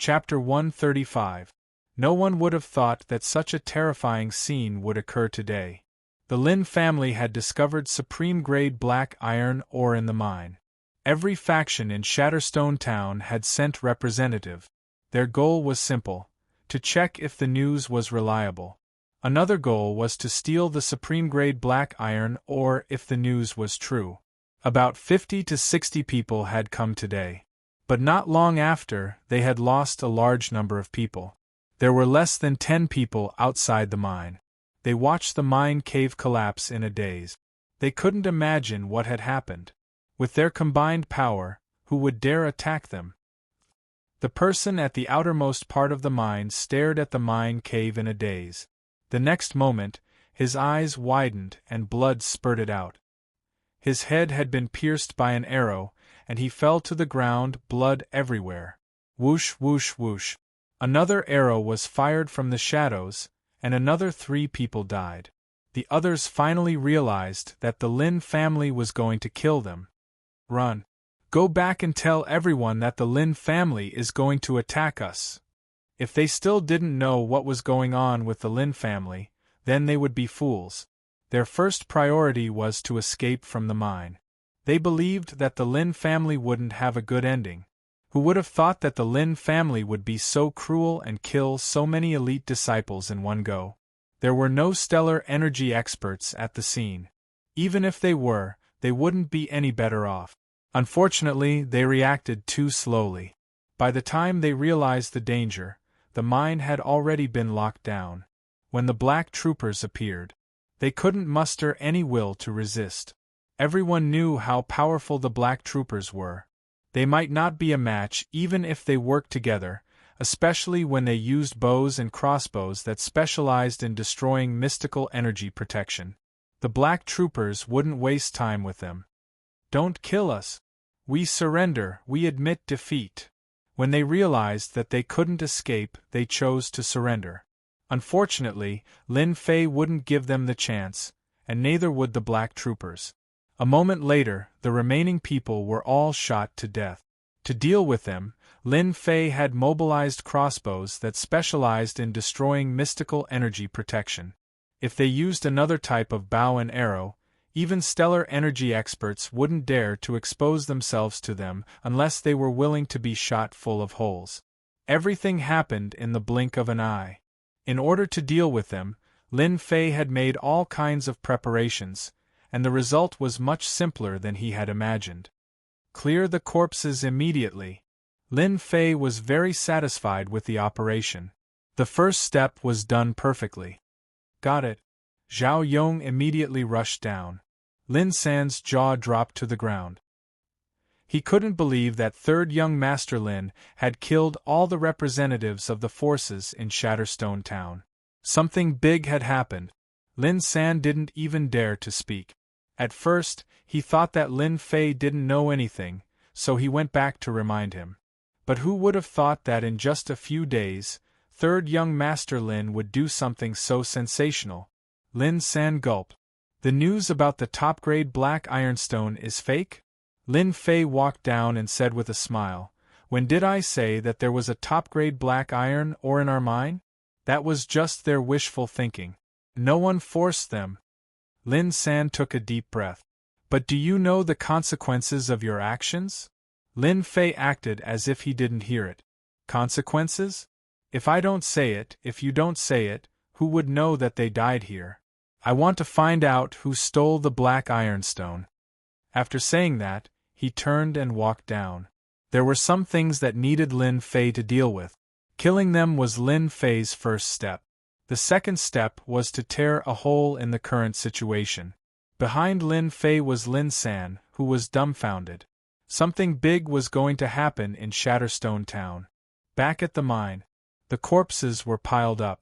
Chapter 135. No one would have thought that such a terrifying scene would occur today. The Lin family had discovered supreme-grade black iron ore in the mine. Every faction in Shatterstone Town had sent representative. Their goal was simple: to check if the news was reliable. Another goal was to steal the supreme-grade black iron ore if the news was true. About 50 to 60 people had come today. But not long after, they had lost a large number of people. There were less than 10 people outside the mine. They watched the mine cave collapse in a daze. They couldn't imagine what had happened. With their combined power, who would dare attack them? The person at the outermost part of the mine stared at the mine cave in a daze. The next moment, his eyes widened and blood spurted out. His head had been pierced by an arrow, and he fell to the ground, blood everywhere. Whoosh, whoosh, whoosh. Another arrow was fired from the shadows, and another 3 people died. The others finally realized that the Lin family was going to kill them. Run. Go back and tell everyone that the Lin family is going to attack us. If they still didn't know what was going on with the Lin family, then they would be fools. Their first priority was to escape from the mine. They believed that the Lin family wouldn't have a good ending. Who would have thought that the Lin family would be so cruel and kill so many elite disciples in one go? There were no stellar energy experts at the scene. Even if they were, they wouldn't be any better off. Unfortunately, they reacted too slowly. By the time they realized the danger, the mine had already been locked down. When the black troopers appeared, they couldn't muster any will to resist. Everyone knew how powerful the black troopers were. They might not be a match even if they worked together, especially when they used bows and crossbows that specialized in destroying mystical energy protection. The black troopers wouldn't waste time with them. "Don't kill us. We surrender, we admit defeat." When they realized that they couldn't escape, they chose to surrender. Unfortunately, Lin Fei wouldn't give them the chance, and neither would the black troopers. A moment later, the remaining people were all shot to death. To deal with them, Lin Fei had mobilized crossbows that specialized in destroying mystical energy protection. If they used another type of bow and arrow, even stellar energy experts wouldn't dare to expose themselves to them unless they were willing to be shot full of holes. Everything happened in the blink of an eye. In order to deal with them, Lin Fei had made all kinds of preparations, and the result was much simpler than he had imagined. Clear the corpses immediately. Lin Fei was very satisfied with the operation. The first step was done perfectly. Got it. Zhao Yong immediately rushed down. Lin San's jaw dropped to the ground. He couldn't believe that third young Master Lin had killed all the representatives of the forces in Shatterstone Town. Something big had happened. Lin San didn't even dare to speak. At first, he thought that Lin Fei didn't know anything, so he went back to remind him. But who would have thought that in just a few days, third young Master Lin would do something so sensational? Lin San gulped. The news about the top-grade black ironstone is fake? Lin Fei walked down and said with a smile, "When did I say that there was a top-grade black iron ore in our mine? That was just their wishful thinking. No one forced them." Lin San took a deep breath. "But do you know the consequences of your actions?" Lin Fei acted as if he didn't hear it. "Consequences? If I don't say it, if you don't say it, who would know that they died here? I want to find out who stole the black ironstone." After saying that, he turned and walked down. There were some things that needed Lin Fei to deal with. Killing them was Lin Fei's first step. The second step was to tear a hole in the current situation. Behind Lin Fei was Lin San, who was dumbfounded. Something big was going to happen in Shatterstone Town. Back at the mine, the corpses were piled up.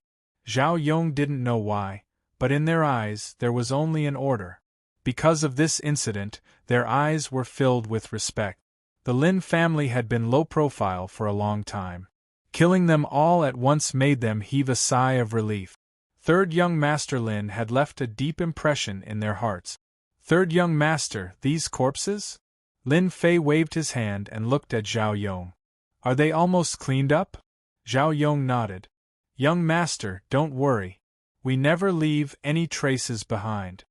Zhao Yong didn't know why, but in their eyes there was only an order. Because of this incident, their eyes were filled with respect. The Lin family had been low profile for a long time. Killing them all at once made them heave a sigh of relief. Third young Master Lin had left a deep impression in their hearts. "Third young Master, these corpses?" Lin Fei waved his hand and looked at Zhao Yong. "Are they almost cleaned up?" Zhao Yong nodded. Young master, don't worry. We never leave any traces behind.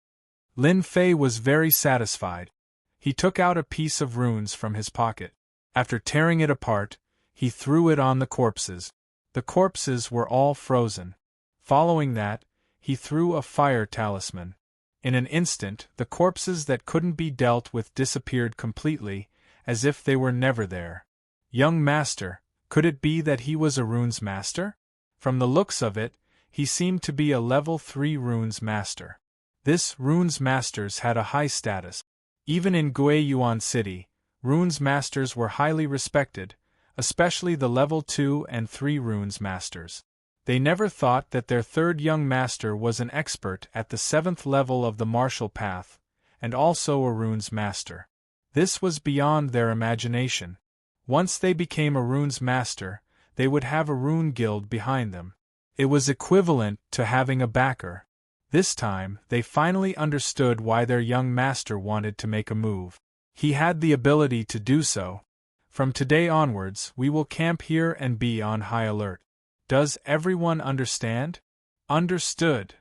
Lin Fei was very satisfied. He took out a piece of runes from his pocket. After tearing it apart, he threw it on the corpses. The corpses were all frozen. Following that, he threw a fire talisman. In an instant, the corpses that couldn't be dealt with disappeared completely, as if they were never there. Young master, could it be that he was a runes master? From the looks of it, he seemed to be a level 3 runes master. This runes masters had a high status. Even in Guiyuan City, runes masters were highly respected, especially the level 2 and 3 runes masters. They never thought that their third young master was an expert at the 7th level of the martial path, and also a runes master. This was beyond their imagination. Once they became a runes master, they would have a rune guild behind them. It was equivalent to having a backer. This time, they finally understood why their young master wanted to make a move. He had the ability to do so. From today onwards, we will camp here and be on high alert. Does everyone understand? Understood.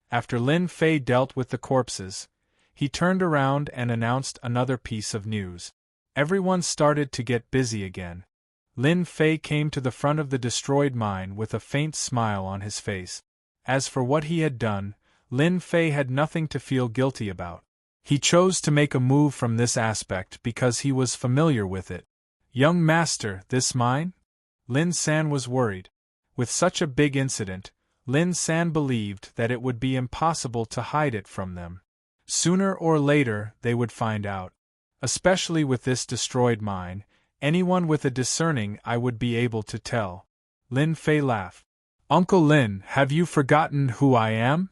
After Lin Fei dealt with the corpses, he turned around and announced another piece of news. Everyone started to get busy again. Lin Fei came to the front of the destroyed mine with a faint smile on his face. As for what he had done, Lin Fei had nothing to feel guilty about. He chose to make a move from this aspect because he was familiar with it. Young master, this mine? Lin San was worried. With such a big incident, Lin San believed that it would be impossible to hide it from them. Sooner or later, they would find out. Especially with this destroyed mine, anyone with a discerning eye would be able to tell. Lin Fei laughed. Uncle Lin, have you forgotten who I am?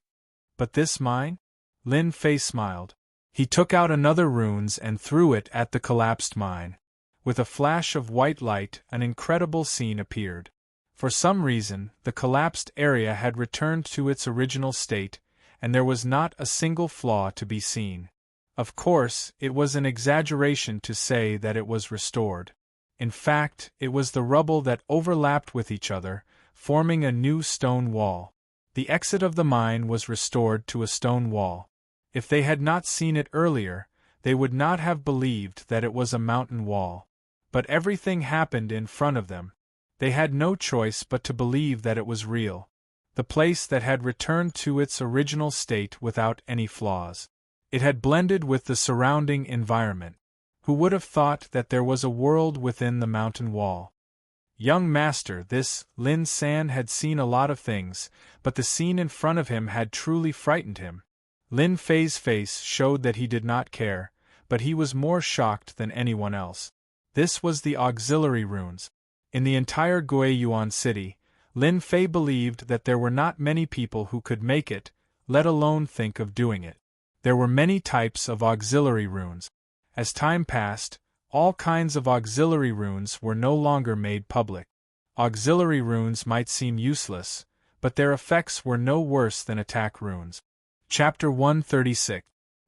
But this mine? Lin Fei smiled. He took out another runes and threw it at the collapsed mine. With a flash of white light, an incredible scene appeared. For some reason, the collapsed area had returned to its original state, and there was not a single flaw to be seen. Of course, it was an exaggeration to say that it was restored. In fact, it was the rubble that overlapped with each other, forming a new stone wall. The exit of the mine was restored to a stone wall. If they had not seen it earlier, they would not have believed that it was a mountain wall. But everything happened in front of them. They had no choice but to believe that it was real. The place that had returned to its original state without any flaws. It had blended with the surrounding environment. Who would have thought that there was a world within the mountain wall? Young master, this Lin San had seen a lot of things, but the scene in front of him had truly frightened him. Lin Fei's face showed that he did not care, but he was more shocked than anyone else. This was the auxiliary runes. In the entire Guiyuan City, Lin Fei believed that there were not many people who could make it, let alone think of doing it. There were many types of auxiliary runes. As time passed, all kinds of auxiliary runes were no longer made public. Auxiliary runes might seem useless, but their effects were no worse than attack runes. Chapter 136.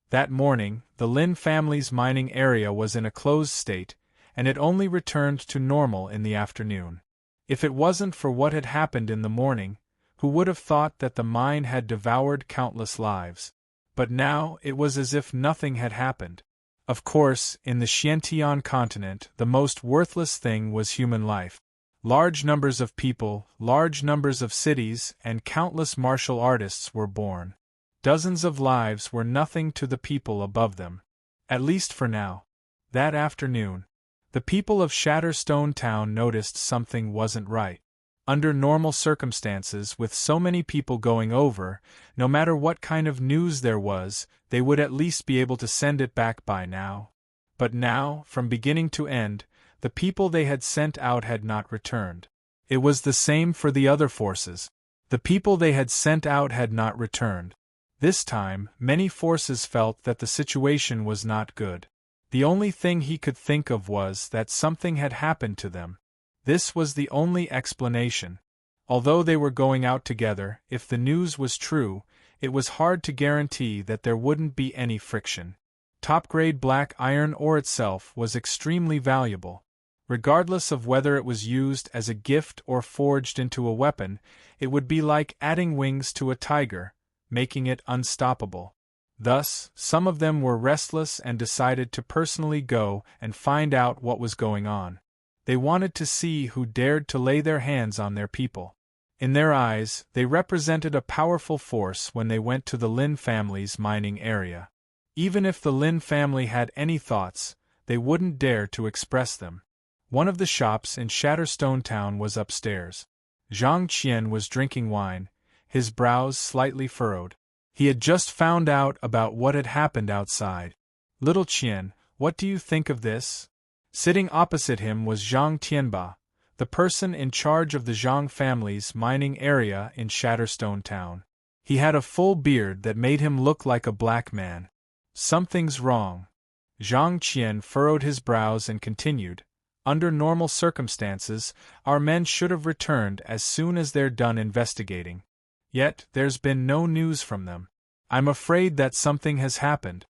That morning, the Lin family's mining area was in a closed state, and it only returned to normal in the afternoon. If it wasn't for what had happened in the morning, who would have thought that the mine had devoured countless lives? But now it was as if nothing had happened. Of course, in the Xiantian continent, the most worthless thing was human life. Large numbers of people, large numbers of cities, and countless martial artists were born. Dozens of lives were nothing to the people above them. At least for now. That afternoon, the people of Shatterstone Town noticed something wasn't right. Under normal circumstances, with so many people going over, no matter what kind of news there was, they would at least be able to send it back by now. But now, from beginning to end, the people they had sent out had not returned. It was the same for the other forces. The people they had sent out had not returned. This time, many forces felt that the situation was not good. The only thing he could think of was that something had happened to them. This was the only explanation. Although they were going out together, if the news was true, it was hard to guarantee that there wouldn't be any friction. Top-grade black iron ore itself was extremely valuable. Regardless of whether it was used as a gift or forged into a weapon, it would be like adding wings to a tiger, making it unstoppable. Thus, some of them were restless and decided to personally go and find out what was going on. They wanted to see who dared to lay their hands on their people. In their eyes, they represented a powerful force when they went to the Lin family's mining area. Even if the Lin family had any thoughts, they wouldn't dare to express them. One of the shops in Shatterstone Town was upstairs. Zhang Qian was drinking wine, his brows slightly furrowed. He had just found out about what had happened outside. "Little Qian, what do you think of this?" Sitting opposite him was Zhang Tianba, the person in charge of the Zhang family's mining area in Shatterstone Town. He had a full beard that made him look like a black man. "Something's wrong." Zhang Qian furrowed his brows and continued, "Under normal circumstances, our men should have returned as soon as they're done investigating. Yet, there's been no news from them. I'm afraid that something has happened."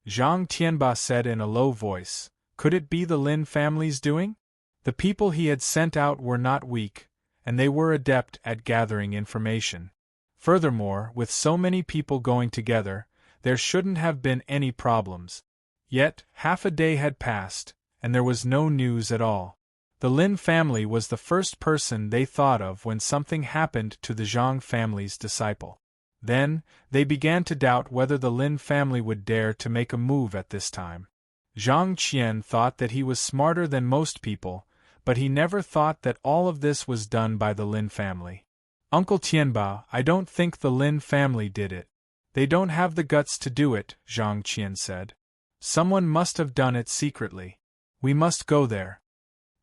Zhang Tianba said in a low voice, "Could it be the Lin family's doing?" The people he had sent out were not weak, and they were adept at gathering information. Furthermore, with so many people going together, there shouldn't have been any problems. Yet, half a day had passed, and there was no news at all. The Lin family was the first person they thought of when something happened to the Zhang family's disciple. Then, they began to doubt whether the Lin family would dare to make a move at this time. Zhang Qian thought that he was smarter than most people, but he never thought that all of this was done by the Lin family. "Uncle Tianba, I don't think the Lin family did it. They don't have the guts to do it," Zhang Qian said. "Someone must have done it secretly. We must go there."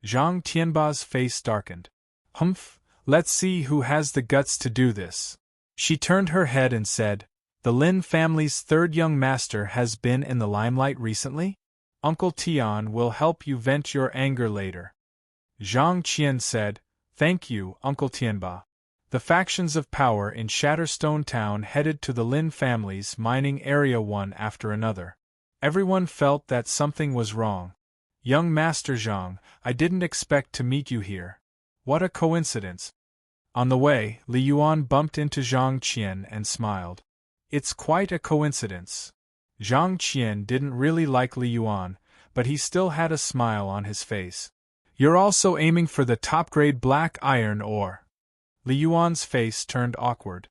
Zhang Tianba's face darkened. "Humph, let's see who has the guts to do this." She turned her head and said, "The Lin family's third young master has been in the limelight recently? Uncle Tian will help you vent your anger later." Zhang Qian said, "Thank you, Uncle Tianba." The factions of power in Shatterstone Town headed to the Lin family's mining area one after another. Everyone felt that something was wrong. "Young Master Zhang, I didn't expect to meet you here. What a coincidence." On the way, Li Yuan bumped into Zhang Qian and smiled. "It's quite a coincidence." Zhang Qian didn't really like Li Yuan, but he still had a smile on his face. "You're also aiming for the top-grade black iron ore." Li Yuan's face turned awkward.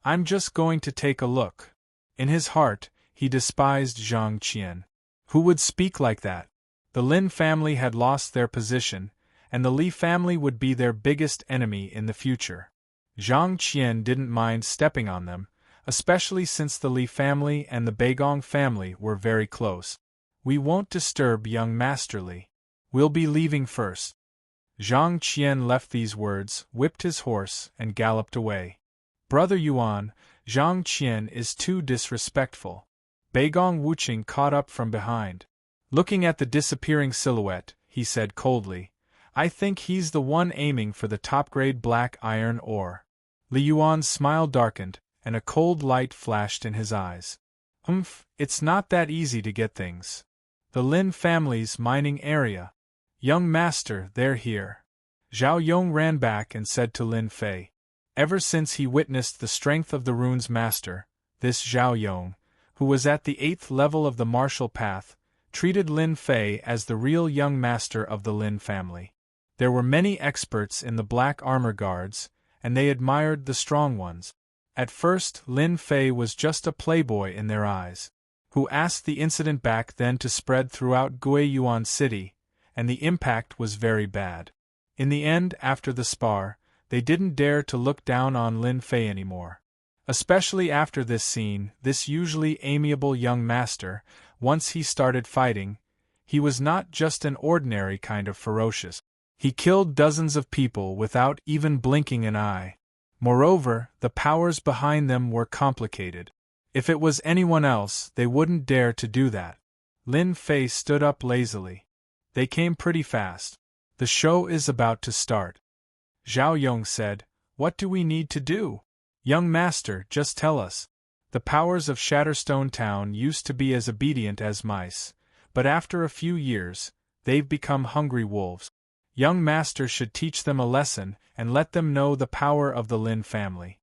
"I'm just going to take a look." In his heart, he despised Zhang Qian. Who would speak like that? The Lin family had lost their position, and the Li family would be their biggest enemy in the future. Zhang Qian didn't mind stepping on them, especially since the Li family and the Beigong family were very close. "We won't disturb young Master Li. We'll be leaving first." Zhang Qian left these words, whipped his horse, and galloped away. "Brother Yuan, Zhang Qian is too disrespectful." Beigong Wuqing caught up from behind. Looking at the disappearing silhouette, he said coldly, "I think he's the one aiming for the top-grade black iron ore." Li Yuan's smile darkened, and a cold light flashed in his eyes. It's not that easy to get things." The Lin family's mining area. "Young master, they're here." Zhao Yong ran back and said to Lin Fei. Ever since he witnessed the strength of the rune's master, this Zhao Yong, who was at the 8th level of the martial path, treated Lin Fei as the real young master of the Lin family. There were many experts in the Black Armor Guards, and they admired the strong ones. At first, Lin Fei was just a playboy in their eyes, who asked the incident back then to spread throughout Guiyuan City, and the impact was very bad. In the end, after the spar, they didn't dare to look down on Lin Fei anymore. Especially after this scene, this usually amiable young master, once he started fighting, he was not just an ordinary kind of ferocious. He killed dozens of people without even blinking an eye. Moreover, the powers behind them were complicated. If it was anyone else, they wouldn't dare to do that. Lin Fei stood up lazily. They came pretty fast. "The show is about to start." Zhao Yong said, "What do we need to do?" "Young master, just tell us." The powers of Shatterstone Town used to be as obedient as mice, but after a few years, they've become hungry wolves. Young master should teach them a lesson and let them know the power of the Lin family.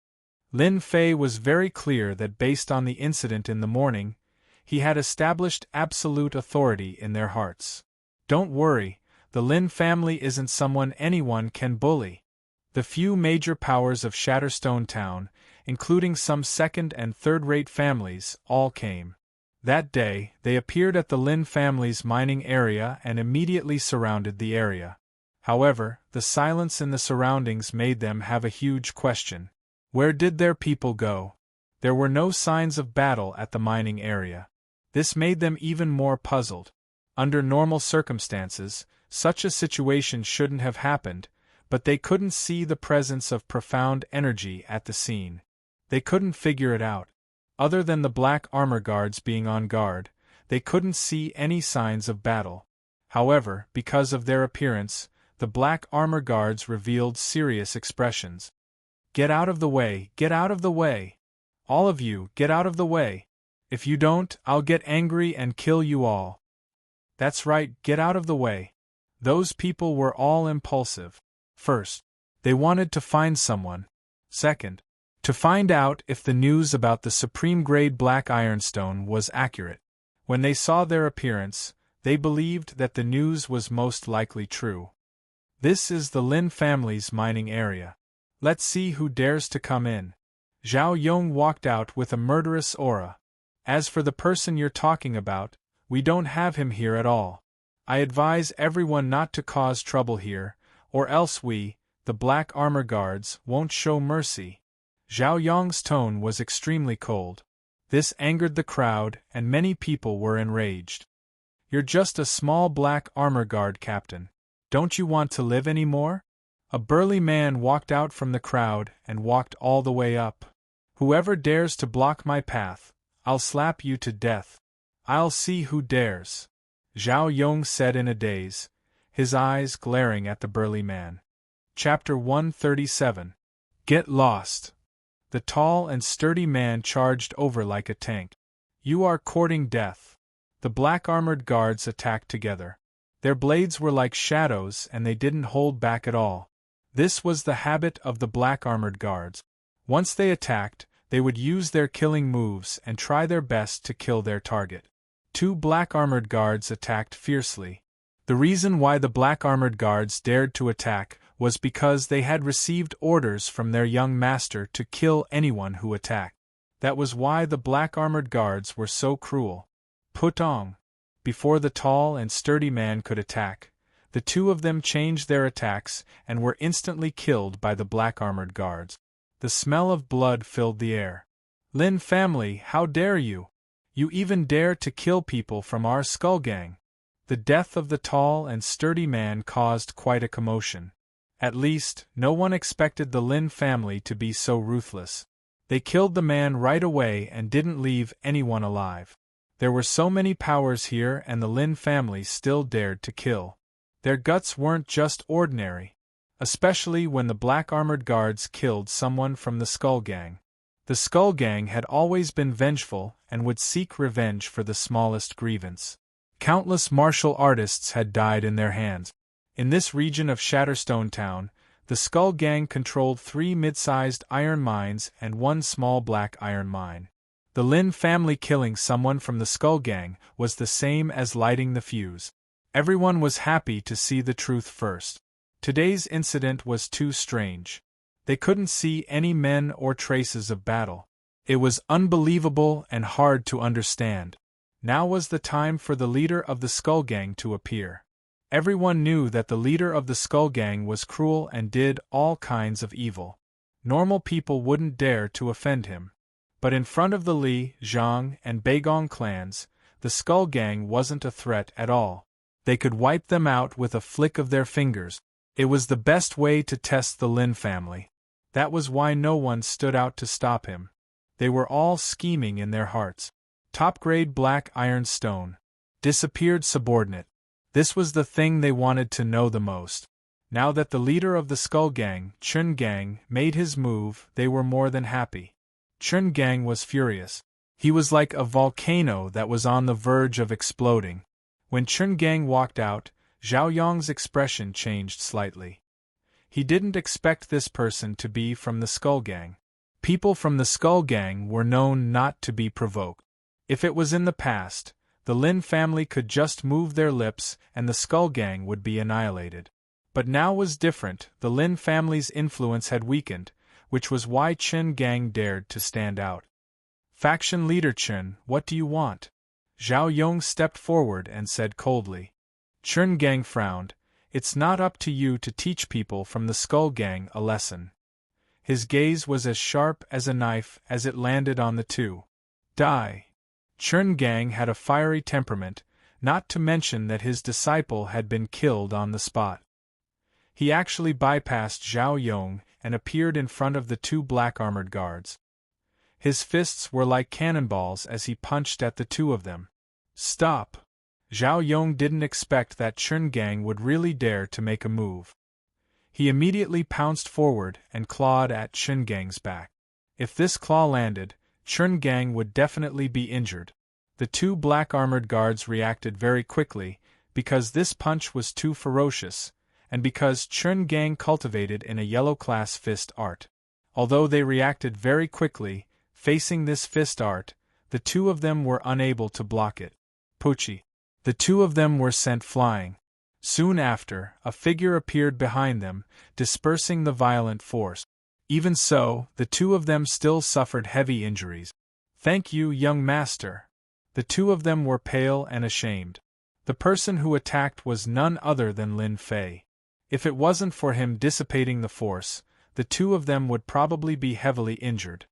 Lin Fei was very clear that based on the incident in the morning, he had established absolute authority in their hearts. Don't worry, the Lin family isn't someone anyone can bully. The few major powers of Shatterstone Town, including some second- and third-rate families, all came. That day, they appeared at the Lin family's mining area and immediately surrounded the area. However, the silence in the surroundings made them have a huge question. Where did their people go? There were no signs of battle at the mining area. This made them even more puzzled. Under normal circumstances, such a situation shouldn't have happened, but they couldn't see the presence of profound energy at the scene. They couldn't figure it out. Other than the black armor guards being on guard, they couldn't see any signs of battle. However, because of their appearance, the black armor guards revealed serious expressions. Get out of the way, get out of the way! All of you, get out of the way! If you don't, I'll get angry and kill you all. That's right, get out of the way. Those people were all impulsive. First, they wanted to find someone. Second, to find out if the news about the supreme-grade black ironstone was accurate. When they saw their appearance, they believed that the news was most likely true. This is the Lin family's mining area. Let's see who dares to come in. Zhao Yong walked out with a murderous aura. As for the person you're talking about, we don't have him here at all. I advise everyone not to cause trouble here, or else we, the black armor guards, won't show mercy. Zhao Yong's tone was extremely cold. This angered the crowd, and many people were enraged. You're just a small black armor guard captain. Don't you want to live anymore? A burly man walked out from the crowd and walked all the way up. Whoever dares to block my path, I'll slap you to death. I'll see who dares. Zhao Yong said in a daze, his eyes glaring at the burly man. Chapter 137. Get lost. The tall and sturdy man charged over like a tank. You are courting death. The black-armored guards attacked together. Their blades were like shadows and they didn't hold back at all. This was the habit of the black-armored guards. Once they attacked, they would use their killing moves and try their best to kill their target. Two black-armored guards attacked fiercely. The reason why the black-armored guards dared to attack was because they had received orders from their young master to kill anyone who attacked. That was why the black-armored guards were so cruel. Putong. Before the tall and sturdy man could attack, the two of them changed their attacks and were instantly killed by the black-armored guards. The smell of blood filled the air. Lin family, how dare you? You even dare to kill people from our skull gang. The death of the tall and sturdy man caused quite a commotion. At least, no one expected the Lin family to be so ruthless. They killed the man right away and didn't leave anyone alive. There were so many powers here and the Lin family still dared to kill. Their guts weren't just ordinary. Especially when the black-armored guards killed someone from the Skull Gang. The Skull Gang had always been vengeful and would seek revenge for the smallest grievance. Countless martial artists had died in their hands. In this region of Shatterstone Town, the Skull Gang controlled 3 mid-sized iron mines and 1 small black iron mine. The Lin family killing someone from the Skull Gang was the same as lighting the fuse. Everyone was happy to see the truth first. Today's incident was too strange. They couldn't see any men or traces of battle. It was unbelievable and hard to understand. Now was the time for the leader of the Skull Gang to appear. Everyone knew that the leader of the Skull Gang was cruel and did all kinds of evil. Normal people wouldn't dare to offend him. But in front of the Li, Zhang, and Beigong clans, the Skull Gang wasn't a threat at all. They could wipe them out with a flick of their fingers. It was the best way to test the Lin family. That was why no one stood out to stop him. They were all scheming in their hearts. Top-grade black iron stone. Disappeared subordinate. This was the thing they wanted to know the most. Now that the leader of the Skull Gang, Chun Gang, made his move, they were more than happy. Chun Gang was furious. He was like a volcano that was on the verge of exploding. When Chun Gang walked out, Zhao Yong's expression changed slightly. He didn't expect this person to be from the Skull Gang. People from the Skull Gang were known not to be provoked. If it was in the past, the Lin family could just move their lips and the Skull Gang would be annihilated. But now was different. The Lin family's influence had weakened, which was why Chen Gang dared to stand out. Faction leader Chen, what do you want? Zhao Yong stepped forward and said coldly. Chen Gang frowned. It's not up to you to teach people from the Skull Gang a lesson. His gaze was as sharp as a knife as it landed on the two. Die. Chen Gang had a fiery temperament, not to mention that his disciple had been killed on the spot. He actually bypassed Zhao Yong and appeared in front of the two black armored guards. His fists were like cannonballs as he punched at the two of them. Stop! Zhao Yong didn't expect that Chen Gang would really dare to make a move. He immediately pounced forward and clawed at Chen Gang's back. If this claw landed, Chen Gang would definitely be injured. The two black armored guards reacted very quickly, because this punch was too ferocious, and because Chen Gang cultivated in a yellow class fist art. Although they reacted very quickly, facing this fist art, the two of them were unable to block it. Puchi. The two of them were sent flying. Soon after, a figure appeared behind them, dispersing the violent force. Even so, the two of them still suffered heavy injuries. Thank you, young master. The two of them were pale and ashamed. The person who attacked was none other than Lin Fei. If it wasn't for him dissipating the force, the two of them would probably be heavily injured.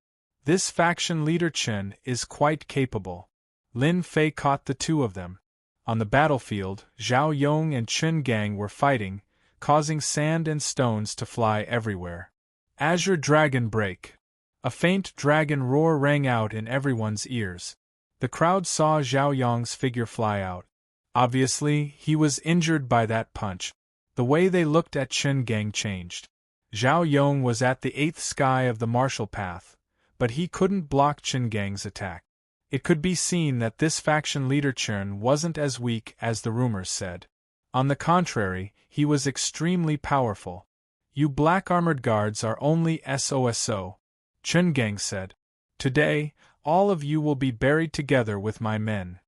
This faction leader Chen is quite capable. Lin Fei caught the two of them. On the battlefield, Zhao Yong and Chen Gang were fighting, causing sand and stones to fly everywhere. Azure Dragon Break. A faint dragon roar rang out in everyone's ears. The crowd saw Zhao Yong's figure fly out. Obviously, he was injured by that punch. The way they looked at Chen Gang changed. Zhao Yong was at the 8th sky of the martial path, but he couldn't block Chen Gang's attack. It could be seen that this faction leader Chen wasn't as weak as the rumors said. On the contrary, he was extremely powerful. You black armored guards are only SOSO, Chen Gang said. Today, all of you will be buried together with my men.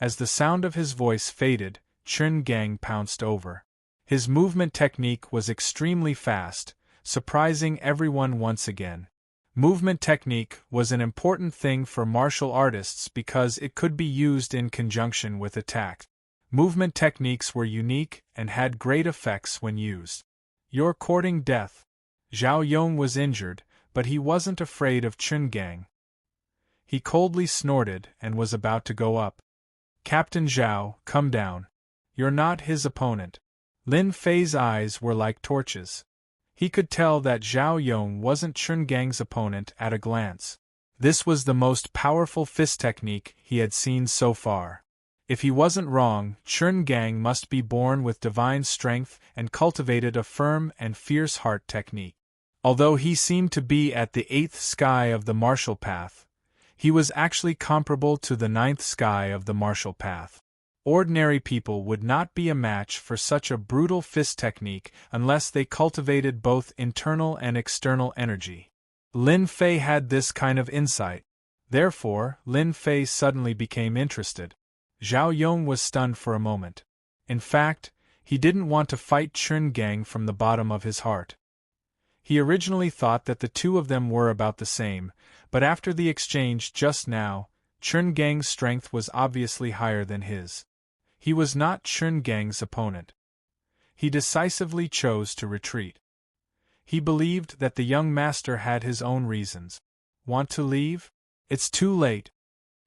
As the sound of his voice faded, Chen Gang pounced over. His movement technique was extremely fast, surprising everyone once again. Movement technique was an important thing for martial artists because it could be used in conjunction with attack. Movement techniques were unique and had great effects when used. You're courting death. Zhao Yong was injured, but he wasn't afraid of Chen Gang. He coldly snorted and was about to go up. Captain Zhao, come down. You're not his opponent. Lin Fei's eyes were like torches. He could tell that Zhao Yong wasn't Chen Gang's opponent at a glance. This was the most powerful fist technique he had seen so far. If he wasn't wrong, Chen Gang must be born with divine strength and cultivated a firm and fierce heart technique. Although he seemed to be at the 8th sky of the martial path, he was actually comparable to the 9th sky of the martial path. Ordinary people would not be a match for such a brutal fist technique unless they cultivated both internal and external energy. Lin Fei had this kind of insight. Therefore, Lin Fei suddenly became interested. Zhao Yong was stunned for a moment. In fact, he didn't want to fight Chen Gang from the bottom of his heart. He originally thought that the two of them were about the same, but after the exchange just now, Chen Gang's strength was obviously higher than his. He was not Chen Gang's opponent. He decisively chose to retreat. He believed that the young master had his own reasons. Want to leave? It's too late.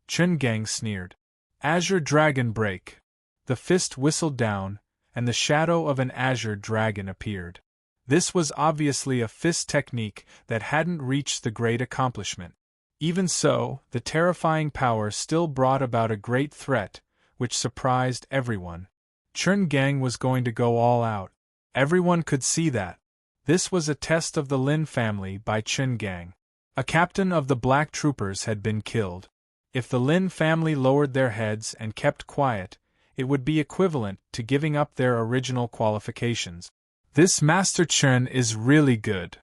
Chen Gang sneered. Azure Dragon Break. The fist whistled down, and the shadow of an azure dragon appeared. This was obviously a fist technique that hadn't reached the great accomplishment. Even so, the terrifying power still brought about a great threat, which surprised everyone. Chen Gang was going to go all out. Everyone could see that. This was a test of the Lin family by Chen Gang. A captain of the black troopers had been killed. If the Lin family lowered their heads and kept quiet, it would be equivalent to giving up their original qualifications. This Master Chen is really good.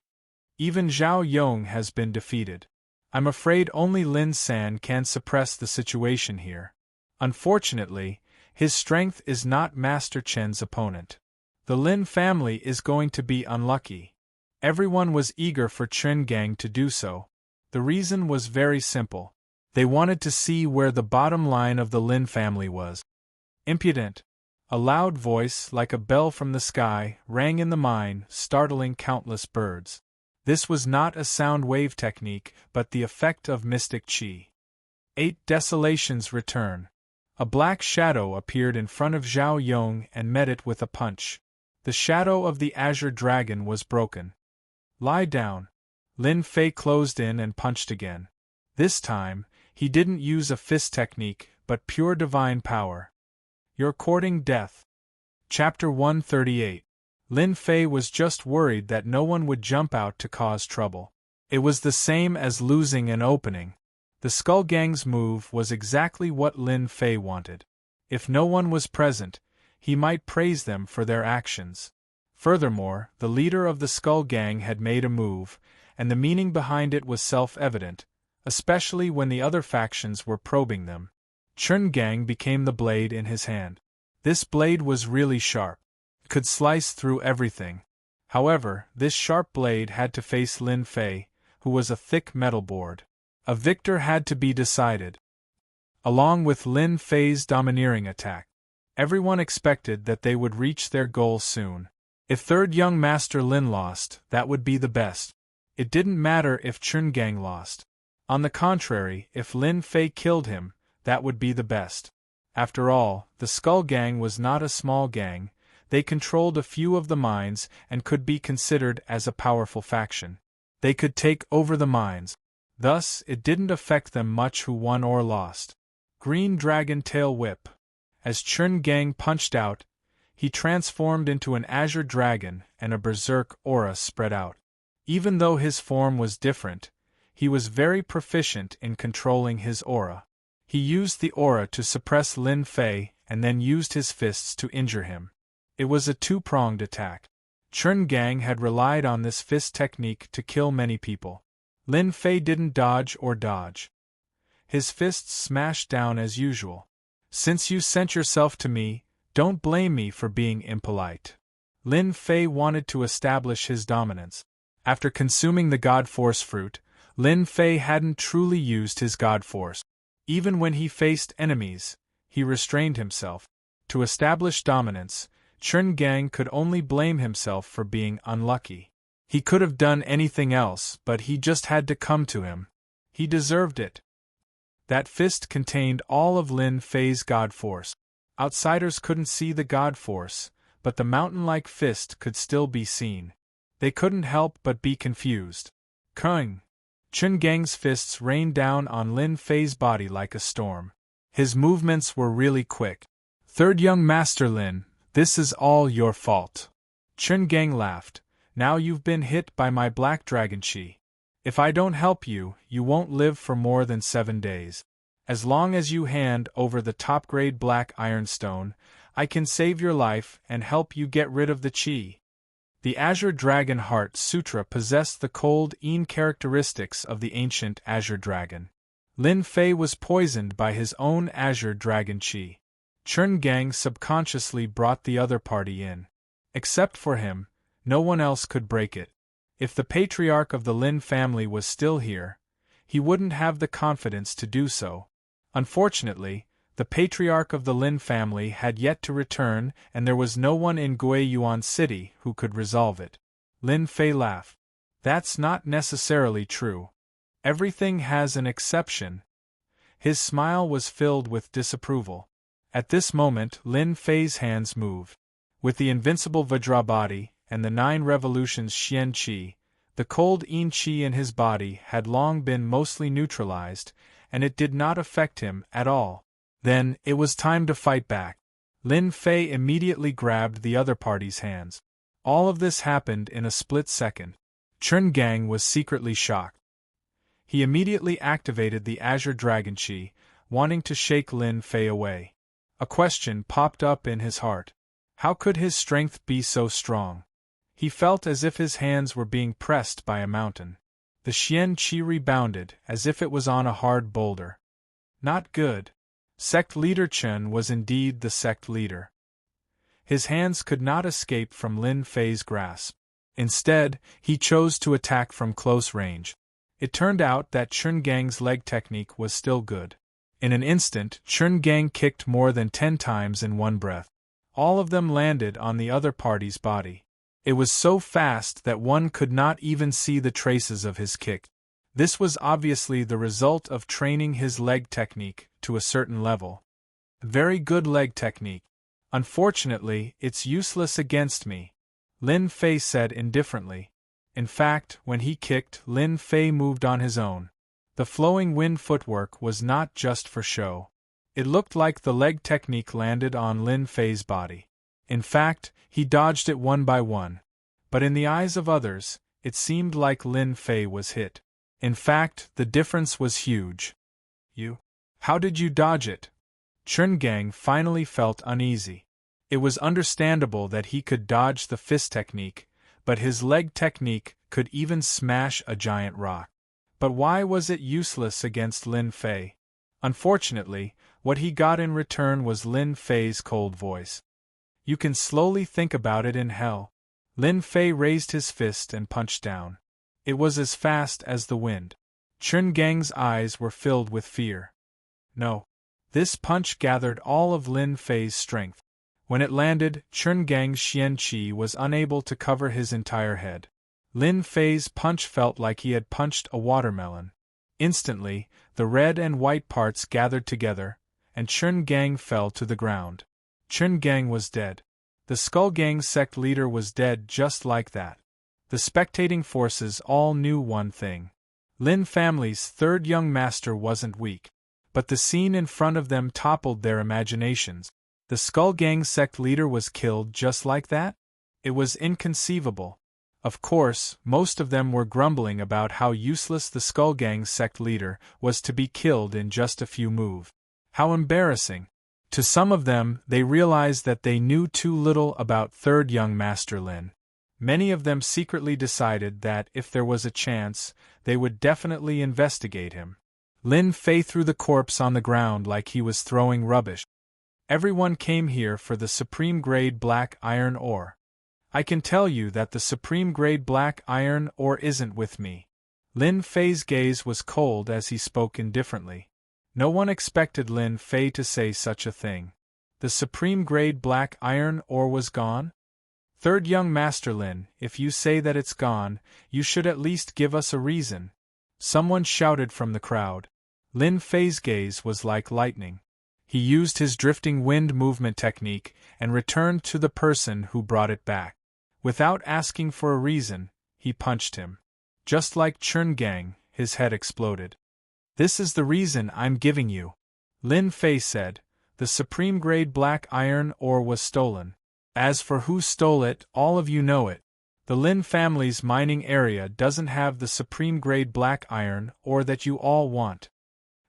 Even Zhao Yong has been defeated. I'm afraid only Lin San can suppress the situation here. Unfortunately, his strength is not Master Chen's opponent. The Lin family is going to be unlucky. Everyone was eager for Chen Gang to do so. The reason was very simple. They wanted to see where the bottom line of the Lin family was. Impudent! A loud voice, like a bell from the sky, rang in the mine, startling countless birds. This was not a sound wave technique, but the effect of mystic qi. 8 Desolations return. A black shadow appeared in front of Zhao Yong and met it with a punch. The shadow of the azure dragon was broken. Lie down. Lin Fei closed in and punched again. This time, he didn't use a fist technique, but pure divine power. You're courting death. Chapter 138. Lin Fei was just worried that no one would jump out to cause trouble. It was the same as losing an opening. The Skull Gang's move was exactly what Lin Fei wanted. If no one was present, he might praise them for their actions. Furthermore, the leader of the Skull Gang had made a move, and the meaning behind it was self-evident, especially when the other factions were probing them. Chen Gang became the blade in his hand. This blade was really sharp. It could slice through everything. However, this sharp blade had to face Lin Fei, who was a thick metal board. A victor had to be decided. Along with Lin Fei's domineering attack, everyone expected that they would reach their goal soon. If third young Master Lin lost, that would be the best. It didn't matter if Chen Gang lost. On the contrary, if Lin Fei killed him, that would be the best. After all, the Skull Gang was not a small gang. They controlled a few of the mines and could be considered as a powerful faction. They could take over the mines. Thus, it didn't affect them much who won or lost. Green Dragon Tail Whip. As Chen Gang punched out, he transformed into an azure dragon and a berserk aura spread out. Even though his form was different, he was very proficient in controlling his aura. He used the aura to suppress Lin Fei and then used his fists to injure him. It was a two-pronged attack. Chen Gang had relied on this fist technique to kill many people. Lin Fei didn't dodge or dodge. His fists smashed down as usual. Since you sent yourself to me, don't blame me for being impolite. Lin Fei wanted to establish his dominance. After consuming the God Force fruit, Lin Fei hadn't truly used his God Force. Even when he faced enemies, he restrained himself. To establish dominance, Chen Gang could only blame himself for being unlucky. He could have done anything else, but he just had to come to him. He deserved it. That fist contained all of Lin Fei's God Force. Outsiders couldn't see the God Force, but the mountain-like fist could still be seen. They couldn't help but be confused. Kung! Chen Gang's fists rained down on Lin Fei's body like a storm. His movements were really quick. Third young Master Lin, this is all your fault. Chen Gang laughed. Now you've been hit by my black dragon chi. If I don't help you, you won't live for more than 7 days. As long as you hand over the top-grade black ironstone, I can save your life and help you get rid of the chi. The Azure Dragon Heart Sutra possessed the cold Yin characteristics of the ancient Azure Dragon. Lin Fei was poisoned by his own Azure Dragon Chi. Chen Gang subconsciously brought the other party in. Except for him, no one else could break it. If the patriarch of the Lin family was still here, he wouldn't have the confidence to do so. Unfortunately, the patriarch of the Lin family had yet to return, and there was no one in Guiyuan City who could resolve it. Lin Fei laughed. That's not necessarily true. Everything has an exception. His smile was filled with disapproval. At this moment, Lin Fei's hands moved. With the invincible Vajra body and the 9 revolutions Xian Qi, the cold Yin Qi in his body had long been mostly neutralized, and it did not affect him at all. Then, it was time to fight back. Lin Fei immediately grabbed the other party's hands. All of this happened in a split second. Chen Gang was secretly shocked. He immediately activated the Azure Dragon Chi, wanting to shake Lin Fei away. A question popped up in his heart. How could his strength be so strong? He felt as if his hands were being pressed by a mountain. The Xian Qi rebounded, as if it was on a hard boulder. Not good. Sect leader Chen was indeed the sect leader. His hands could not escape from Lin Fei's grasp. Instead, he chose to attack from close range. It turned out that Chen Gang's leg technique was still good. In an instant, Chen Gang kicked more than 10 times in one breath. All of them landed on the other party's body. It was so fast that one could not even see the traces of his kick. This was obviously the result of training his leg technique to a certain level. Very good leg technique. Unfortunately, it's useless against me, Lin Fei said indifferently. In fact, when he kicked, Lin Fei moved on his own. The flowing wind footwork was not just for show. It looked like the leg technique landed on Lin Fei's body. In fact, he dodged it one by one. But in the eyes of others, it seemed like Lin Fei was hit. In fact, the difference was huge. How did you dodge it? Chen Gang finally felt uneasy. It was understandable that he could dodge the fist technique, but his leg technique could even smash a giant rock. But why was it useless against Lin Fei? Unfortunately, what he got in return was Lin Fei's cold voice. You can slowly think about it in hell. Lin Fei raised his fist and punched down. It was as fast as the wind. Chen Gang's eyes were filled with fear. No. This punch gathered all of Lin Fei's strength. When it landed, Chen Gang's Xian Qi was unable to cover his entire head. Lin Fei's punch felt like he had punched a watermelon. Instantly, the red and white parts gathered together, and Chen Gang fell to the ground. Chen Gang was dead. The Skull Gang sect leader was dead just like that. The spectating forces all knew one thing. Lin family's third young master wasn't weak. But the scene in front of them toppled their imaginations. The Skull Gang sect leader was killed just like that? It was inconceivable. Of course, most of them were grumbling about how useless the Skull Gang sect leader was to be killed in just a few moves. How embarrassing. To some of them, they realized that they knew too little about third young master Lin. Many of them secretly decided that, if there was a chance, they would definitely investigate him. Lin Fei threw the corpse on the ground like he was throwing rubbish. Everyone came here for the supreme-grade black iron ore. I can tell you that the supreme-grade black iron ore isn't with me. Lin Fei's gaze was cold as he spoke indifferently. No one expected Lin Fei to say such a thing. The supreme-grade black iron ore was gone? Third young master Lin, if you say that it's gone, you should at least give us a reason. Someone shouted from the crowd. Lin Fei's gaze was like lightning. He used his drifting wind movement technique and returned to the person who brought it back. Without asking for a reason, he punched him. Just like Chen Gang, his head exploded. This is the reason I'm giving you. Lin Fei said, the supreme-grade black iron ore was stolen. As for who stole it, all of you know it. The Lin family's mining area doesn't have the supreme-grade black iron ore that you all want.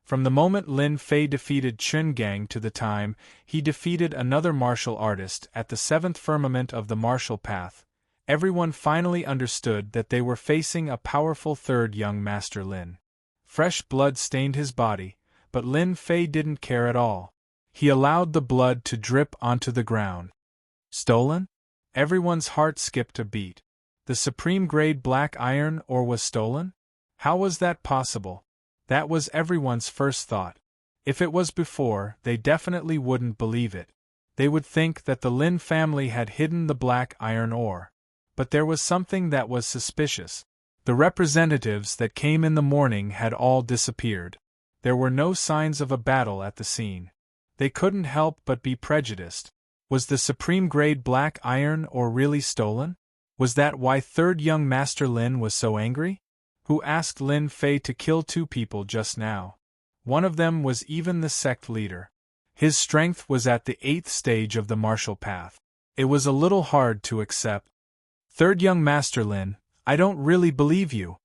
From the moment Lin Fei defeated Chen Gang to the time he defeated another martial artist at the 7th firmament of the martial path, everyone finally understood that they were facing a powerful third young master Lin. Fresh blood stained his body, but Lin Fei didn't care at all. He allowed the blood to drip onto the ground. Stolen? Everyone's heart skipped a beat. The supreme-grade black iron ore was stolen? How was that possible? That was everyone's first thought. If it was before, they definitely wouldn't believe it. They would think that the Lin family had hidden the black iron ore. But there was something that was suspicious. The representatives that came in the morning had all disappeared. There were no signs of a battle at the scene. They couldn't help but be prejudiced. Was the supreme-grade black iron ore really stolen? Was that why third young master Lin was so angry? Who asked Lin Fei to kill 2 people just now? One of them was even the sect leader. His strength was at the 8th stage of the martial path. It was a little hard to accept. Third young master Lin, I don't really believe you.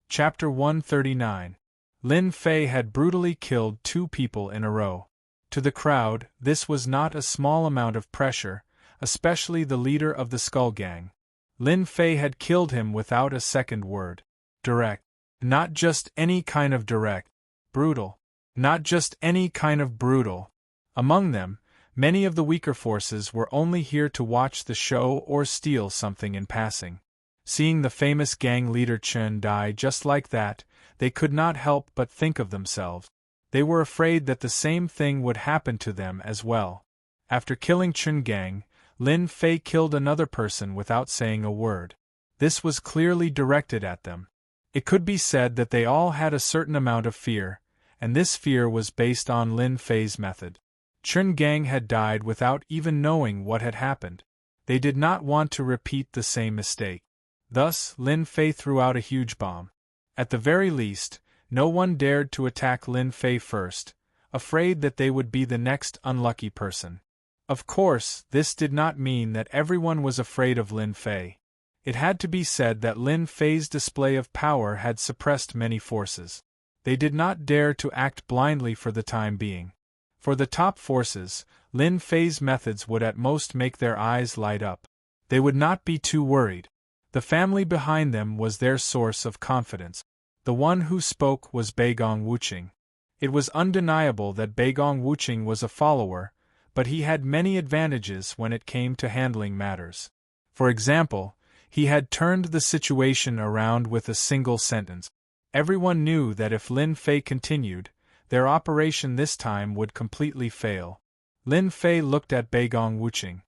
Chapter 139. Lin Fei had brutally killed 2 people in a row. To the crowd, this was not a small amount of pressure, especially the leader of the Skull Gang. Lin Fei had killed him without a second word. Direct. Not just any kind of direct. Brutal. Not just any kind of brutal. Among them, many of the weaker forces were only here to watch the show or steal something in passing. Seeing the famous gang leader Chen die just like that, they could not help but think of themselves. They were afraid that the same thing would happen to them as well. After killing Chen Gang, Lin Fei killed another person without saying a word. This was clearly directed at them. It could be said that they all had a certain amount of fear, and this fear was based on Lin Fei's method. Chen Gang had died without even knowing what had happened. They did not want to repeat the same mistake. Thus, Lin Fei threw out a huge bomb. At the very least, no one dared to attack Lin Fei first, afraid that they would be the next unlucky person. Of course, this did not mean that everyone was afraid of Lin Fei. It had to be said that Lin Fei's display of power had suppressed many forces. They did not dare to act blindly for the time being. For the top forces, Lin Fei's methods would at most make their eyes light up. They would not be too worried. The family behind them was their source of confidence. The one who spoke was Beigong Wuqing. It was undeniable that Beigong Wuqing was a follower, but he had many advantages when it came to handling matters. For example, he had turned the situation around with a single sentence. Everyone knew that if Lin Fei continued, their operation this time would completely fail. Lin Fei looked at Beigong Wuqing.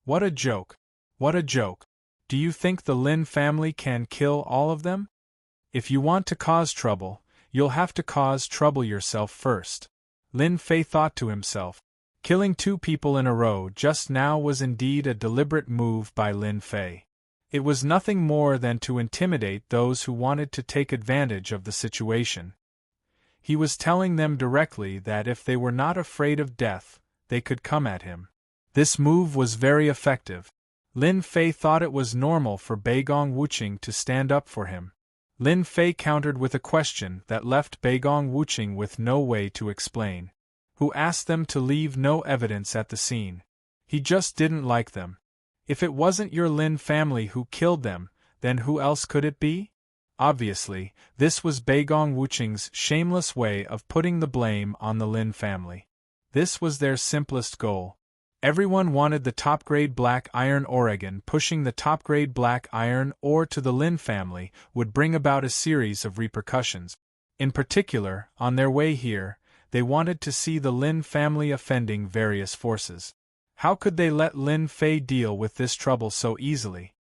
What a joke! What a joke! Do you think the Lin family can kill all of them? If you want to cause trouble, you'll have to cause trouble yourself first. Lin Fei thought to himself. Killing 2 people in a row just now was indeed a deliberate move by Lin Fei. It was nothing more than to intimidate those who wanted to take advantage of the situation. He was telling them directly that if they were not afraid of death, they could come at him. This move was very effective. Lin Fei thought it was normal for Beigong Wuqing to stand up for him. Lin Fei countered with a question that left Beigong Wuqing with no way to explain. Who asked them to leave no evidence at the scene? He just didn't like them. If it wasn't your Lin family who killed them, then who else could it be? Obviously, this was Beigong Wuqing's shameless way of putting the blame on the Lin family. This was their simplest goal. Everyone wanted the top-grade black iron Oregon. Pushing the top-grade black iron ore to the Lin family would bring about a series of repercussions. In particular, on their way here, they wanted to see the Lin family offending various forces. How could they let Lin Fei deal with this trouble so easily?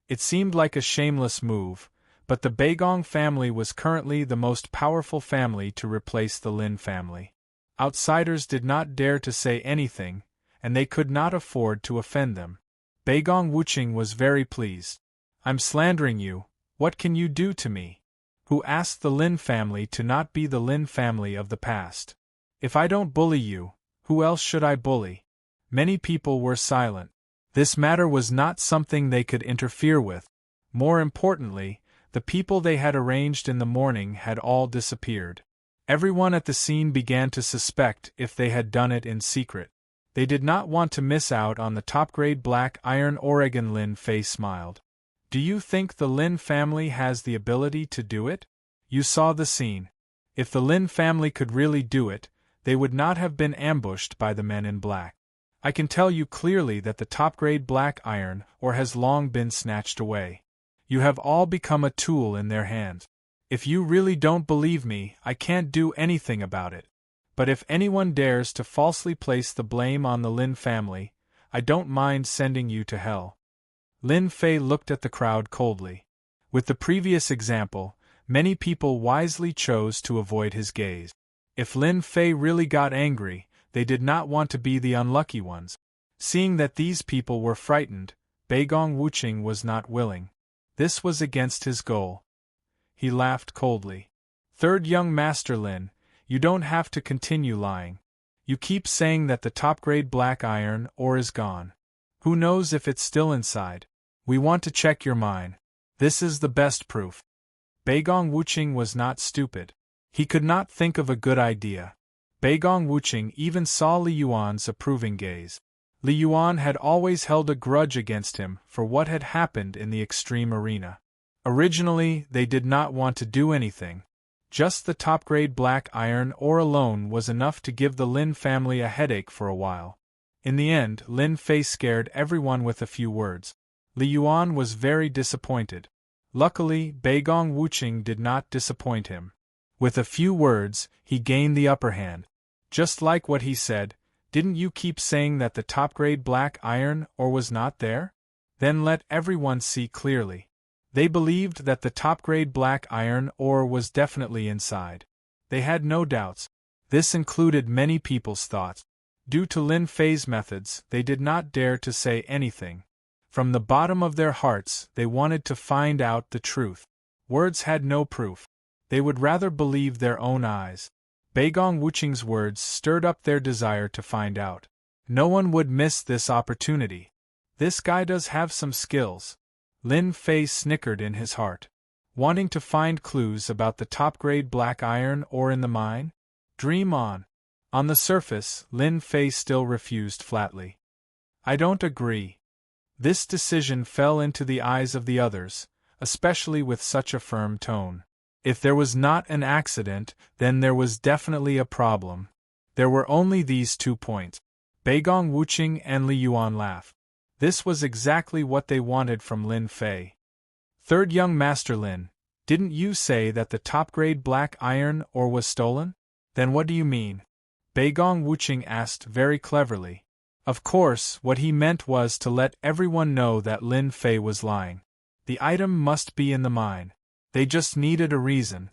It seemed like a shameless move, but the Beigong family was currently the most powerful family to replace the Lin family. Outsiders did not dare to say anything, and they could not afford to offend them. Beigong Wuqing was very pleased. I'm slandering you, what can you do to me? Who asked the Lin family to not be the Lin family of the past? If I don't bully you, who else should I bully? Many people were silent. This matter was not something they could interfere with. More importantly, the people they had arranged in the morning had all disappeared. Everyone at the scene began to suspect if they had done it in secret. They did not want to miss out on the top-grade black iron Oregon. Lin Fei smiled. Do you think the Lin family has the ability to do it? You saw the scene. If the Lin family could really do it, they would not have been ambushed by the men in black. I can tell you clearly that the top-grade black iron ore has long been snatched away. You have all become a tool in their hands. If you really don't believe me, I can't do anything about it. But if anyone dares to falsely place the blame on the Lin family, I don't mind sending you to hell. Lin Fei looked at the crowd coldly. With the previous example, many people wisely chose to avoid his gaze. If Lin Fei really got angry, they did not want to be the unlucky ones. Seeing that these people were frightened, Beigong Wuqing was not willing. This was against his goal. He laughed coldly. Third young Master Lin, you don't have to continue lying. You keep saying that the top-grade black iron ore is gone. Who knows if it's still inside? We want to check your mind. This is the best proof. Beigong Wuqing was not stupid. He could not think of a good idea. Beigong Wuching even saw Li Yuan's approving gaze. Li Yuan had always held a grudge against him for what had happened in the extreme arena. Originally, they did not want to do anything. Just the top-grade black iron ore alone was enough to give the Lin family a headache for a while. In the end, Lin Fei scared everyone with a few words. Li Yuan was very disappointed. Luckily, Beigong Wuching did not disappoint him. With a few words, he gained the upper hand. Just like what he said, didn't you keep saying that the top-grade black iron ore was not there? Then let everyone see clearly. They believed that the top-grade black iron ore was definitely inside. They had no doubts. This included many people's thoughts. Due to Lin Fei's methods, they did not dare to say anything. From the bottom of their hearts, they wanted to find out the truth. Words had no proof. They would rather believe their own eyes. Beigong Wuching's words stirred up their desire to find out. No one would miss this opportunity. This guy does have some skills. Lin Fei snickered in his heart. Wanting to find clues about the top-grade black iron ore in the mine? Dream on. On the surface, Lin Fei still refused flatly. I don't agree. This decision fell into the eyes of the others, especially with such a firm tone. If there was not an accident, then there was definitely a problem. There were only these 2 points. Beigong Wuching and Li Yuan laughed. This was exactly what they wanted from Lin Fei. Third young Master Lin, didn't you say that the top-grade black iron ore was stolen? Then what do you mean? Beigong Wuching asked very cleverly. Of course, what he meant was to let everyone know that Lin Fei was lying. The item must be in the mine. They just needed a reason.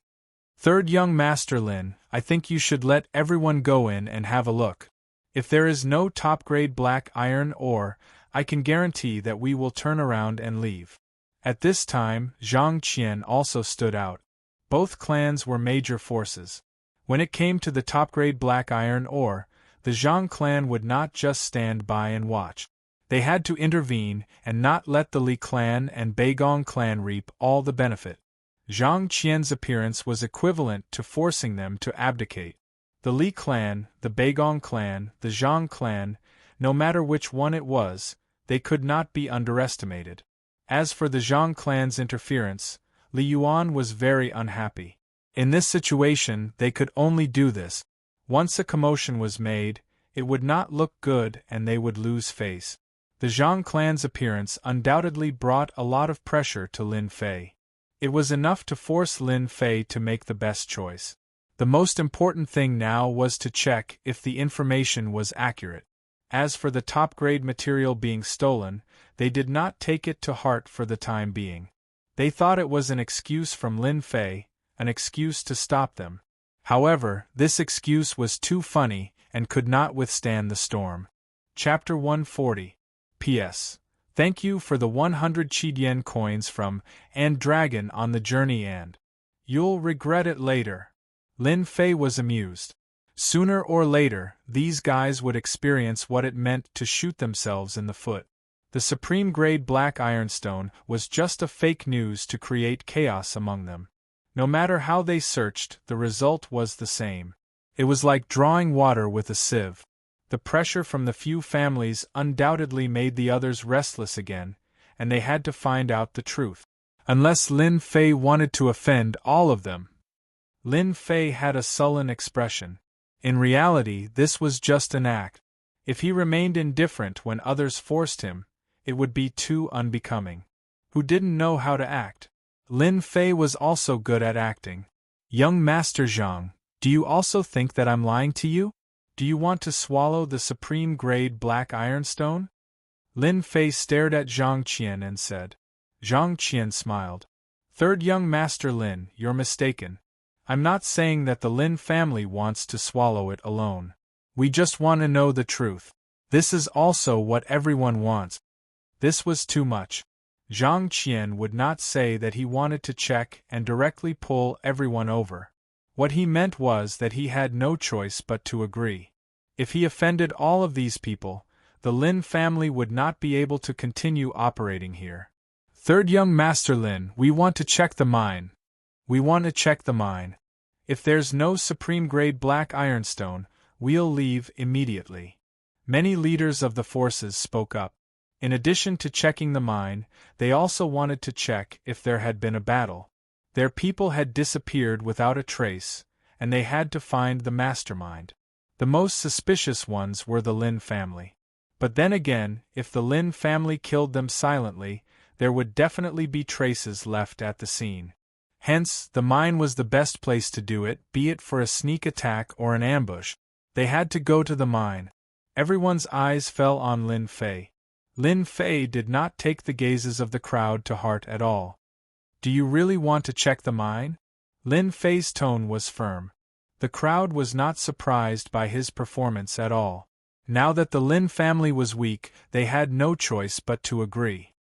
Third young Master Lin, I think you should let everyone go in and have a look. If there is no top-grade black iron ore, I can guarantee that we will turn around and leave. At this time, Zhang Qian also stood out. Both clans were major forces. When it came to the top-grade black iron ore, the Zhang clan would not just stand by and watch. They had to intervene and not let the Li clan and Beigong clan reap all the benefit. Zhang Qian's appearance was equivalent to forcing them to abdicate. The Li clan, the Beigong clan, the Zhang clan, no matter which one it was, they could not be underestimated. As for the Zhang clan's interference, Li Yuan was very unhappy. In this situation, they could only do this. Once a commotion was made, it would not look good and they would lose face. The Zhang clan's appearance undoubtedly brought a lot of pressure to Lin Fei. It was enough to force Lin Fei to make the best choice. The most important thing now was to check if the information was accurate. As for the top-grade material being stolen, they did not take it to heart for the time being. They thought it was an excuse from Lin Fei, an excuse to stop them. However, this excuse was too funny and could not withstand the storm. Chapter 140. P.S. Thank you for the 100 Qidian coins from and Dragon on the journey and you'll regret it later. Lin Fei was amused. Sooner or later, these guys would experience what it meant to shoot themselves in the foot. The supreme-grade black ironstone was just a fake news to create chaos among them. No matter how they searched, the result was the same. It was like drawing water with a sieve. The pressure from the few families undoubtedly made the others restless again, and they had to find out the truth. Unless Lin Fei wanted to offend all of them. Lin Fei had a sullen expression. In reality, this was just an act. If he remained indifferent when others forced him, it would be too unbecoming. Who didn't know how to act? Lin Fei was also good at acting. Young Master Zhang, do you also think that I'm lying to you? Do you want to swallow the supreme-grade black ironstone? Lin Fei stared at Zhang Qian and said. Zhang Qian smiled. Third young Master Lin, you're mistaken. I'm not saying that the Lin family wants to swallow it alone. We just want to know the truth. This is also what everyone wants. This was too much. Zhang Qian would not say that he wanted to check and directly pull everyone over. What he meant was that he had no choice but to agree. If he offended all of these people, the Lin family would not be able to continue operating here. Third young Master Lin, we want to check the mine. We want to check the mine. If there's no supreme-grade black ironstone, we'll leave immediately. Many leaders of the forces spoke up. In addition to checking the mine, they also wanted to check if there had been a battle. Their people had disappeared without a trace, and they had to find the mastermind. The most suspicious ones were the Lin family. But then again, if the Lin family killed them silently, there would definitely be traces left at the scene. Hence, the mine was the best place to do it, be it for a sneak attack or an ambush. They had to go to the mine. Everyone's eyes fell on Lin Fei. Lin Fei did not take the gazes of the crowd to heart at all. Do you really want to check the mine? Lin Fei's tone was firm. The crowd was not surprised by his performance at all. Now that the Lin family was weak, they had no choice but to agree.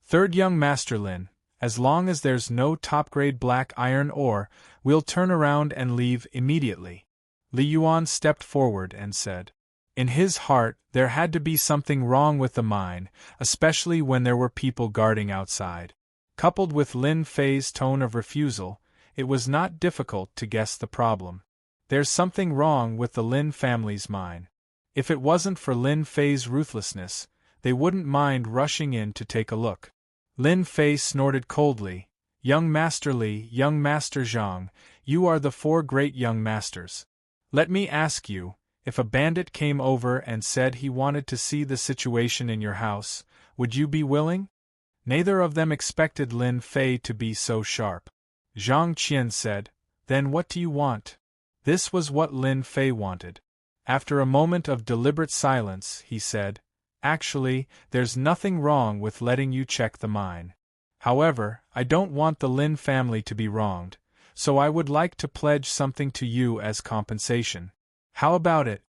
Third young Master Lin, as long as there's no top-grade black iron ore, we'll turn around and leave immediately. Li Yuan stepped forward and said. In his heart, there had to be something wrong with the mine, especially when there were people guarding outside. Coupled with Lin Fei's tone of refusal, it was not difficult to guess the problem. There's something wrong with the Lin family's mine. If it wasn't for Lin Fei's ruthlessness, they wouldn't mind rushing in to take a look. Lin Fei snorted coldly. Young Master Li, Young Master Zhang, you are the four great young masters. Let me ask you, if a bandit came over and said he wanted to see the situation in your house, would you be willing? Neither of them expected Lin Fei to be so sharp. Zhang Qian said, Then what do you want? This was what Lin Fei wanted. After a moment of deliberate silence, he said, Actually, there's nothing wrong with letting you check the mine. However, I don't want the Lin family to be wronged, so I would like to pledge something to you as compensation. How about it?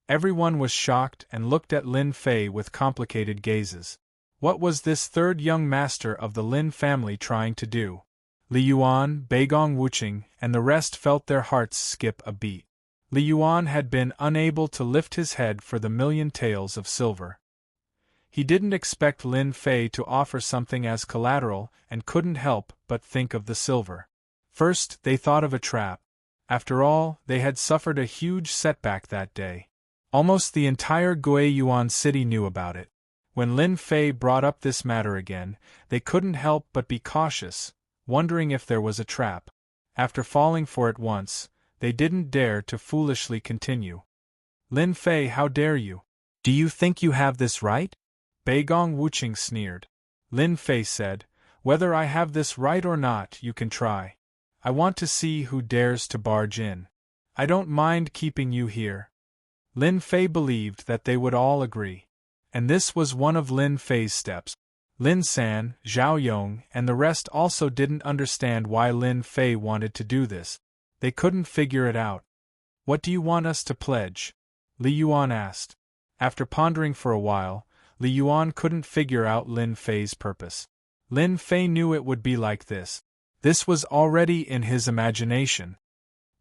Everyone was shocked and looked at Lin Fei with complicated gazes. What was this third young master of the Lin family trying to do? Li Yuan, Beigong Wuqing, and the rest felt their hearts skip a beat. Li Yuan had been unable to lift his head for the 1,000,000 taels of silver. He didn't expect Lin Fei to offer something as collateral and couldn't help but think of the silver. First, they thought of a trap. After all, they had suffered a huge setback that day. Almost the entire Guiyuan city knew about it. When Lin Fei brought up this matter again, they couldn't help but be cautious, wondering if there was a trap. After falling for it once, they didn't dare to foolishly continue. Lin Fei, how dare you? Do you think you have this right? Beigong Wuqing sneered. Lin Fei said, Whether I have this right or not, you can try. I want to see who dares to barge in. I don't mind keeping you here. Lin Fei believed that they would all agree. And this was one of Lin Fei's steps. Lin San, Zhao Yong, and the rest also didn't understand why Lin Fei wanted to do this. They couldn't figure it out. What do you want us to pledge? Li Yuan asked. After pondering for a while, Li Yuan couldn't figure out Lin Fei's purpose. Lin Fei knew it would be like this. This was already in his imagination.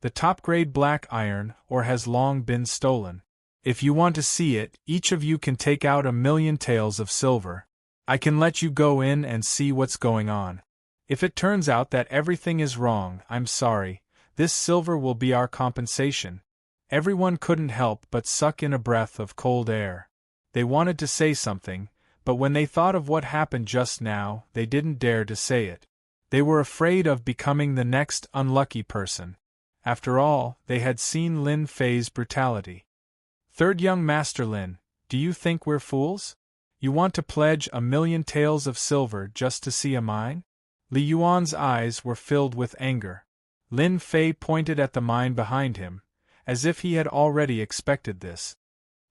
The top-grade black iron ore has long been stolen. If you want to see it, each of you can take out 1,000,000 taels of silver. I can let you go in and see what's going on. If it turns out that everything is wrong, I'm sorry, this silver will be our compensation. Everyone couldn't help but suck in a breath of cold air. They wanted to say something, but when they thought of what happened just now, they didn't dare to say it. They were afraid of becoming the next unlucky person. After all, they had seen Lin Fei's brutality. Third young Master Lin, do you think we're fools? You want to pledge 1,000,000 taels of silver just to see a mine? Li Yuan's eyes were filled with anger. Lin Fei pointed at the mine behind him, as if he had already expected this.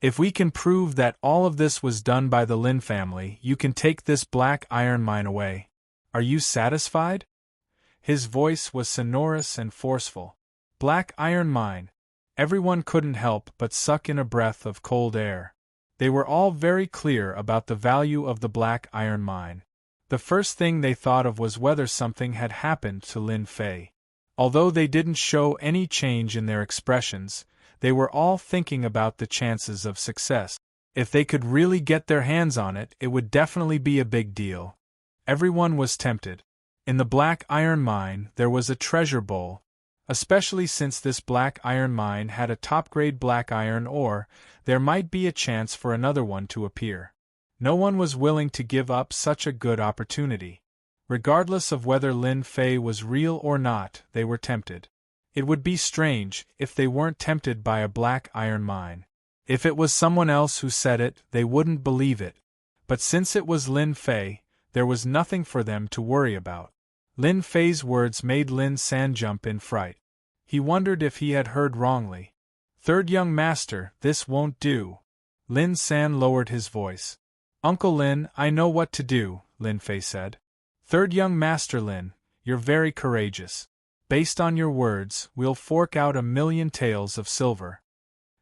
If we can prove that all of this was done by the Lin family, you can take this black iron mine away. Are you satisfied? His voice was sonorous and forceful. Black iron mine. Everyone couldn't help but suck in a breath of cold air. They were all very clear about the value of the black iron mine. The first thing they thought of was whether something had happened to Lin Fei. Although they didn't show any change in their expressions, they were all thinking about the chances of success. If they could really get their hands on it, it would definitely be a big deal. Everyone was tempted. In the black iron mine, there was a treasure bowl. Especially since this black iron mine had a top-grade black iron ore, there might be a chance for another one to appear. No one was willing to give up such a good opportunity. Regardless of whether Lin Fei was real or not, they were tempted. It would be strange if they weren't tempted by a black iron mine. If it was someone else who said it, they wouldn't believe it. But since it was Lin Fei, there was nothing for them to worry about. Lin Fei's words made Lin San jump in fright. He wondered if he had heard wrongly. "Third young master, this won't do." Lin San lowered his voice. "Uncle Lin, I know what to do," Lin Fei said. "Third young master Lin, you're very courageous. Based on your words, we'll fork out 1,000,000 taels of silver."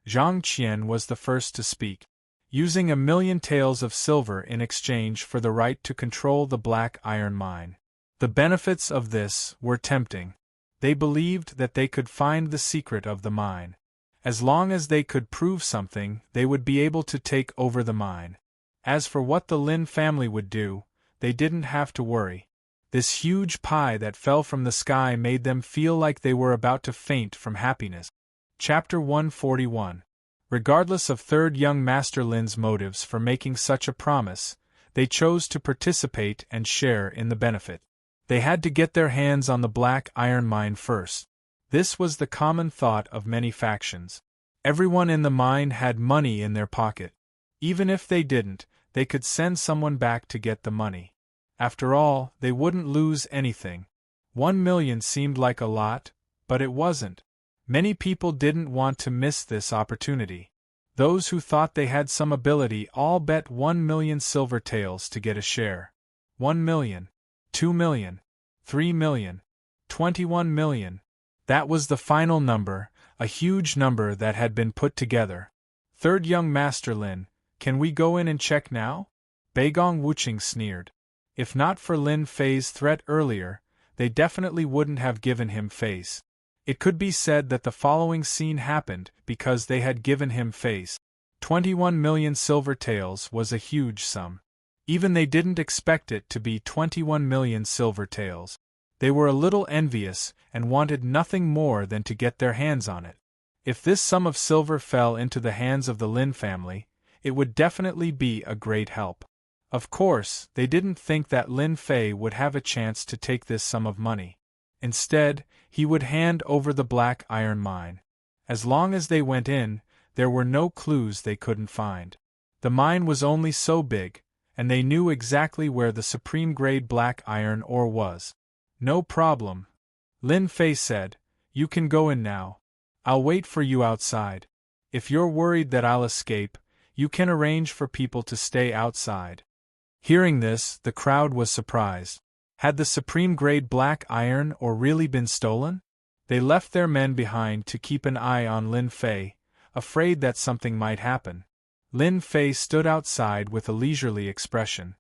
Zhang Qian was the first to speak. Using 1,000,000 taels of silver in exchange for the right to control the black iron mine. The benefits of this were tempting. They believed that they could find the secret of the mine. As long as they could prove something, they would be able to take over the mine. As for what the Lin family would do, they didn't have to worry. This huge pie that fell from the sky made them feel like they were about to faint from happiness. Chapter 141. Regardless of third young master Lin's motives for making such a promise, they chose to participate and share in the benefit. They had to get their hands on the black iron mine first. This was the common thought of many factions. Everyone in the mine had money in their pocket. Even if they didn't, they could send someone back to get the money. After all, they wouldn't lose anything. 1,000,000 seemed like a lot, but it wasn't. Many people didn't want to miss this opportunity. Those who thought they had some ability all bet 1,000,000 silver taels to get a share. 1,000,000, 2,000,000, 3,000,000, 21,000,000. That was the final number, a huge number that had been put together. "Third young master Lin, can we go in and check now?" Beigong Wuqing sneered. If not for Lin Fei's threat earlier, they definitely wouldn't have given him face. It could be said that the following scene happened because they had given him face. 21,000,000 silver taels was a huge sum. Even they didn't expect it to be 21,000,000 silver taels. They were a little envious and wanted nothing more than to get their hands on it. If this sum of silver fell into the hands of the Lin family, it would definitely be a great help. Of course, they didn't think that Lin Fei would have a chance to take this sum of money. Instead, he would hand over the black iron mine. As long as they went in, there were no clues they couldn't find. The mine was only so big, and they knew exactly where the supreme-grade black iron ore was. "No problem," Lin Fei said. "You can go in now. I'll wait for you outside. If you're worried that I'll escape, you can arrange for people to stay outside." Hearing this, the crowd was surprised. Had the supreme-grade black iron ore really been stolen? They left their men behind to keep an eye on Lin Fei, afraid that something might happen. Lin Fei stood outside with a leisurely expression.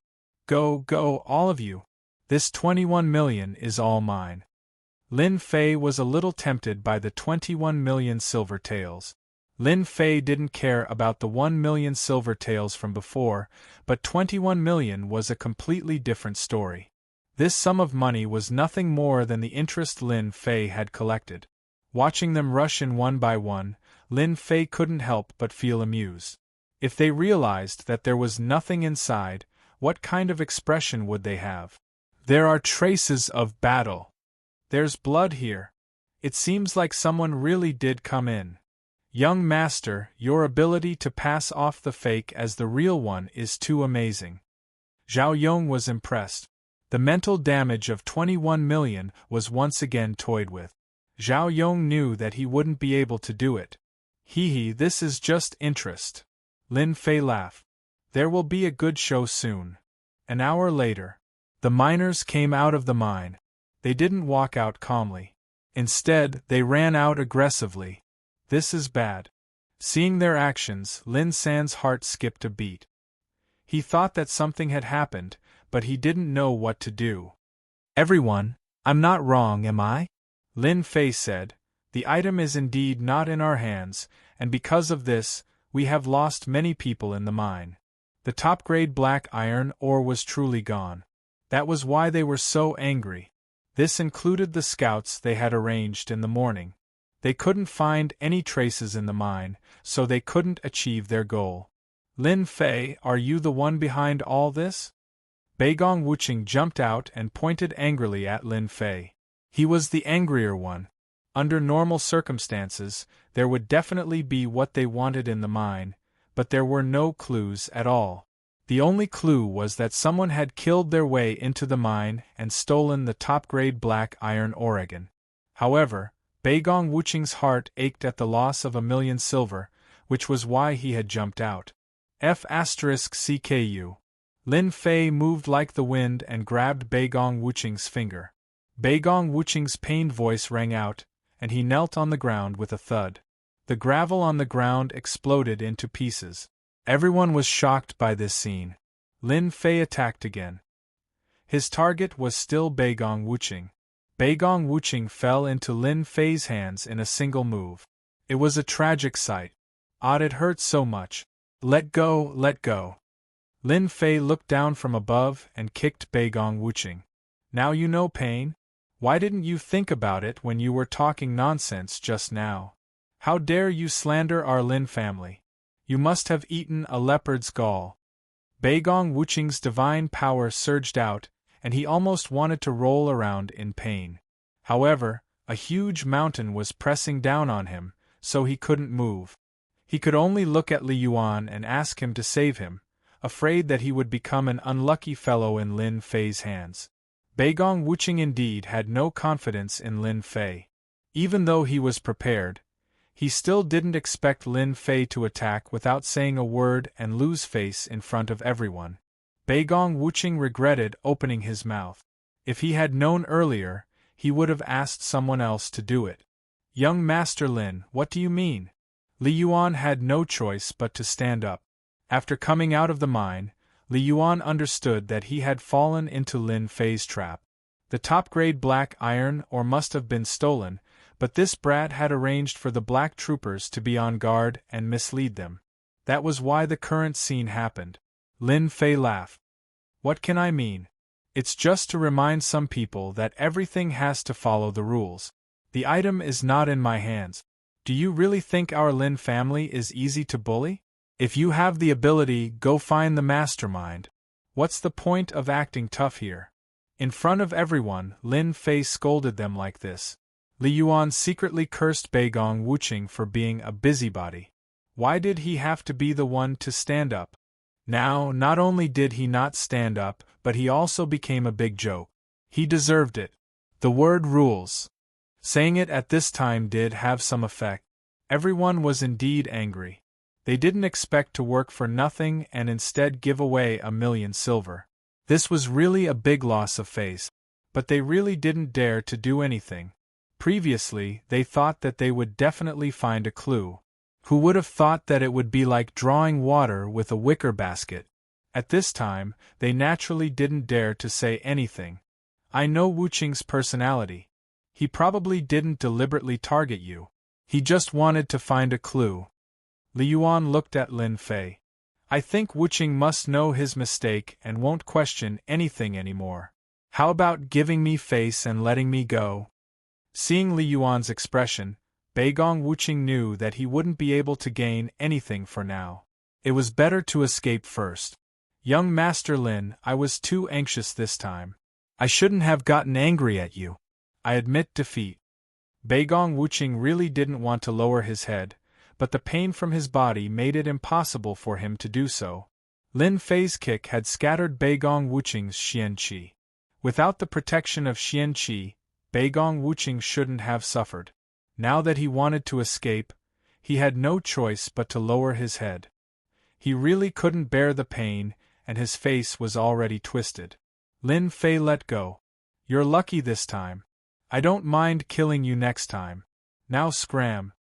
"Go, go, all of you. This 21,000,000 is all mine." Lin Fei was a little tempted by the 21,000,000 silver taels. Lin Fei didn't care about the 1,000,000 silver taels from before, but 21,000,000 was a completely different story. This sum of money was nothing more than the interest Lin Fei had collected. Watching them rush in one by one, Lin Fei couldn't help but feel amused. If they realized that there was nothing inside, what kind of expression would they have? "There are traces of battle. There's blood here. It seems like someone really did come in. Young master, your ability to pass off the fake as the real one is too amazing." Zhao Yong was impressed. The mental damage of 21,000,000 was once again toyed with. Zhao Yong knew that he wouldn't be able to do it. Hee, this is just interest." Lin Fei laughed. "There will be a good show soon." An hour later, the miners came out of the mine. They didn't walk out calmly. Instead, they ran out aggressively. This is bad. Seeing their actions, Lin San's heart skipped a beat. He thought that something had happened, but he didn't know what to do. "Everyone, I'm not wrong, am I?" Lin Fei said. "The item is indeed not in our hands, and because of this, we have lost many people in the mine. The top-grade black iron ore was truly gone. That was why they were so angry. This included the scouts they had arranged in the morning. They couldn't find any traces in the mine, so they couldn't achieve their goal. Lin Fei, are you the one behind all this? Beigong Wuching jumped out and pointed angrily at Lin Fei. He was the angrier one. Under normal circumstances, there would definitely be what they wanted in the mine, but there were no clues at all. The only clue was that someone had killed their way into the mine and stolen the top-grade black iron Oregon. However, Beigong Wuching's heart ached at the loss of 1,000,000 silver, which was why he had jumped out. F***CKU. Lin Fei moved like the wind and grabbed Beigong Wuching's finger. Beigong Wuching's pained voice rang out, and he knelt on the ground with a thud. The gravel on the ground exploded into pieces. Everyone was shocked by this scene. Lin Fei attacked again. His target was still Beigong Wuching. Beigong Wuching fell into Lin Fei's hands in a single move. It was a tragic sight. It hurt so much. Let go, let go. Lin Fei looked down from above and kicked Beigong Wuching. Now you know pain? Why didn't you think about it when you were talking nonsense just now? How dare you slander our Lin family? You must have eaten a leopard's gall. Beigong Wuching's divine power surged out, and he almost wanted to roll around in pain. However, a huge mountain was pressing down on him, so he couldn't move. He could only look at Li Yuan and ask him to save him, afraid that he would become an unlucky fellow in Lin Fei's hands. Beigong Wuching indeed had no confidence in Lin Fei. Even though he was prepared, he still didn't expect Lin Fei to attack without saying a word and lose face in front of everyone. Beigong Wuching regretted opening his mouth. If he had known earlier, he would have asked someone else to do it. Young Master Lin, what do you mean? Li Yuan had no choice but to stand up. After coming out of the mine, Li Yuan understood that he had fallen into Lin Fei's trap. The top-grade black iron ore must have been stolen, but this brat had arranged for the black troopers to be on guard and mislead them. That was why the current scene happened. Lin Fei laughed. What can I mean? It's just to remind some people that everything has to follow the rules. The item is not in my hands. Do you really think our Lin family is easy to bully? If you have the ability, go find the mastermind. What's the point of acting tough here? In front of everyone, Lin Fei scolded them like this. Li Yuan secretly cursed Beigong Wuching for being a busybody. Why did he have to be the one to stand up? Now, not only did he not stand up, but he also became a big joke. He deserved it. The word rules. Saying it at this time did have some effect. Everyone was indeed angry. They didn't expect to work for nothing and instead give away 1,000,000 silver. This was really a big loss of face. But they really didn't dare to do anything. Previously, they thought that they would definitely find a clue. Who would have thought that it would be like drawing water with a wicker basket? At this time, they naturally didn't dare to say anything. I know Wuching's personality. He probably didn't deliberately target you. He just wanted to find a clue. Li Yuan looked at Lin Fei. I think Wuching must know his mistake and won't question anything anymore. How about giving me face and letting me go? Seeing Li Yuan's expression, Beigong Wuching knew that he wouldn't be able to gain anything for now. It was better to escape first. Young Master Lin, I was too anxious this time. I shouldn't have gotten angry at you. I admit defeat. Beigong Wuching really didn't want to lower his head, but the pain from his body made it impossible for him to do so. Lin Fei's kick had scattered Beigong Wuching's Xian Qi. Without the protection of Xian Qi, Beigong Wuching shouldn't have suffered. Now that he wanted to escape, he had no choice but to lower his head. He really couldn't bear the pain, and his face was already twisted. Lin Fei let go. You're lucky this time. I don't mind killing you next time. Now scram.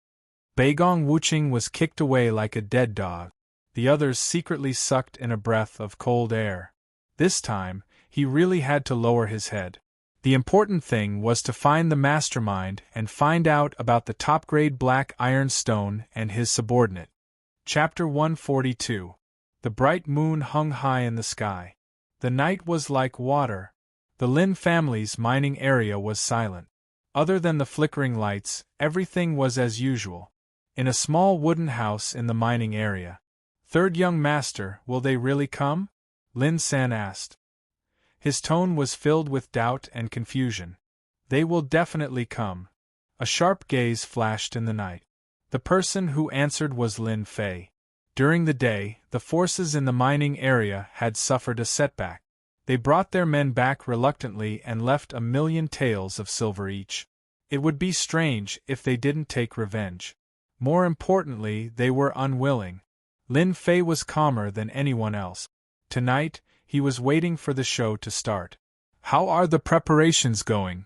Beigong Wuching was kicked away like a dead dog. The others secretly sucked in a breath of cold air. This time, he really had to lower his head. The important thing was to find the mastermind and find out about the top-grade black iron stone and his subordinate. Chapter 142. The bright moon hung high in the sky. The night was like water. The Lin family's mining area was silent. Other than the flickering lights, everything was as usual. In a small wooden house in the mining area. Third young master, will they really come? Lin San asked. His tone was filled with doubt and confusion. They will definitely come. A sharp gaze flashed in the night. The person who answered was Lin Fei. During the day, the forces in the mining area had suffered a setback. They brought their men back reluctantly and left 1,000,000 taels of silver each. It would be strange if they didn't take revenge. More importantly, they were unwilling. Lin Fei was calmer than anyone else. Tonight, he was waiting for the show to start. How are the preparations going?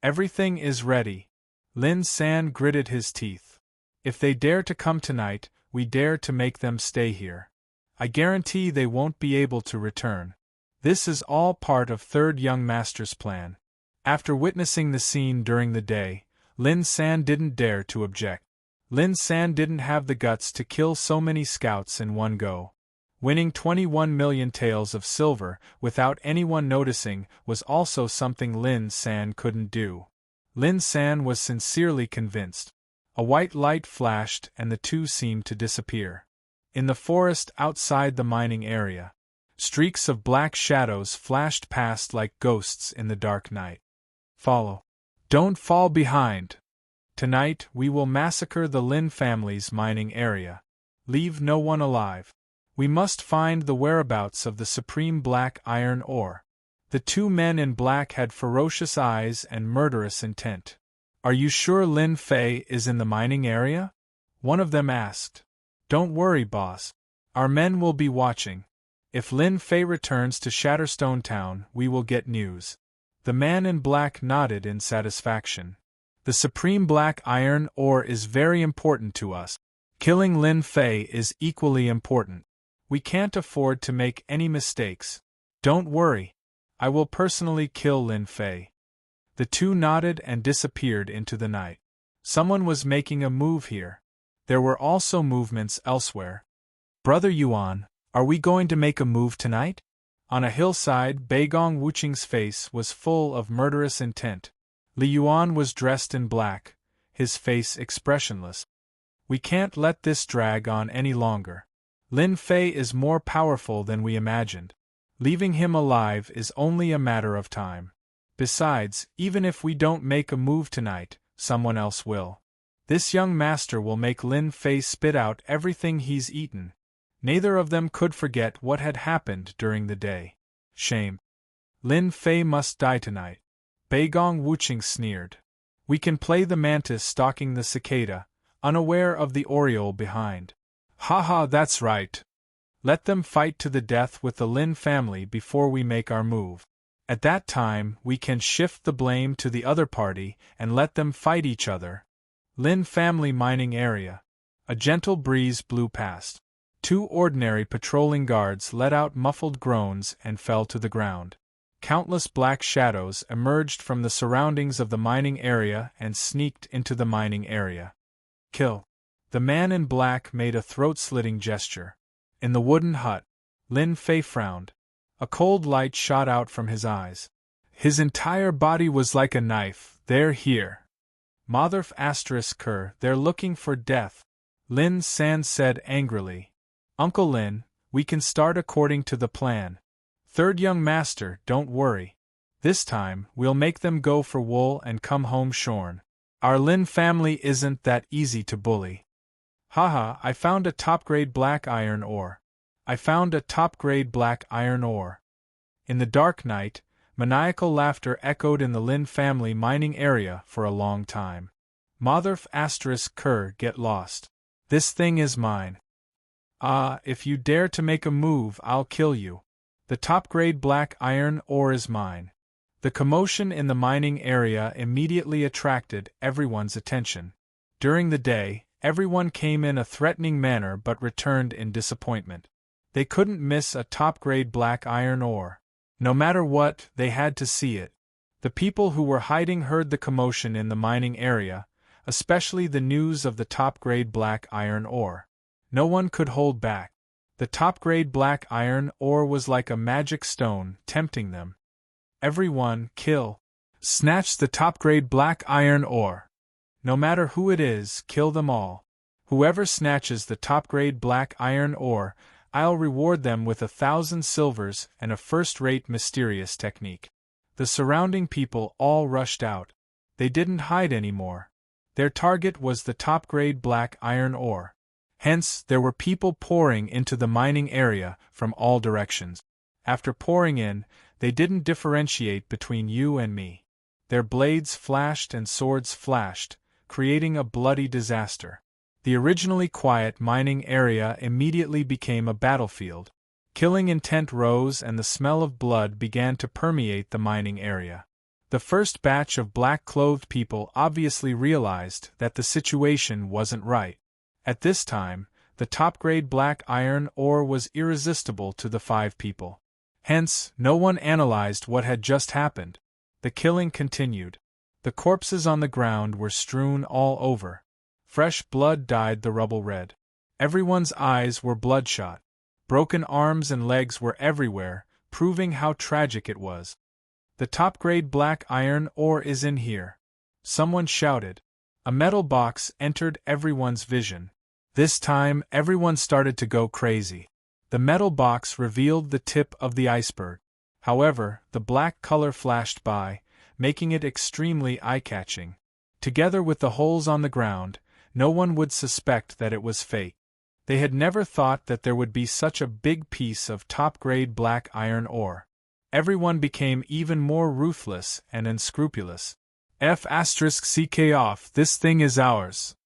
Everything is ready. Lin San gritted his teeth. If they dare to come tonight, we dare to make them stay here. I guarantee they won't be able to return. This is all part of Third Young Master's plan. After witnessing the scene during the day, Lin San didn't dare to object. Lin San didn't have the guts to kill so many scouts in one go. Winning 21,000,000 taels of silver without anyone noticing was also something Lin San couldn't do. Lin San was sincerely convinced. A white light flashed and the two seemed to disappear. In the forest outside the mining area, streaks of black shadows flashed past like ghosts in the dark night. Follow. Don't fall behind. Tonight we will massacre the Lin family's mining area. Leave no one alive. We must find the whereabouts of the supreme black iron ore. The two men in black had ferocious eyes and murderous intent. Are you sure Lin Fei is in the mining area? One of them asked. Don't worry, boss. Our men will be watching. If Lin Fei returns to Shatterstone Town, we will get news. The man in black nodded in satisfaction. The supreme black iron ore is very important to us. Killing Lin Fei is equally important. We can't afford to make any mistakes. Don't worry. I will personally kill Lin Fei. The two nodded and disappeared into the night. Someone was making a move here. There were also movements elsewhere. Brother Yuan, are we going to make a move tonight? On a hillside, Beigong Wuqing's face was full of murderous intent. Li Yuan was dressed in black, his face expressionless. We can't let this drag on any longer. Lin Fei is more powerful than we imagined. Leaving him alive is only a matter of time. Besides, even if we don't make a move tonight, someone else will. This young master will make Lin Fei spit out everything he's eaten. Neither of them could forget what had happened during the day. Shame. Lin Fei must die tonight. Beigong Wuqing sneered. We can play the mantis stalking the cicada, unaware of the oriole behind. Haha, that's right. Let them fight to the death with the Lin family before we make our move. At that time, we can shift the blame to the other party and let them fight each other. Lin family mining area. A gentle breeze blew past. Two ordinary patrolling guards let out muffled groans and fell to the ground. Countless black shadows emerged from the surroundings of the mining area and sneaked into the mining area. Kill. The man in black made a throat-slitting gesture. In the wooden hut, Lin Fei frowned. A cold light shot out from his eyes. His entire body was like a knife. They're here. Motherf *Ker, they're looking for death. Lin San said angrily. Uncle Lin, we can start according to the plan. Third young master, don't worry. This time, we'll make them go for wool and come home shorn. Our Lin family isn't that easy to bully. Haha, I found a top-grade black iron ore. I found a top-grade black iron ore. In the dark night, maniacal laughter echoed in the Lin family mining area for a long time. Motherf *Ker, get lost. This thing is mine. Ah, if you dare to make a move, I'll kill you. The top-grade black iron ore is mine. The commotion in the mining area immediately attracted everyone's attention. During the day, everyone came in a threatening manner but returned in disappointment. They couldn't miss a top-grade black iron ore. No matter what, they had to see it. The people who were hiding heard the commotion in the mining area, especially the news of the top-grade black iron ore. No one could hold back. The top-grade black iron ore was like a magic stone, tempting them. Everyone, kill. Snatch the top-grade black iron ore. No matter who it is, kill them all. Whoever snatches the top-grade black iron ore, I'll reward them with 1,000 silvers and a first-rate mysterious technique. The surrounding people all rushed out. They didn't hide anymore. Their target was the top-grade black iron ore. Hence, there were people pouring into the mining area from all directions. After pouring in, they didn't differentiate between you and me. Their blades flashed and swords flashed, creating a bloody disaster. The originally quiet mining area immediately became a battlefield. Killing intent rose and the smell of blood began to permeate the mining area. The first batch of black-clothed people obviously realized that the situation wasn't right. At this time, the top-grade black iron ore was irresistible to the 5 people. Hence, no one analyzed what had just happened. The killing continued. The corpses on the ground were strewn all over. Fresh blood dyed the rubble red. Everyone's eyes were bloodshot. Broken arms and legs were everywhere, proving how tragic it was. The top-grade black iron ore is in here. Someone shouted. A metal box entered everyone's vision. This time, everyone started to go crazy. The metal box revealed the tip of the iceberg. However, the black color flashed by, making it extremely eye-catching. Together with the holes on the ground, no one would suspect that it was fake. They had never thought that there would be such a big piece of top-grade black iron ore. Everyone became even more ruthless and unscrupulous. F***ck off, this thing is ours.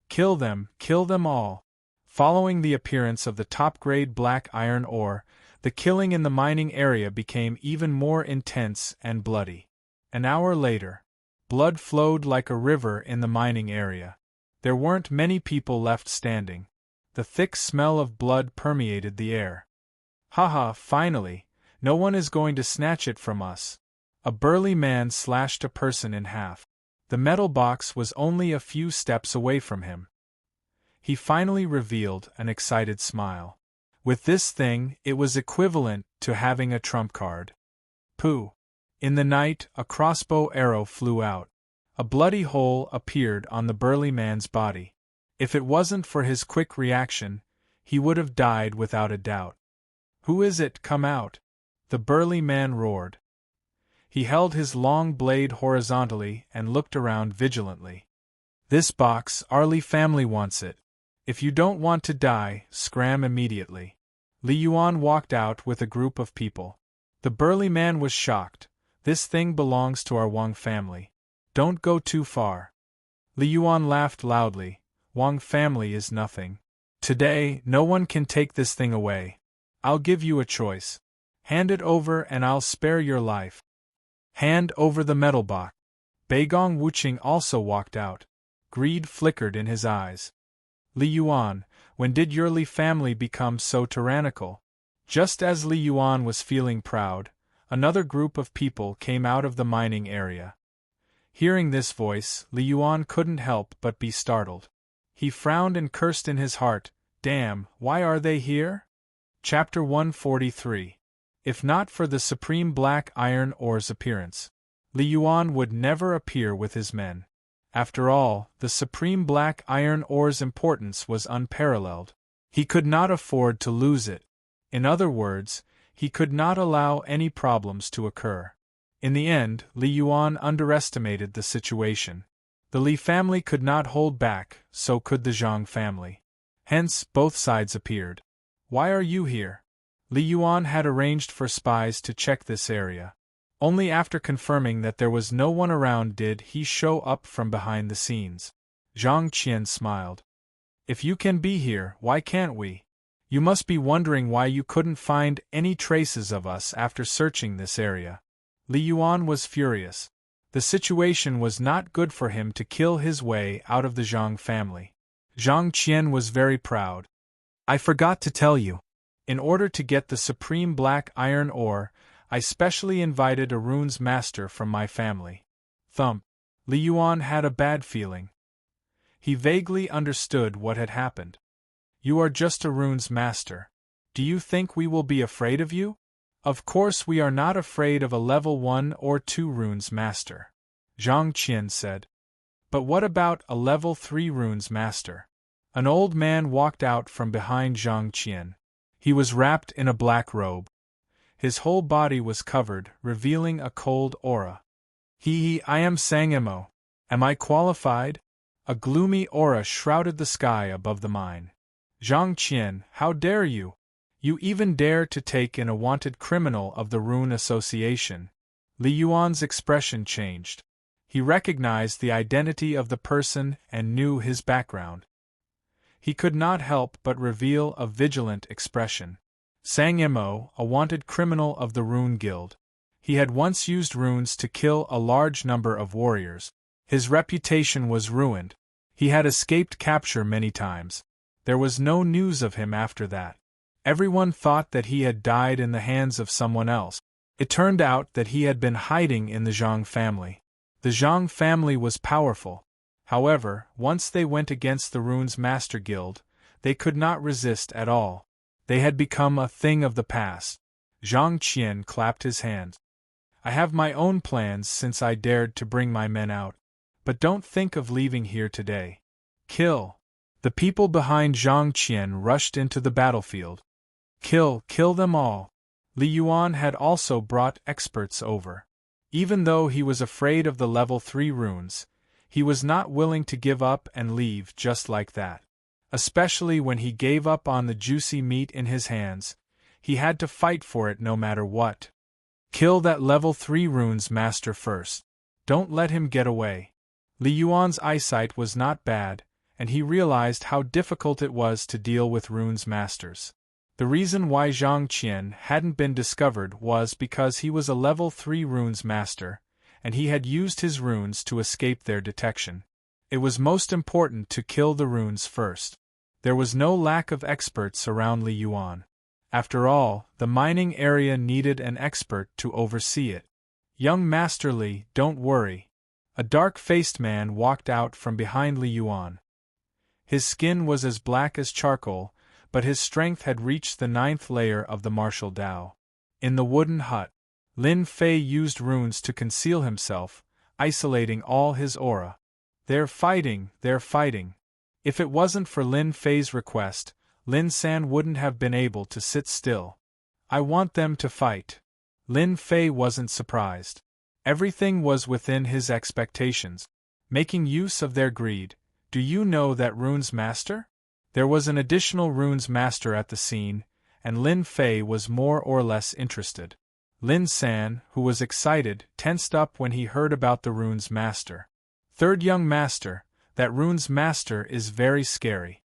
Kill them all. Following the appearance of the top-grade black iron ore, the killing in the mining area became even more intense and bloody. An hour later, blood flowed like a river in the mining area. There weren't many people left standing. The thick smell of blood permeated the air. Haha, finally, no one is going to snatch it from us. A burly man slashed a person in half. The metal box was only a few steps away from him. He finally revealed an excited smile. With this thing, it was equivalent to having a trump card. Pooh! In the night, a crossbow arrow flew out. A bloody hole appeared on the burly man's body. If it wasn't for his quick reaction, he would have died without a doubt. Who is it? Come out! The burly man roared. He held his long blade horizontally and looked around vigilantly. This box, Arlie family wants it. If you don't want to die, scram immediately. Li Yuan walked out with a group of people. The burly man was shocked. This thing belongs to our Wang family. Don't go too far. Li Yuan laughed loudly. Wang family is nothing. Today, no one can take this thing away. I'll give you a choice. Hand it over and I'll spare your life. Hand over the metal box. Beigong Wuqing also walked out. Greed flickered in his eyes. Li Yuan, when did your Li family become so tyrannical? Just as Li Yuan was feeling proud, another group of people came out of the mining area. Hearing this voice, Li Yuan couldn't help but be startled. He frowned and cursed in his heart. Damn, why are they here? Chapter 143. If not for the supreme black iron ore's appearance, Li Yuan would never appear with his men. After all, the supreme black iron ore's importance was unparalleled. He could not afford to lose it. In other words, he could not allow any problems to occur. In the end, Li Yuan underestimated the situation. The Li family could not hold back, so could the Zhang family. Hence, both sides appeared. Why are you here? Li Yuan had arranged for spies to check this area. Only after confirming that there was no one around did he show up from behind the scenes. Zhang Qian smiled. If you can be here, why can't we? You must be wondering why you couldn't find any traces of us after searching this area. Li Yuan was furious. The situation was not good for him to kill his way out of the Zhang family. Zhang Qian was very proud. I forgot to tell you. In order to get the supreme black iron ore, I specially invited a runes master from my family. Thump. Li Yuan had a bad feeling. He vaguely understood what had happened. You are just a runes master. Do you think we will be afraid of you? Of course we are not afraid of a level 1 or 2 runes master, Zhang Qian said. But what about a level 3 runes master? An old man walked out from behind Zhang Qian. He was wrapped in a black robe. His whole body was covered, revealing a cold aura. I am Sangemo. Am I qualified? A gloomy aura shrouded the sky above the mine. Zhang Qian, how dare you? You even dare to take in a wanted criminal of the Rune Association. Li Yuan's expression changed. He recognized the identity of the person and knew his background. He could not help but reveal a vigilant expression. Sang Imo, a wanted criminal of the Rune Guild. He had once used runes to kill a large number of warriors. His reputation was ruined. He had escaped capture many times. There was no news of him after that. Everyone thought that he had died in the hands of someone else. It turned out that he had been hiding in the Zhang family. The Zhang family was powerful. However, once they went against the Runes Master Guild, they could not resist at all. They had become a thing of the past. Zhang Qian clapped his hands. I have my own plans since I dared to bring my men out. But don't think of leaving here today. Kill. The people behind Zhang Qian rushed into the battlefield. Kill them all. Li Yuan had also brought experts over. Even though he was afraid of the level 3 runes, he was not willing to give up and leave just like that. Especially when he gave up on the juicy meat in his hands, he had to fight for it no matter what. Kill that level 3 runes master first. Don't let him get away. Li Yuan's eyesight was not bad, and he realized how difficult it was to deal with runes masters. The reason why Zhang Qian hadn't been discovered was because he was a level 3 runes master, and he had used his runes to escape their detection. It was most important to kill the runes first. There was no lack of experts around Li Yuan. After all, the mining area needed an expert to oversee it. Young Master Li, don't worry. A dark-faced man walked out from behind Li Yuan. His skin was as black as charcoal, but his strength had reached the 9th layer of the martial Tao. In the wooden hut, Lin Fei used runes to conceal himself, isolating all his aura. They're fighting. If it wasn't for Lin Fei's request, Lin San wouldn't have been able to sit still. I want them to fight. Lin Fei wasn't surprised. Everything was within his expectations. Making use of their greed, do you know that Runes Master? There was an additional Runes Master at the scene, and Lin Fei was more or less interested. Lin San, who was excited, tensed up when he heard about the Runes Master. Third young master, that Runes Master is very scary.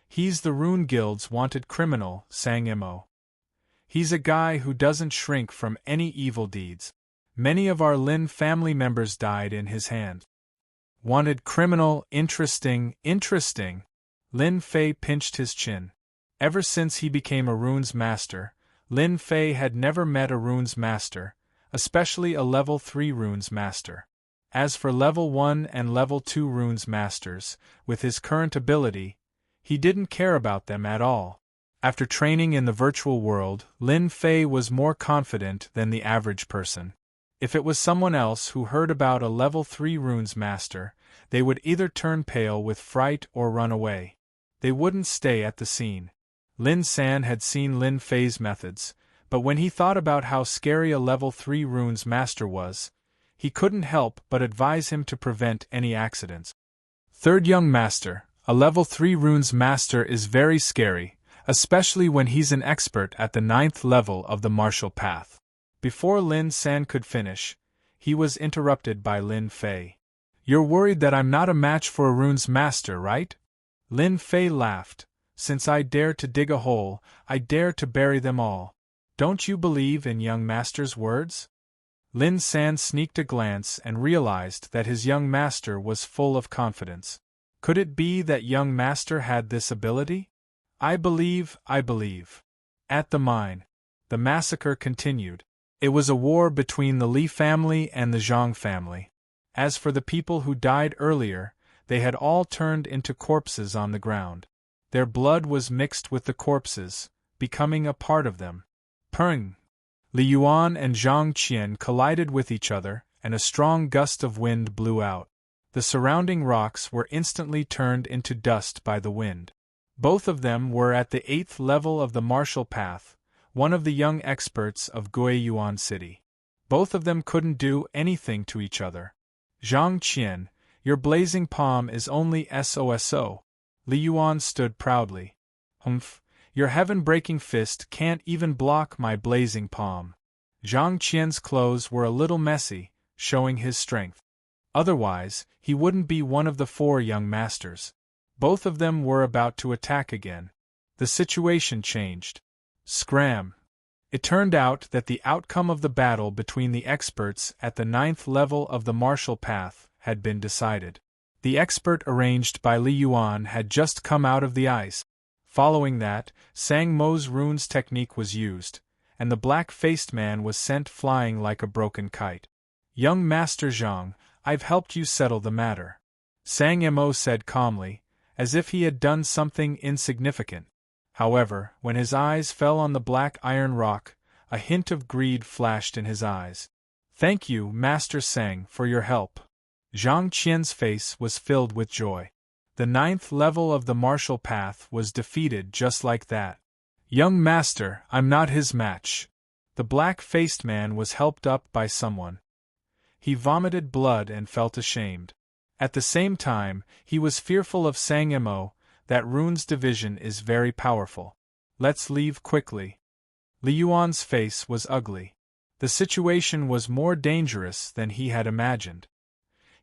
He's the Rune Guild's wanted criminal, sang Imo. He's a guy who doesn't shrink from any evil deeds. Many of our Lin family members died in his hand. Wanted criminal, interesting. Lin Fei pinched his chin. Ever since he became a Runes Master, Lin Fei had never met a Runes Master, especially a level 3 Runes Master. As for level 1 and level 2 Runes Masters, with his current ability, he didn't care about them at all. After training in the virtual world, Lin Fei was more confident than the average person. If it was someone else who heard about a level 3 Runes Master, they would either turn pale with fright or run away. They wouldn't stay at the scene. Lin San had seen Lin Fei's methods, but when he thought about how scary a level 3 Runes Master was, he couldn't help but advise him to prevent any accidents. Third young master, a level 3 Runes Master is very scary, especially when he's an expert at the 9th level of the martial path. Before Lin San could finish, he was interrupted by Lin Fei. You're worried that I'm not a match for a Runes Master, right? Lin Fei laughed. Since I dare to dig a hole, I dare to bury them all. Don't you believe in young master's words? Lin San sneaked a glance and realized that his young master was full of confidence. Could it be that young master had this ability? I believe. At the mine, the massacre continued. It was a war between the Li family and the Zhang family. As for the people who died earlier, they had all turned into corpses on the ground. Their blood was mixed with the corpses, becoming a part of them. Purring! Li Yuan and Zhang Qian collided with each other, and a strong gust of wind blew out. The surrounding rocks were instantly turned into dust by the wind. Both of them were at the 8th level of the martial path, one of the young experts of Guiyuan City. Both of them couldn't do anything to each other. Zhang Qian, your blazing palm is only SOSO. Li Yuan stood proudly. Humph, your heaven-breaking fist can't even block my blazing palm. Zhang Qian's clothes were a little messy, showing his strength. Otherwise, he wouldn't be one of the 4 young masters. Both of them were about to attack again. The situation changed. Scram! It turned out that the outcome of the battle between the experts at the 9th level of the martial path had been decided. The expert arranged by Li Yuan had just come out of the ice. Following that, Sang Mo's runes technique was used, and the black-faced man was sent flying like a broken kite. Young Master Zhang, I've helped you settle the matter. Sang Mo said calmly, as if he had done something insignificant. However, when his eyes fell on the black iron rock, a hint of greed flashed in his eyes. Thank you, Master Sang, for your help. Zhang Qian's face was filled with joy. The 9th level of the martial path was defeated just like that. Young Master, I'm not his match. The black-faced man was helped up by someone. He vomited blood and felt ashamed. At the same time, he was fearful of Sang Mo. That rune's division is very powerful. Let's leave quickly. Li Yuan's face was ugly. The situation was more dangerous than he had imagined.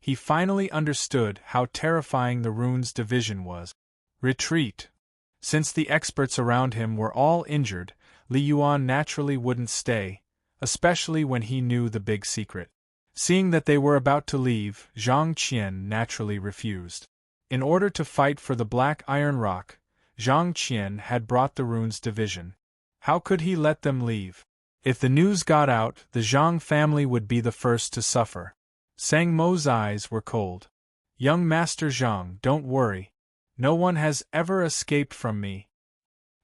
He finally understood how terrifying the rune's division was. Retreat. Since the experts around him were all injured, Li Yuan naturally wouldn't stay, especially when he knew the big secret. Seeing that they were about to leave, Zhang Qian naturally refused. In order to fight for the black iron rock, Zhang Qian had brought the rune's division. How could he let them leave? If the news got out, the Zhang family would be the first to suffer. Sang Mo's eyes were cold. Young Master Zhang, don't worry. No one has ever escaped from me.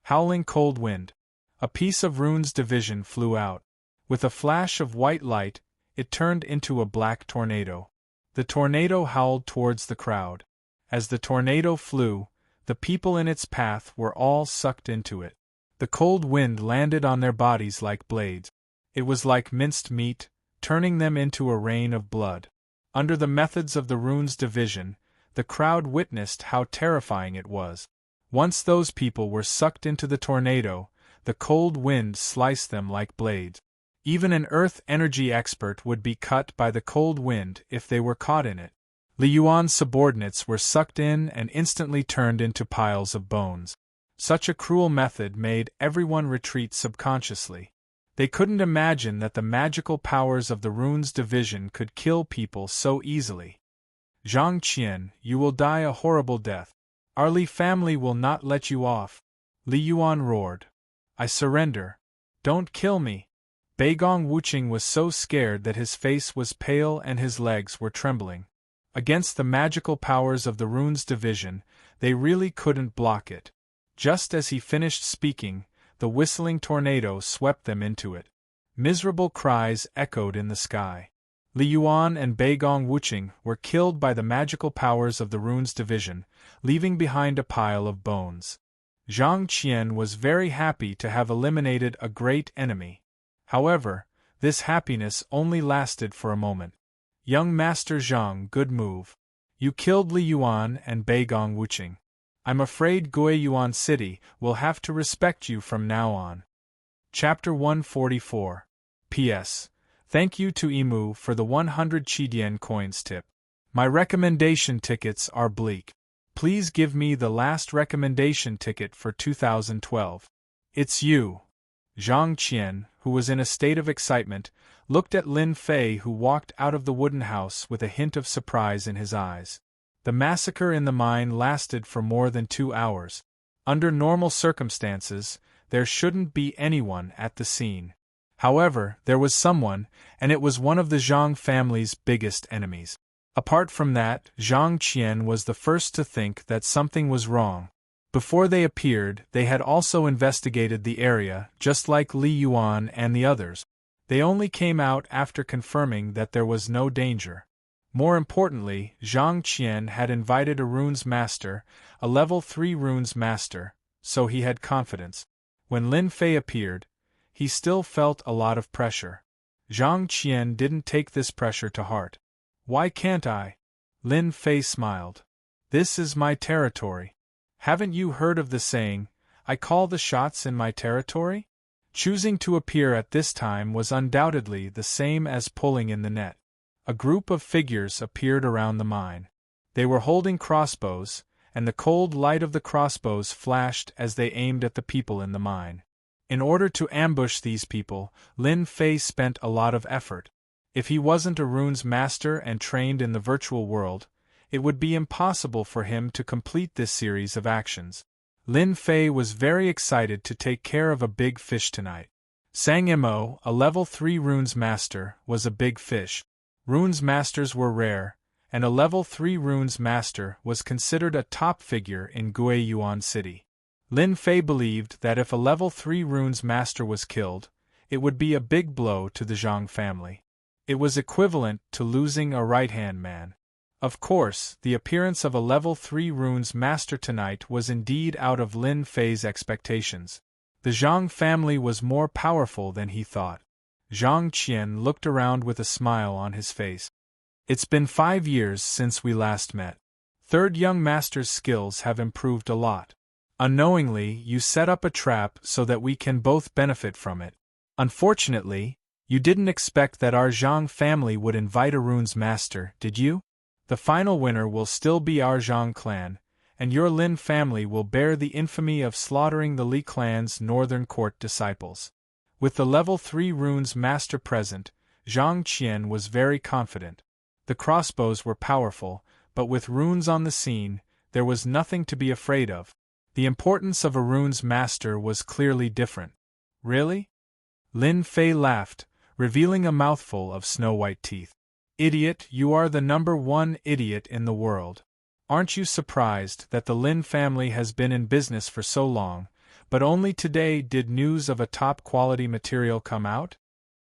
Howling cold wind. A piece of rune's division flew out. With a flash of white light, it turned into a black tornado. The tornado howled towards the crowd. As the tornado flew, the people in its path were all sucked into it. The cold wind landed on their bodies like blades. It was like minced meat, turning them into a rain of blood. Under the methods of the rune's division, the crowd witnessed how terrifying it was. Once those people were sucked into the tornado, the cold wind sliced them like blades. Even an earth energy expert would be cut by the cold wind if they were caught in it. Li Yuan's subordinates were sucked in and instantly turned into piles of bones. Such a cruel method made everyone retreat subconsciously. They couldn't imagine that the magical powers of the rune's division could kill people so easily. Zhang Qian, you will die a horrible death. Our Li family will not let you off. Li Yuan roared. I surrender. Don't kill me. Beigong Wuqing was so scared that his face was pale and his legs were trembling. Against the magical powers of the rune's division, they really couldn't block it. Just as he finished speaking, the whistling tornado swept them into it. Miserable cries echoed in the sky. Li Yuan and Beigong Wuqing were killed by the magical powers of the rune's division, leaving behind a pile of bones. Zhang Qian was very happy to have eliminated a great enemy. However, this happiness only lasted for a moment. Young Master Zhang, good move. You killed Li Yuan and Beigong Wuqing. I'm afraid Guiyuan City will have to respect you from now on. Chapter 144. P.S. Thank you to Emu for the 100 Qidian coins tip. My recommendation tickets are bleak. Please give me the last recommendation ticket for 2012. It's you. Zhang Qian, who was in a state of excitement, looked at Lin Fei, who walked out of the wooden house with a hint of surprise in his eyes. The massacre in the mine lasted for more than 2 hours. Under normal circumstances, there shouldn't be anyone at the scene. However, there was someone, and it was one of the Zhang family's biggest enemies. Apart from that, Zhang Qian was the first to think that something was wrong. Before they appeared, they had also investigated the area, just like Li Yuan and the others. They only came out after confirming that there was no danger. More importantly, Zhang Qian had invited a runes master, a level 3 runes master, so he had confidence. When Lin Fei appeared, he still felt a lot of pressure. Zhang Qian didn't take this pressure to heart. Why can't I? Lin Fei smiled. This is my territory. Haven't you heard of the saying, I call the shots in my territory? Choosing to appear at this time was undoubtedly the same as pulling in the net. A group of figures appeared around the mine. They were holding crossbows, and the cold light of the crossbows flashed as they aimed at the people in the mine. In order to ambush these people, Lin Fei spent a lot of effort. If he wasn't a runes master and trained in the virtual world, it would be impossible for him to complete this series of actions. Lin Fei was very excited to take care of a big fish tonight. Sang Mo, a level 3 runes master, was a big fish. Runes masters were rare, and a level 3 runes master was considered a top figure in Guiyuan City. Lin Fei believed that if a level 3 runes master was killed, it would be a big blow to the Zhang family. It was equivalent to losing a right-hand man. Of course, the appearance of a level 3 runes master tonight was indeed out of Lin Fei's expectations. The Zhang family was more powerful than he thought. Zhang Qian looked around with a smile on his face. It's been 5 years since we last met. Third young master's skills have improved a lot. Unknowingly, you set up a trap so that we can both benefit from it. Unfortunately, you didn't expect that our Zhang family would invite a runes master, did you? The final winner will still be our Zhang clan, and your Lin family will bear the infamy of slaughtering the Li clan's northern court disciples. With the level 3 runes master present, Zhang Qian was very confident. The crossbows were powerful, but with runes on the scene, there was nothing to be afraid of. The importance of a runes master was clearly different. Really? Lin Fei laughed, revealing a mouthful of snow-white teeth. Idiot, you are the number 1 idiot in the world. Aren't you surprised that the Lin family has been in business for so long, but only today did news of a top-quality material come out?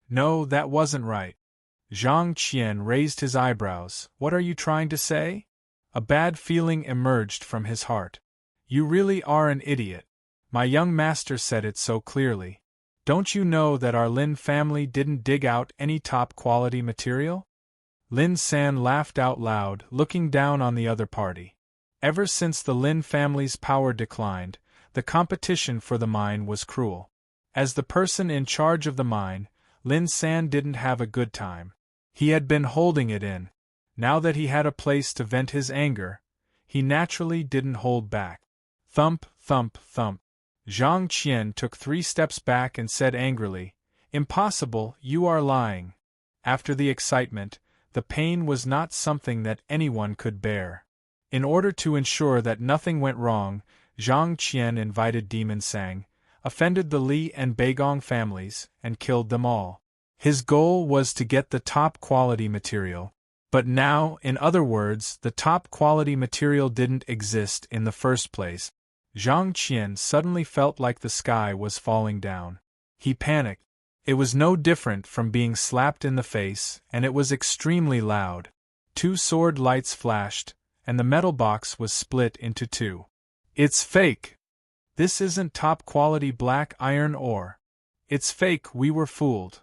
No, that wasn't right. Zhang Qian raised his eyebrows. What are you trying to say? A bad feeling emerged from his heart. You really are an idiot. My young master said it so clearly. Don't you know that our Lin family didn't dig out any top-quality material? Lin San laughed out loud, looking down on the other party. Ever since the Lin family's power declined, the competition for the mine was cruel. As the person in charge of the mine, Lin San didn't have a good time. He had been holding it in. Now that he had a place to vent his anger, he naturally didn't hold back. Thump, thump, thump. Zhang Qian took 3 steps back and said angrily, Impossible, you are lying. After the excitement, the pain was not something that anyone could bear. In order to ensure that nothing went wrong, Zhang Qian invited Demon Sang, offended the Li and Beigong families, and killed them all. His goal was to get the top-quality material. But now, in other words, the top-quality material didn't exist in the first place. Zhang Qian suddenly felt like the sky was falling down. He panicked. It was no different from being slapped in the face, and it was extremely loud. 2 sword lights flashed, and the metal box was split into 2. It's fake! This isn't top-quality black iron ore. It's fake, we were fooled.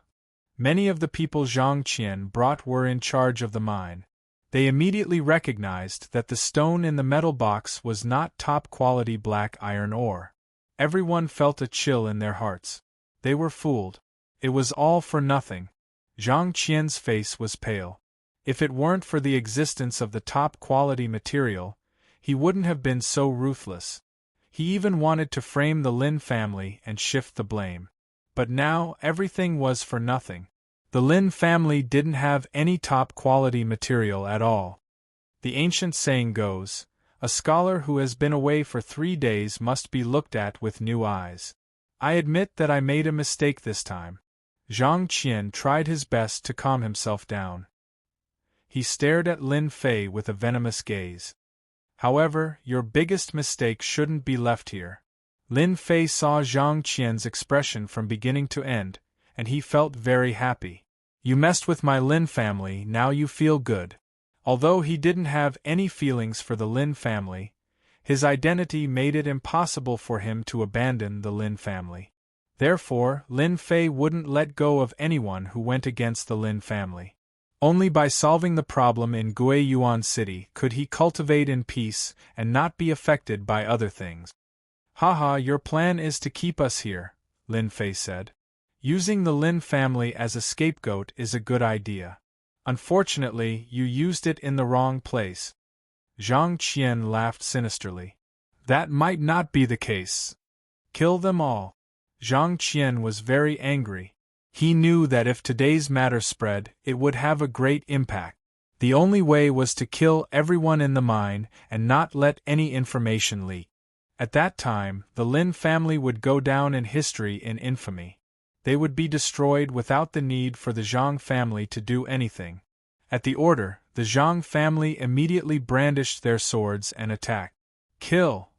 Many of the people Zhang Qian brought were in charge of the mine. They immediately recognized that the stone in the metal box was not top-quality black iron ore. Everyone felt a chill in their hearts. They were fooled. It was all for nothing. Zhang Qian's face was pale. If it weren't for the existence of the top-quality material, he wouldn't have been so ruthless. He even wanted to frame the Lin family and shift the blame. But now, everything was for nothing. The Lin family didn't have any top-quality material at all. The ancient saying goes, a scholar who has been away for 3 days must be looked at with new eyes. I admit that I made a mistake this time. Zhang Qian tried his best to calm himself down. He stared at Lin Fei with a venomous gaze. However, your biggest mistake shouldn't be left here. Lin Fei saw Zhang Qian's expression from beginning to end, and he felt very happy. You messed with my Lin family, now you feel good. Although he didn't have any feelings for the Lin family, his identity made it impossible for him to abandon the Lin family. Therefore, Lin Fei wouldn't let go of anyone who went against the Lin family. Only by solving the problem in Guiyuan City could he cultivate in peace and not be affected by other things. Haha, your plan is to keep us here, Lin Fei said. Using the Lin family as a scapegoat is a good idea. Unfortunately, you used it in the wrong place. Zhang Qian laughed sinisterly. That might not be the case. Kill them all. Zhang Qian was very angry. He knew that if today's matter spread, it would have a great impact. The only way was to kill everyone in the mine and not let any information leak. At that time, the Lin family would go down in history in infamy. They would be destroyed without the need for the Zhang family to do anything. At the order, the Zhang family immediately brandished their swords and attacked. Kill!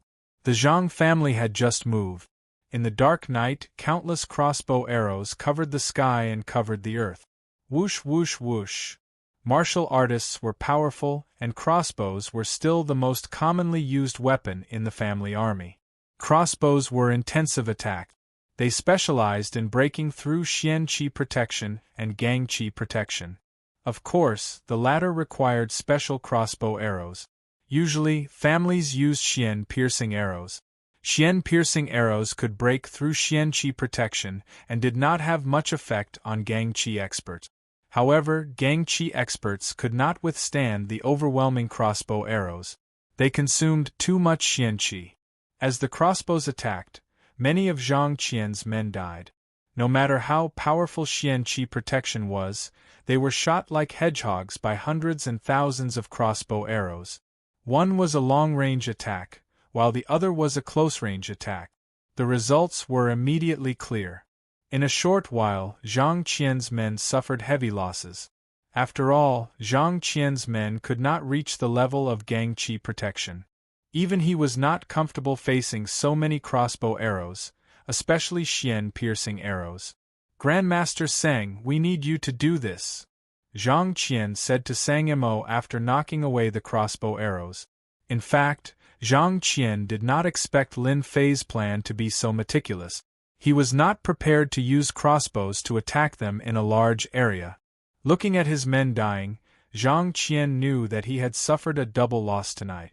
The Zhang family had just moved. In the dark night, countless crossbow arrows covered the sky and covered the earth. Whoosh whoosh whoosh. Martial artists were powerful, and crossbows were still the most commonly used weapon in the family army. Crossbows were intensive attack. They specialized in breaking through Xian Qi protection and Gang Qi protection. Of course, the latter required special crossbow arrows. Usually, families used Xian piercing arrows. Xian piercing arrows could break through Xian Qi protection and did not have much effect on Gang Qi experts. However, Gang Qi experts could not withstand the overwhelming crossbow arrows. They consumed too much Xian Qi. As the crossbows attacked, many of Zhang Qian's men died. No matter how powerful Xian Qi protection was, they were shot like hedgehogs by hundreds and thousands of crossbow arrows. One was a long-range attack, while the other was a close-range attack. The results were immediately clear. In a short while, Zhang Qian's men suffered heavy losses. After all, Zhang Qian's men could not reach the level of Gang Qi protection. Even he was not comfortable facing so many crossbow arrows, especially Xian piercing arrows. Grandmaster Sang, we need you to do this, Zhang Qian said to Sang Mo after knocking away the crossbow arrows. In fact, Zhang Qian did not expect Lin Fei's plan to be so meticulous. He was not prepared to use crossbows to attack them in a large area. Looking at his men dying, Zhang Qian knew that he had suffered a double loss tonight.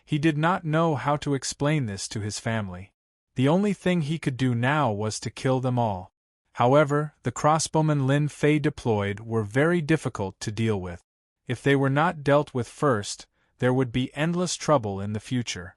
He did not know how to explain this to his family. The only thing he could do now was to kill them all. However, the crossbowmen Lin Fei deployed were very difficult to deal with. If they were not dealt with first, there would be endless trouble in the future.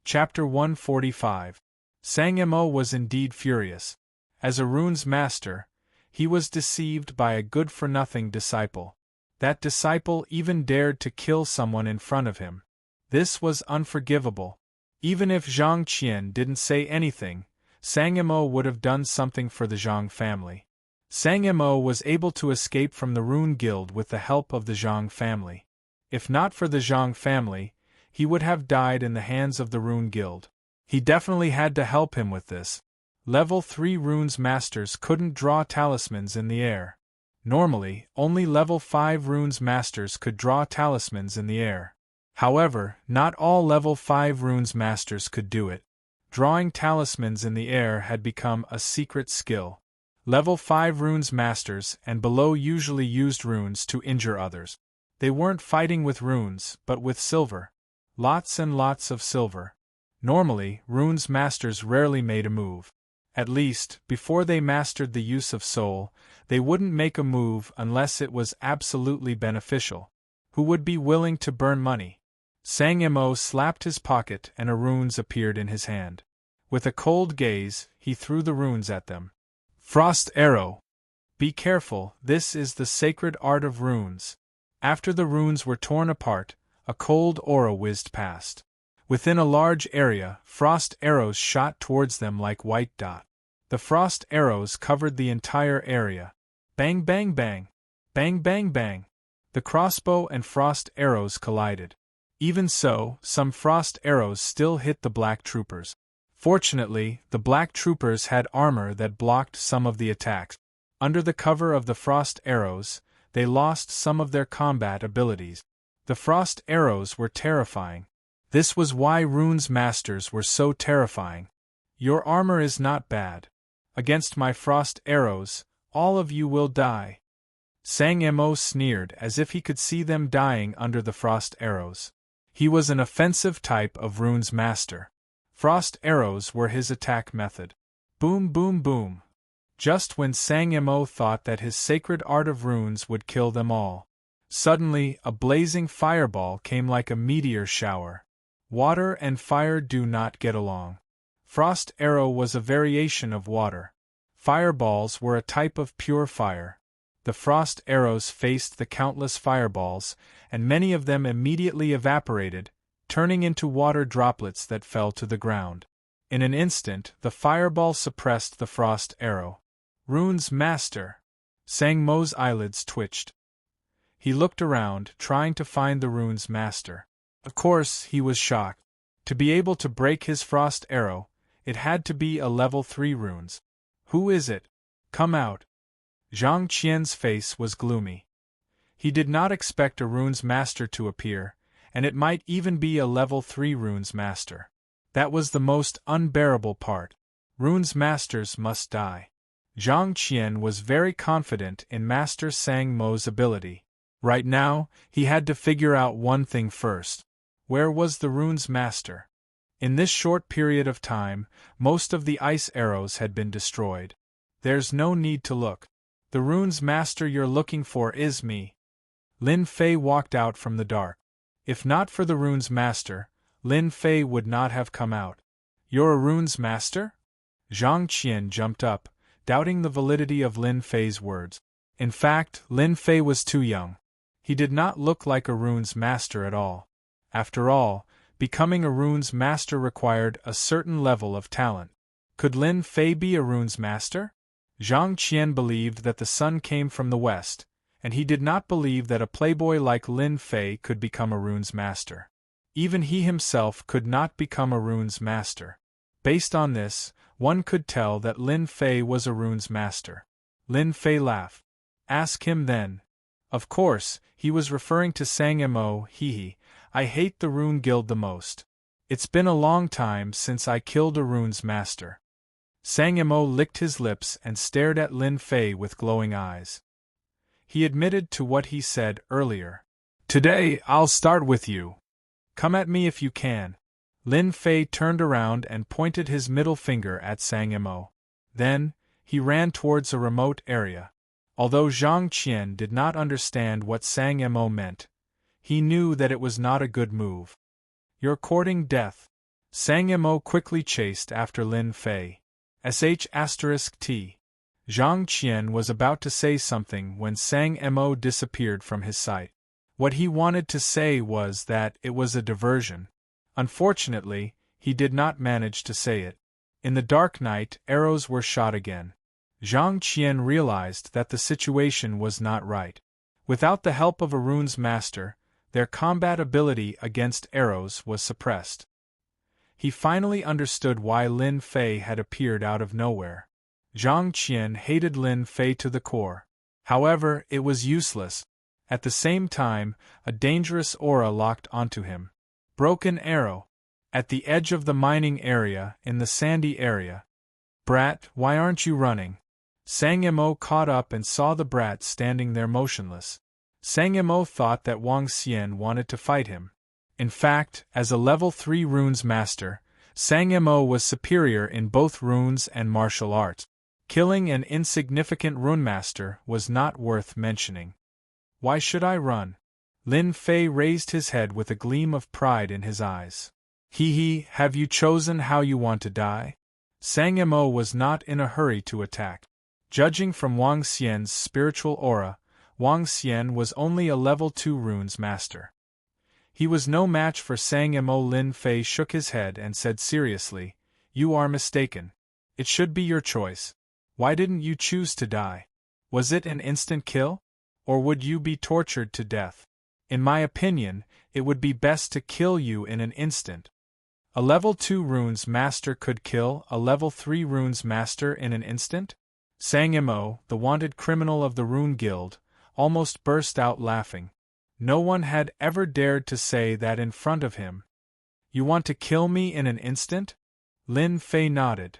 Chapter 145. Sang Mo was indeed furious. As a runes master, he was deceived by a good-for-nothing disciple. That disciple even dared to kill someone in front of him. This was unforgivable. Even if Zhang Qian didn't say anything, Sang Mo would have done something for the Zhang family. Sang Mo was able to escape from the Rune Guild with the help of the Zhang family. If not for the Zhang family, he would have died in the hands of the Rune Guild. He definitely had to help him with this. Level 3 runes masters couldn't draw talismans in the air. Normally, only level 5 runes masters could draw talismans in the air. However, not all level 5 runes masters could do it. Drawing talismans in the air had become a secret skill. Level 5 runes masters and below usually used runes to injure others. They weren't fighting with runes, but with silver. Lots and lots of silver. Normally, runes masters rarely made a move. At least, before they mastered the use of soul, they wouldn't make a move unless it was absolutely beneficial. Who would be willing to burn money? Sang Mo slapped his pocket and a runes appeared in his hand. With a cold gaze, he threw the runes at them. Frost arrow! Be careful, this is the sacred art of runes. After the runes were torn apart, a cold aura whizzed past. Within a large area, frost arrows shot towards them like white dot. The frost arrows covered the entire area. Bang bang bang! Bang bang bang! The crossbow and frost arrows collided. Even so, some frost arrows still hit the black troopers. Fortunately, the black troopers had armor that blocked some of the attacks. Under the cover of the frost arrows, they lost some of their combat abilities. The frost arrows were terrifying. This was why Rune's masters were so terrifying. Your armor is not bad. Against my frost arrows, all of you will die. Sang Mo sneered as if he could see them dying under the frost arrows. He was an offensive type of Rune's master. Frost arrows were his attack method. Boom, boom, boom. Just when Sang Mo thought that his sacred art of runes would kill them all, suddenly a blazing fireball came like a meteor shower. Water and fire do not get along. Frost arrow was a variation of water. Fireballs were a type of pure fire. The frost arrows faced the countless fireballs, and many of them immediately evaporated, turning into water droplets that fell to the ground. In an instant, the fireball suppressed the frost arrow. Rune's master! Sang Mo's eyelids twitched. He looked around, trying to find the Rune's master. Of course, he was shocked. To be able to break his frost arrow, it had to be a level 3 runes. Who is it? Come out. Zhang Qian's face was gloomy. He did not expect a Rune's master to appear, and it might even be a level 3 Rune's master. That was the most unbearable part. Rune's masters must die. Zhang Qian was very confident in Master Sang Mo's ability. Right now, he had to figure out one thing first. Where was the Rune's master? In this short period of time, most of the ice arrows had been destroyed. There's no need to look. The Rune's master you're looking for is me. Lin Fei walked out from the dark. If not for the Rune's master, Lin Fei would not have come out. You're a Rune's master? Zhang Qian jumped up, doubting the validity of Lin Fei's words. In fact, Lin Fei was too young. He did not look like a Rune's master at all. After all, becoming a Rune's master required a certain level of talent. Could Lin Fei be a Rune's master? Zhang Qian believed that the sun came from the west, and he did not believe that a playboy like Lin Fei could become a Rune's master. Even he himself could not become a Rune's master. Based on this, one could tell that Lin Fei was a Rune's master. Lin Fei laughed. Ask him then. Of course, he was referring to Sang Mo. Hee. I hate the Rune Guild the most. It's been a long time since I killed a Rune's master. Sang Mo licked his lips and stared at Lin Fei with glowing eyes. He admitted to what he said earlier. Today, I'll start with you. Come at me if you can. Lin Fei turned around and pointed his middle finger at Sang Mo. Then, he ran towards a remote area. Although Zhang Qian did not understand what Sang Mo meant, he knew that it was not a good move. You're courting death. Sang Mo quickly chased after Lin Fei. T. Zhang Qian was about to say something when Sang Mo disappeared from his sight. What he wanted to say was that it was a diversion. Unfortunately, he did not manage to say it. In the dark night, arrows were shot again. Zhang Qian realized that the situation was not right. Without the help of a Rune's master, their combat ability against arrows was suppressed. He finally understood why Lin Fei had appeared out of nowhere. Zhang Qian hated Lin Fei to the core. However, it was useless. At the same time, a dangerous aura locked onto him. Broken arrow. At the edge of the mining area, in the sandy area. Brat, why aren't you running? Sang Mo caught up and saw the brat standing there motionless. Sang Mo thought that Wang Xian wanted to fight him. In fact, as a level 3 runes master, Sang Mo was superior in both runes and martial arts. Killing an insignificant rune master was not worth mentioning. Why should I run? Lin Fei raised his head with a gleam of pride in his eyes. Have you chosen how you want to die? Sang Mo was not in a hurry to attack. Judging from Wang Xian's spiritual aura, Wang Xian was only a level 2 runes master. He was no match for Sang Mo. Lin Fei shook his head and said seriously, You are mistaken. It should be your choice. Why didn't you choose to die? Was it an instant kill? Or would you be tortured to death? In my opinion, it would be best to kill you in an instant. A level 2 runes master could kill a level 3 runes master in an instant? Sang Mo, the wanted criminal of the Rune Guild, almost burst out laughing. No one had ever dared to say that in front of him. You want to kill me in an instant? Lin Fei nodded.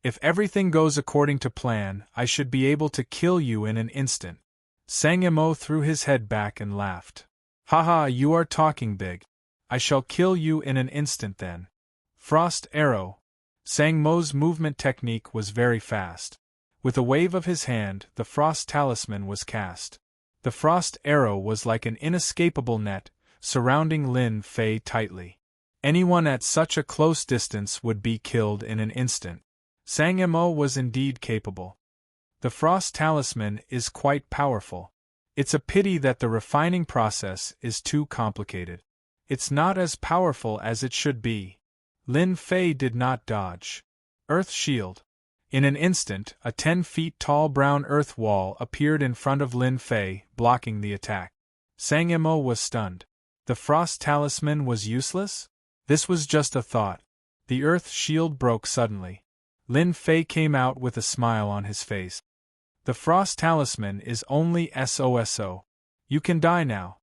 If everything goes according to plan, I should be able to kill you in an instant. Sang Mo threw his head back and laughed. Haha, you are talking big. I shall kill you in an instant then. Frost arrow. Sang Mo's movement technique was very fast. With a wave of his hand, the frost talisman was cast. The frost arrow was like an inescapable net, surrounding Lin Fei tightly. Anyone at such a close distance would be killed in an instant. Sang Mo was indeed capable. The frost talisman is quite powerful. It's a pity that the refining process is too complicated. It's not as powerful as it should be. Lin Fei did not dodge. Earth shield. In an instant, a 10 feet tall brown earth wall appeared in front of Lin Fei, blocking the attack. Sang Mo was stunned. The frost talisman was useless? This was just a thought. The earth shield broke suddenly. Lin Fei came out with a smile on his face. The frost talisman is only SOSO. You can die now.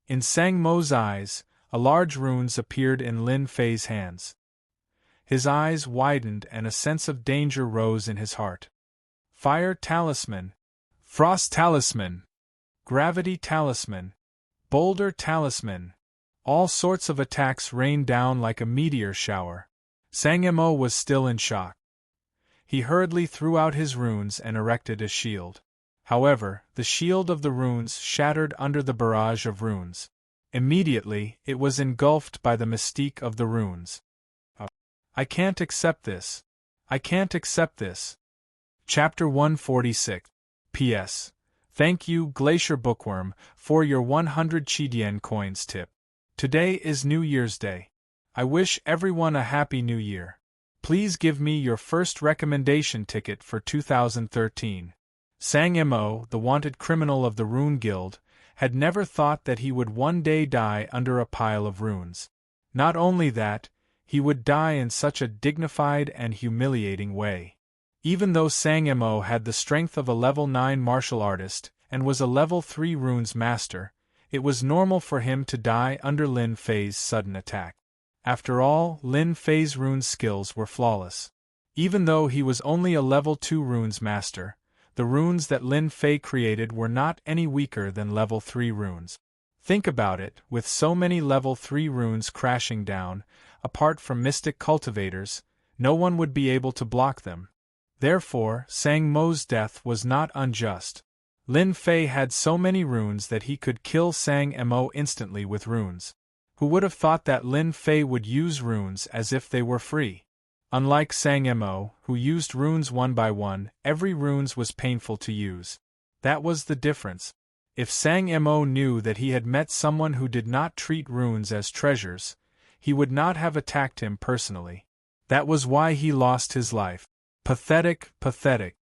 In Sang Mo's eyes, a large runes appeared in Lin Fei's hands. His eyes widened and a sense of danger rose in his heart. Fire talisman. Frost talisman. Gravity talisman. Boulder talisman. All sorts of attacks rained down like a meteor shower. Sang Mo was still in shock. He hurriedly threw out his runes and erected a shield. However, the shield of the runes shattered under the barrage of runes. Immediately, it was engulfed by the mystique of the runes. I can't accept this. I can't accept this. Chapter 146. P.S. Thank you, Glacier Bookworm, for your 100 Chidian coins tip. Today is New Year's Day. I wish everyone a Happy New Year. Please give me your first recommendation ticket for 2013. Sang Mo, the wanted criminal of the Rune Guild, had never thought that he would one day die under a pile of runes. Not only that, he would die in such a dignified and humiliating way. Even though Sang Mo had the strength of a level 9 martial artist and was a level 3 runes master, it was normal for him to die under Lin Fei's sudden attack. After all, Lin Fei's rune skills were flawless. Even though he was only a level 2 runes master, the runes that Lin Fei created were not any weaker than level 3 runes. Think about it, with so many level 3 runes crashing down, apart from mystic cultivators, no one would be able to block them. Therefore, Sang Mo's death was not unjust. Lin Fei had so many runes that he could kill Sang Mo instantly with runes. Who would have thought that Lin Fei would use runes as if they were free? Unlike Sang Mo, who used runes one by one, every runes was painful to use. That was the difference. If Sang Mo knew that he had met someone who did not treat runes as treasures, he would not have attacked him personally. That was why he lost his life. Pathetic, pathetic.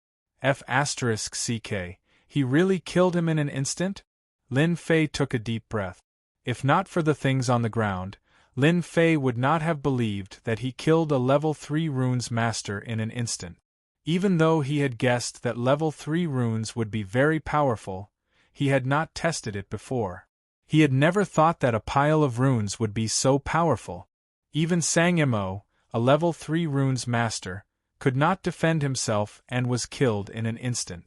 F***ck. He really killed him in an instant? Lin Fei took a deep breath. If not for the things on the ground, Lin Fei would not have believed that he killed a level 3 runes master in an instant. Even though he had guessed that level 3 runes would be very powerful, he had not tested it before. He had never thought that a pile of runes would be so powerful. Even Sang Mo, a level 3 runes master, could not defend himself and was killed in an instant.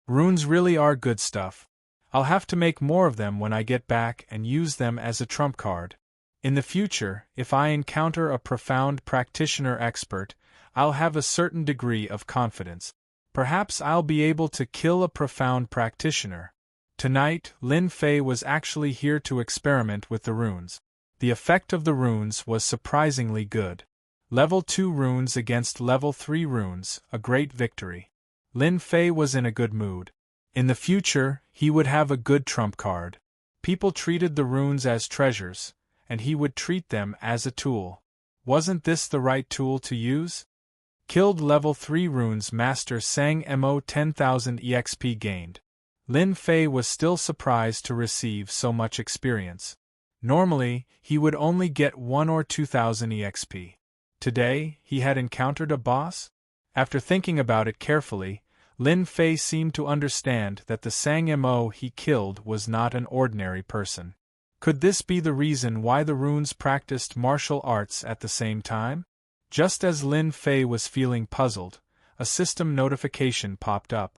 Runes really are good stuff. I'll have to make more of them when I get back and use them as a trump card. In the future, if I encounter a profound practitioner expert, I'll have a certain degree of confidence. Perhaps I'll be able to kill a profound practitioner. Tonight, Lin Fei was actually here to experiment with the runes. The effect of the runes was surprisingly good. Level 2 runes against level 3 runes, a great victory. Lin Fei was in a good mood. In the future, he would have a good trump card. People treated the runes as treasures, and he would treat them as a tool. Wasn't this the right tool to use? Killed level 3 runes master Sang Mo 10,000 EXP gained. Lin Fei was still surprised to receive so much experience. Normally, he would only get 1 or 2,000 EXP. Today, he had encountered a boss? After thinking about it carefully, Lin Fei seemed to understand that the Sang Mo he killed was not an ordinary person. Could this be the reason why the runes practiced martial arts at the same time? Just as Lin Fei was feeling puzzled, a system notification popped up.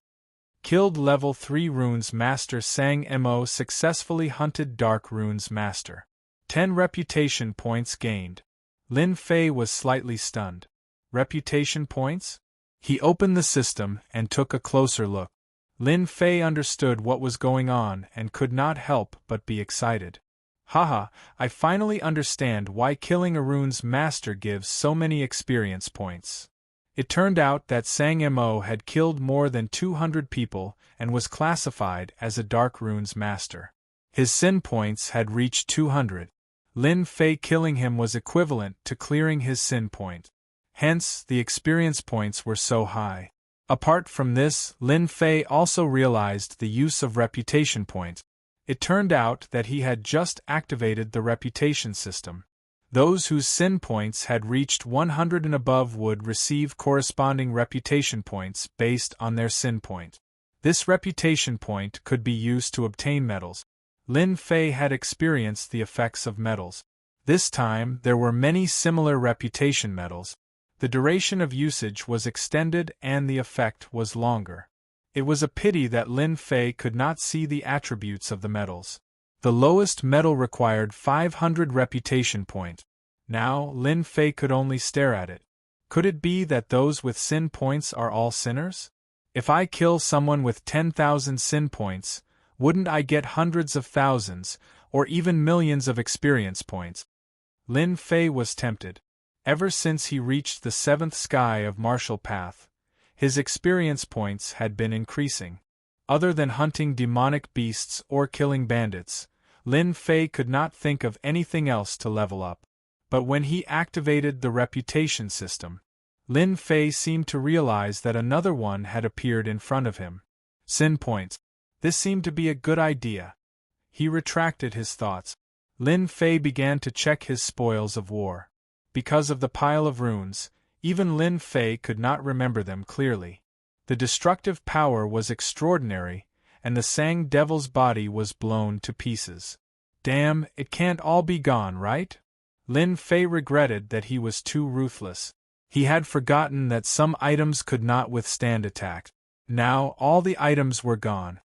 Killed level 3 runes master Sang Mo successfully hunted dark runes master. 10 reputation points gained. Lin Fei was slightly stunned. Reputation points? He opened the system and took a closer look. Lin Fei understood what was going on and could not help but be excited. Haha, I finally understand why killing a rune's master gives so many experience points. It turned out that Sang Mo had killed more than 200 people and was classified as a dark rune's master. His sin points had reached 200. Lin Fei killing him was equivalent to clearing his sin point. Hence, the experience points were so high. Apart from this, Lin Fei also realized the use of reputation points. It turned out that he had just activated the reputation system. Those whose sin points had reached 100 and above would receive corresponding reputation points based on their sin point. This reputation point could be used to obtain medals. Lin Fei had experienced the effects of medals. This time, there were many similar reputation medals. The duration of usage was extended and the effect was longer. It was a pity that Lin Fei could not see the attributes of the medals. The lowest medal required 500 reputation points. Now, Lin Fei could only stare at it. Could it be that those with sin points are all sinners? If I kill someone with 10,000 sin points, wouldn't I get hundreds of thousands, or even millions of experience points? Lin Fei was tempted. Ever since he reached the 7th sky of martial path, his experience points had been increasing. Other than hunting demonic beasts or killing bandits, Lin Fei could not think of anything else to level up. But when he activated the reputation system, Lin Fei seemed to realize that another one had appeared in front of him. Sin points. This seemed to be a good idea. He retracted his thoughts. Lin Fei began to check his spoils of war. Because of the pile of runes, even Lin Fei could not remember them clearly. The destructive power was extraordinary, and the Sang Devil's body was blown to pieces. Damn, it can't all be gone, right? Lin Fei regretted that he was too ruthless. He had forgotten that some items could not withstand attack. Now all the items were gone.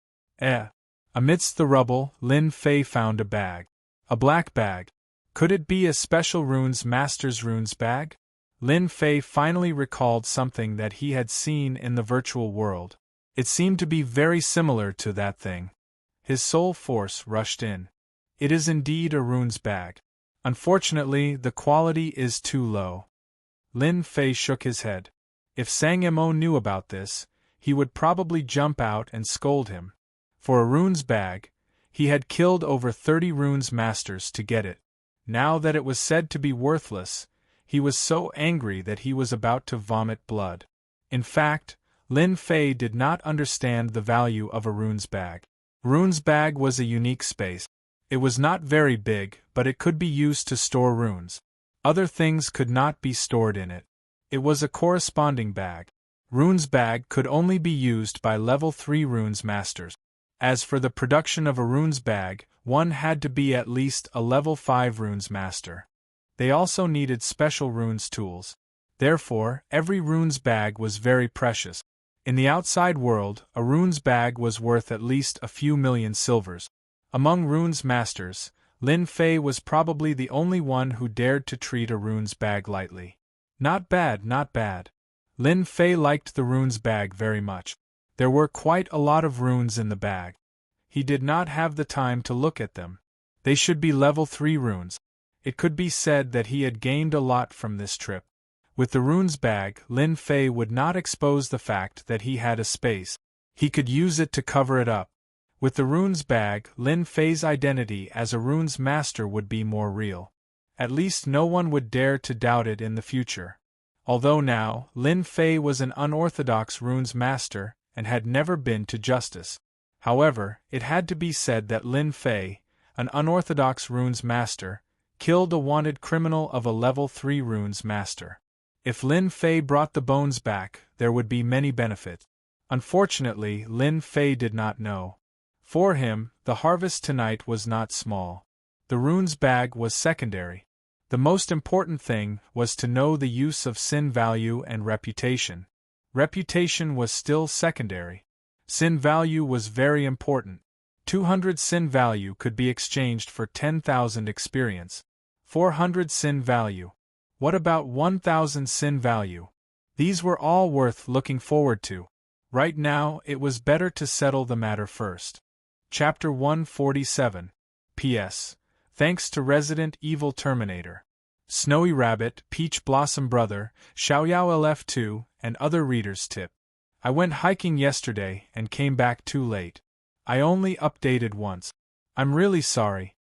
Amidst the rubble, Lin Fei found a bag. A black bag. Could it be a special runes master's runes bag? Lin Fei finally recalled something that he had seen in the virtual world. It seemed to be very similar to that thing. His soul force rushed in. It is indeed a runes bag. Unfortunately, the quality is too low. Lin Fei shook his head. If Sang Mo knew about this, he would probably jump out and scold him. For a runes bag, he had killed over 30 runes masters to get it. Now that it was said to be worthless, he was so angry that he was about to vomit blood. In fact, Lin Fei did not understand the value of a runes bag. Runes bag was a unique space. It was not very big, but it could be used to store runes. Other things could not be stored in it. It was a corresponding bag. Runes bag could only be used by level 3 runes masters. As for the production of a runes bag, one had to be at least a level 5 runes master. They also needed special runes tools. Therefore, every runes bag was very precious. In the outside world, a runes bag was worth at least a few million silvers. Among runes masters, Lin Fei was probably the only one who dared to treat a runes bag lightly. Not bad, not bad. Lin Fei liked the runes bag very much. There were quite a lot of runes in the bag. He did not have the time to look at them. They should be level 3 runes. It could be said that he had gained a lot from this trip. With the runes bag, Lin Fei would not expose the fact that he had a space. He could use it to cover it up. With the runes bag, Lin Fei's identity as a runes master would be more real. At least no one would dare to doubt it in the future. Although now, Lin Fei was an unorthodox runes master and had never been to justice. However, it had to be said that Lin Fei, an unorthodox runes master, killed a wanted criminal of a level 3 runes master. If Lin Fei brought the bones back, there would be many benefits. Unfortunately, Lin Fei did not know. For him, the harvest tonight was not small. The runes bag was secondary. The most important thing was to know the use of sin value and reputation. Reputation was still secondary. Sin value was very important. 200 sin value could be exchanged for 10,000 experience. 400 sin value. What about 1,000 sin value? These were all worth looking forward to. Right now, it was better to settle the matter first. Chapter 147. P.S. Thanks to Resident Evil Terminator, Snowy Rabbit, Peach Blossom Brother, Xiaoyao LF2, and other readers' tip. I went hiking yesterday and came back too late. I only updated once. I'm really sorry.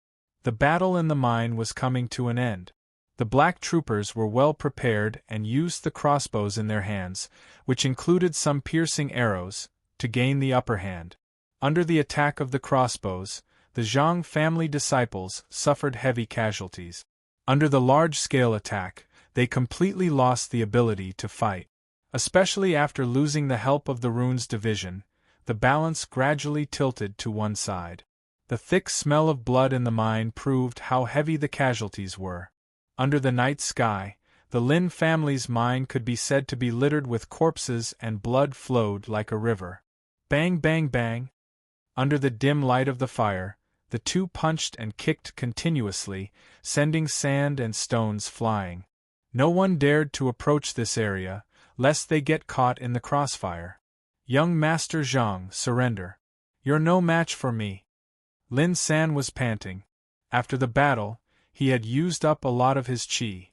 The battle in the mine was coming to an end. The black troopers were well prepared and used the crossbows in their hands, which included some piercing arrows, to gain the upper hand. Under the attack of the crossbows, the Zhang family disciples suffered heavy casualties. Under the large-scale attack, they completely lost the ability to fight. Especially after losing the help of the Runes division, the balance gradually tilted to one side. The thick smell of blood in the mine proved how heavy the casualties were. Under the night sky, the Lin family's mine could be said to be littered with corpses and blood flowed like a river. Bang bang bang! Under the dim light of the fire, the two punched and kicked continuously, sending sand and stones flying. No one dared to approach this area, lest they get caught in the crossfire. Young Master Zhang, surrender. You're no match for me. Lin San was panting. After the battle, he had used up a lot of his qi.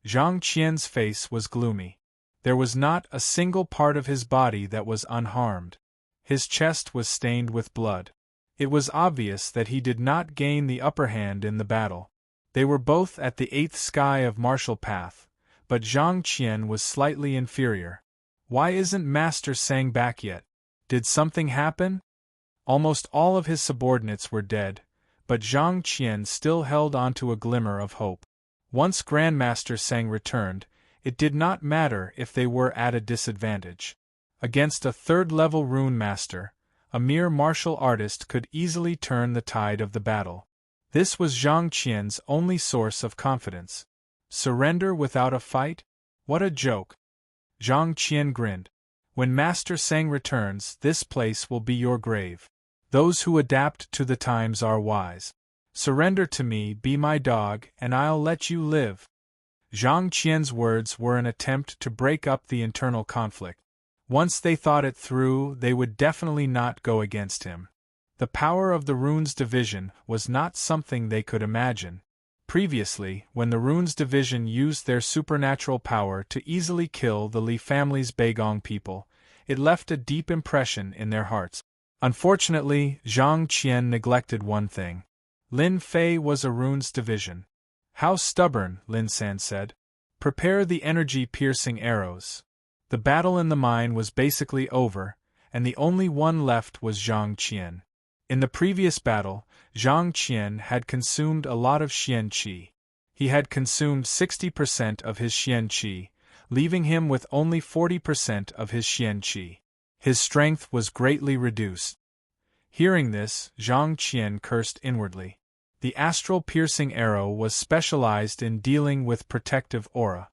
Zhang Qian's face was gloomy. There was not a single part of his body that was unharmed. His chest was stained with blood. It was obvious that he did not gain the upper hand in the battle. They were both at the 8th sky of martial path, but Zhang Qian was slightly inferior. Why isn't Master Sang back yet? Did something happen? Almost all of his subordinates were dead, but Zhang Qian still held on to a glimmer of hope. Once Grandmaster Sang returned, it did not matter if they were at a disadvantage. Against a third-level rune master, a mere martial artist could easily turn the tide of the battle. This was Zhang Qian's only source of confidence. Surrender without a fight? What a joke! Zhang Qian grinned. When Master Sang returns, this place will be your grave. Those who adapt to the times are wise. Surrender to me, be my dog, and I'll let you live. Zhang Qian's words were an attempt to break up the internal conflict. Once they thought it through, they would definitely not go against him. The power of the Runes division was not something they could imagine. Previously, when the Runes division used their supernatural power to easily kill the Li family's Beigong people, it left a deep impression in their hearts. Unfortunately, Zhang Qian neglected one thing. Lin Fei was a Runes division. How stubborn, Lin San said. Prepare the energy-piercing arrows. The battle in the mine was basically over, and the only one left was Zhang Qian. In the previous battle, Zhang Qian had consumed a lot of Xian Qi. He had consumed 60% of his Xian Qi, leaving him with only 40% of his Xian Qi. His strength was greatly reduced. Hearing this, Zhang Qian cursed inwardly. The astral-piercing arrow was specialized in dealing with protective aura.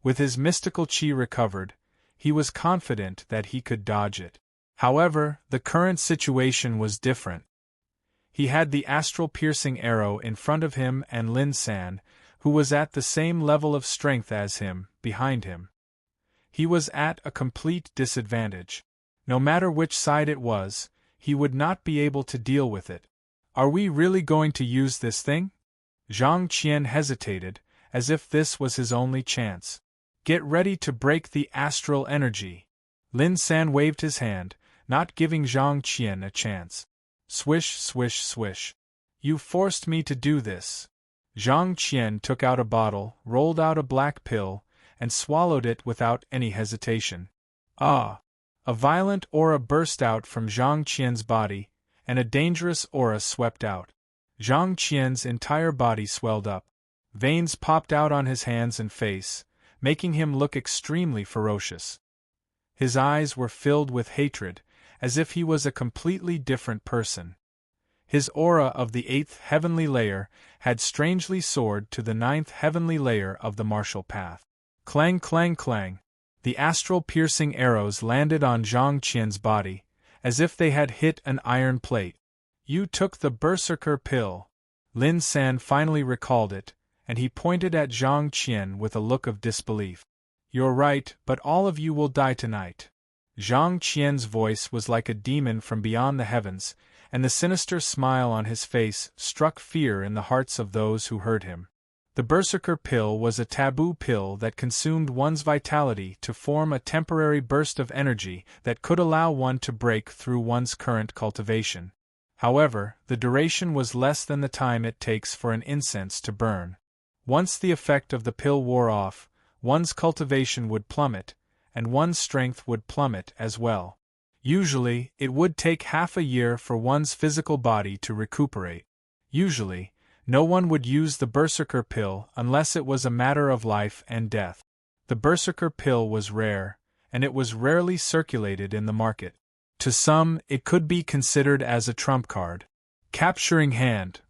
With his mystical qi recovered, he was confident that he could dodge it. However, the current situation was different. He had the astral-piercing arrow in front of him and Lin San, who was at the same level of strength as him, behind him. He was at a complete disadvantage. No matter which side it was, he would not be able to deal with it. Are we really going to use this thing? Zhang Qian hesitated, as if this was his only chance. Get ready to break the astral energy. Lin San waved his hand, not giving Zhang Qian a chance. Swish, swish, swish. You forced me to do this. Zhang Qian took out a bottle, rolled out a black pill, and swallowed it without any hesitation. Ah! A violent aura burst out from Zhang Qian's body, and a dangerous aura swept out. Zhang Qian's entire body swelled up. Veins popped out on his hands and face, making him look extremely ferocious. His eyes were filled with hatred, as if he was a completely different person. His aura of the 8th heavenly layer had strangely soared to the 9th heavenly layer of the martial path. Clang, clang, clang. The astral-piercing arrows landed on Zhang Qian's body, as if they had hit an iron plate. You took the berserker pill. Lin San finally recalled it, and he pointed at Zhang Qian with a look of disbelief. You're right, but all of you will die tonight. Zhang Qian's voice was like a demon from beyond the heavens, and the sinister smile on his face struck fear in the hearts of those who heard him. The berserker pill was a taboo pill that consumed one's vitality to form a temporary burst of energy that could allow one to break through one's current cultivation. However, the duration was less than the time it takes for an incense to burn. Once the effect of the pill wore off, one's cultivation would plummet, and one's strength would plummet as well. Usually, it would take half a year for one's physical body to recuperate. Usually, no one would use the berserker pill unless it was a matter of life and death. The berserker pill was rare, and it was rarely circulated in the market. To some, it could be considered as a trump card. Capturing hand.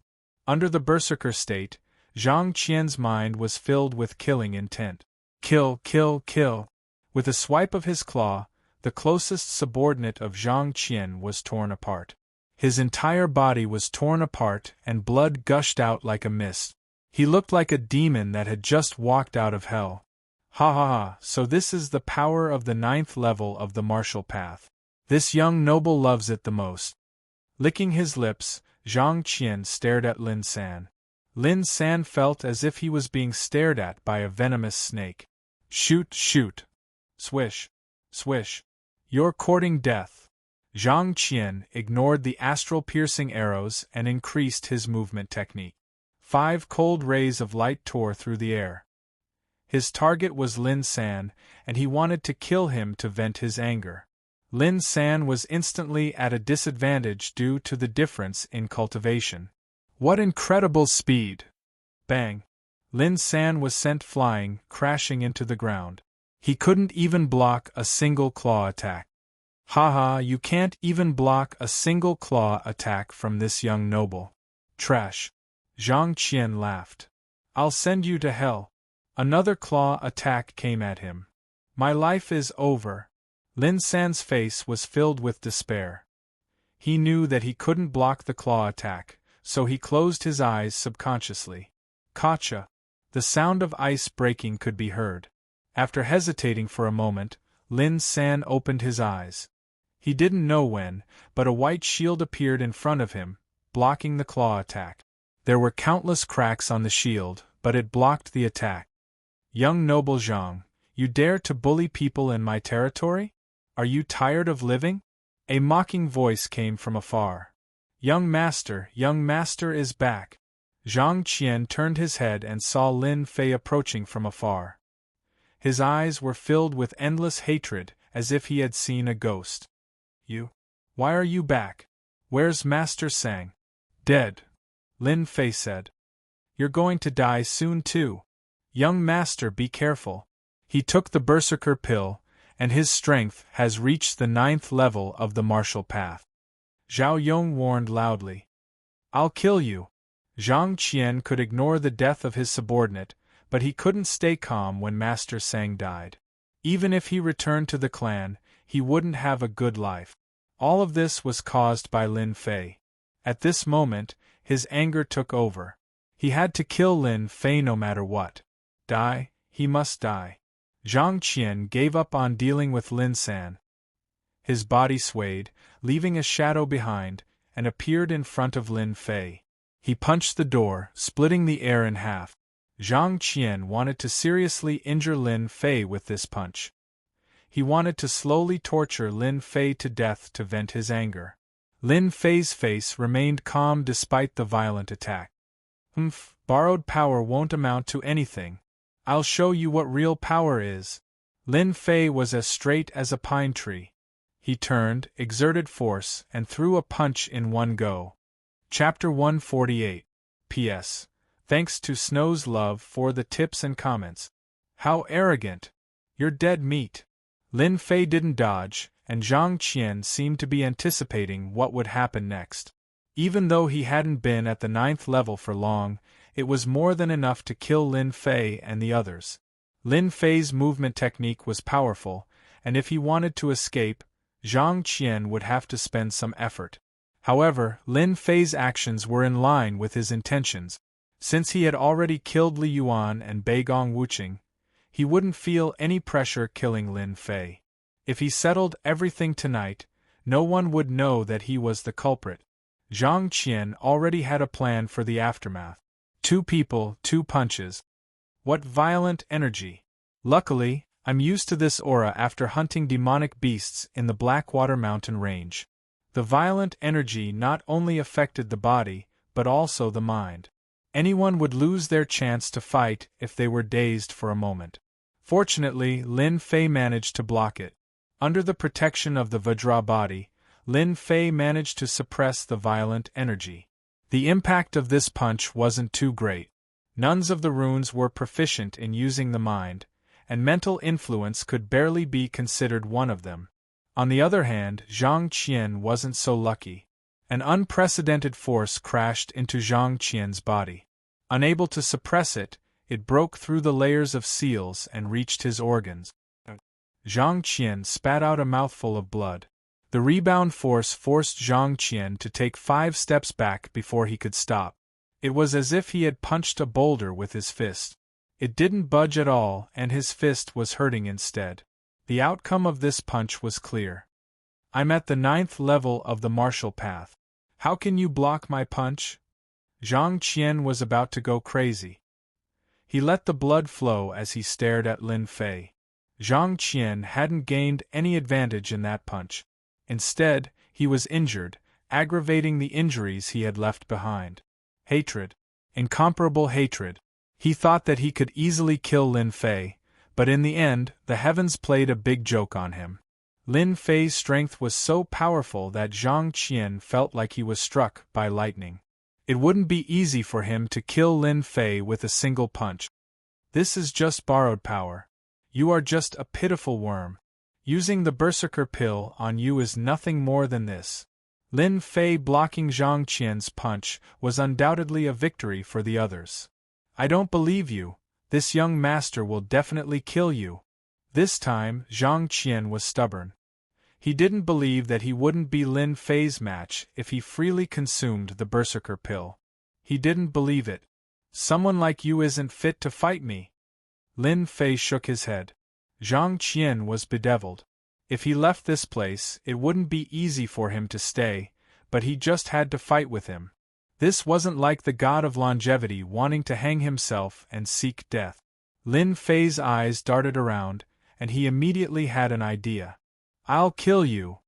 Under the berserker state, Zhang Qian's mind was filled with killing intent. Kill, kill, kill. With a swipe of his claw, the closest subordinate of Zhang Qian was torn apart. His entire body was torn apart and blood gushed out like a mist. He looked like a demon that had just walked out of hell. Ha ha ha, so this is the power of the 9th level of the martial path. This young noble loves it the most. Licking his lips, Zhang Qian stared at Lin San. Lin San felt as if he was being stared at by a venomous snake. Shoot, shoot. Swish, swish. You're courting death. Zhang Qian ignored the astral-piercing arrows and increased his movement technique. 5 cold rays of light tore through the air. His target was Lin San, and he wanted to kill him to vent his anger. Lin San was instantly at a disadvantage due to the difference in cultivation. What incredible speed! Bang! Lin San was sent flying, crashing into the ground. He couldn't even block a single claw attack. Ha, you can't even block a single claw attack from this young noble. Trash. Zhang Qian laughed. I'll send you to hell. Another claw attack came at him. My life is over. Lin San's face was filled with despair. He knew that he couldn't block the claw attack, so he closed his eyes subconsciously. Gotcha. The sound of ice breaking could be heard. After hesitating for a moment, Lin San opened his eyes. He didn't know when, but a white shield appeared in front of him, blocking the claw attack. There were countless cracks on the shield, but it blocked the attack. Young noble Zhang, you dare to bully people in my territory? Are you tired of living? A mocking voice came from afar. Young master is back. Zhang Qian turned his head and saw Lin Fei approaching from afar. His eyes were filled with endless hatred, as if he had seen a ghost. You? Why are you back? Where's Master Sang? Dead. Lin Fei said. You're going to die soon too. Young master, be careful. He took the berserker pill, and his strength has reached the 9th level of the martial path. Zhao Yong warned loudly. I'll kill you. Zhang Qian could ignore the death of his subordinate, but he couldn't stay calm when Master Sang died. Even if he returned to the clan, he wouldn't have a good life. All of this was caused by Lin Fei. At this moment, his anger took over. He had to kill Lin Fei no matter what. Die, he must die. Zhang Qian gave up on dealing with Lin San. His body swayed, leaving a shadow behind, and appeared in front of Lin Fei. He punched the door, splitting the air in half. Zhang Qian wanted to seriously injure Lin Fei with this punch. He wanted to slowly torture Lin Fei to death to vent his anger. Lin Fei's face remained calm despite the violent attack. Borrowed power won't amount to anything. I'll show you what real power is. Lin Fei was as straight as a pine tree. He turned, exerted force, and threw a punch in one go. Chapter 148. P.S. Thanks to Snow's Love for the tips and comments. How arrogant! You're dead meat. Lin Fei didn't dodge, and Zhang Qian seemed to be anticipating what would happen next. Even though he hadn't been at the 9th level for long, it was more than enough to kill Lin Fei and the others. Lin Fei's movement technique was powerful, and if he wanted to escape, Zhang Qian would have to spend some effort. However, Lin Fei's actions were in line with his intentions. Since he had already killed Li Yuan and Beigong Wuqing, he wouldn't feel any pressure killing Lin Fei. If he settled everything tonight, no one would know that he was the culprit. Zhang Qian already had a plan for the aftermath. 2 people, 2 punches. What violent energy! Luckily, I'm used to this aura after hunting demonic beasts in the Blackwater Mountain range. The violent energy not only affected the body, but also the mind. Anyone would lose their chance to fight if they were dazed for a moment. Fortunately, Lin Fei managed to block it. Under the protection of the Vajra body, Lin Fei managed to suppress the violent energy. The impact of this punch wasn't too great. Nuns of the runes were proficient in using the mind, and mental influence could barely be considered one of them. On the other hand, Zhang Qian wasn't so lucky. An unprecedented force crashed into Zhang Qian's body. Unable to suppress it, it broke through the layers of seals and reached his organs. Zhang Qian spat out a mouthful of blood. The rebound force forced Zhang Qian to take 5 steps back before he could stop. It was as if he had punched a boulder with his fist. It didn't budge at all, and his fist was hurting instead. The outcome of this punch was clear. I'm at the 9th level of the martial path. How can you block my punch? Zhang Qian was about to go crazy. He let the blood flow as he stared at Lin Fei. Zhang Qian hadn't gained any advantage in that punch. Instead, he was injured, aggravating the injuries he had left behind. Hatred. Incomparable hatred. He thought that he could easily kill Lin Fei, but in the end, the heavens played a big joke on him. Lin Fei's strength was so powerful that Zhang Qian felt like he was struck by lightning. It wouldn't be easy for him to kill Lin Fei with a single punch. This is just borrowed power. You are just a pitiful worm. Using the Berserker pill on you is nothing more than this. Lin Fei blocking Zhang Qian's punch was undoubtedly a victory for the others. I don't believe you. This young master will definitely kill you. This time, Zhang Qian was stubborn. He didn't believe that he wouldn't be Lin Fei's match if he freely consumed the Berserker pill. He didn't believe it. Someone like you isn't fit to fight me. Lin Fei shook his head. Zhang Qian was bedeviled. If he left this place, it wouldn't be easy for him to stay, but he just had to fight with him. This wasn't like the god of longevity wanting to hang himself and seek death. Lin Fei's eyes darted around, and he immediately had an idea. I'll kill you.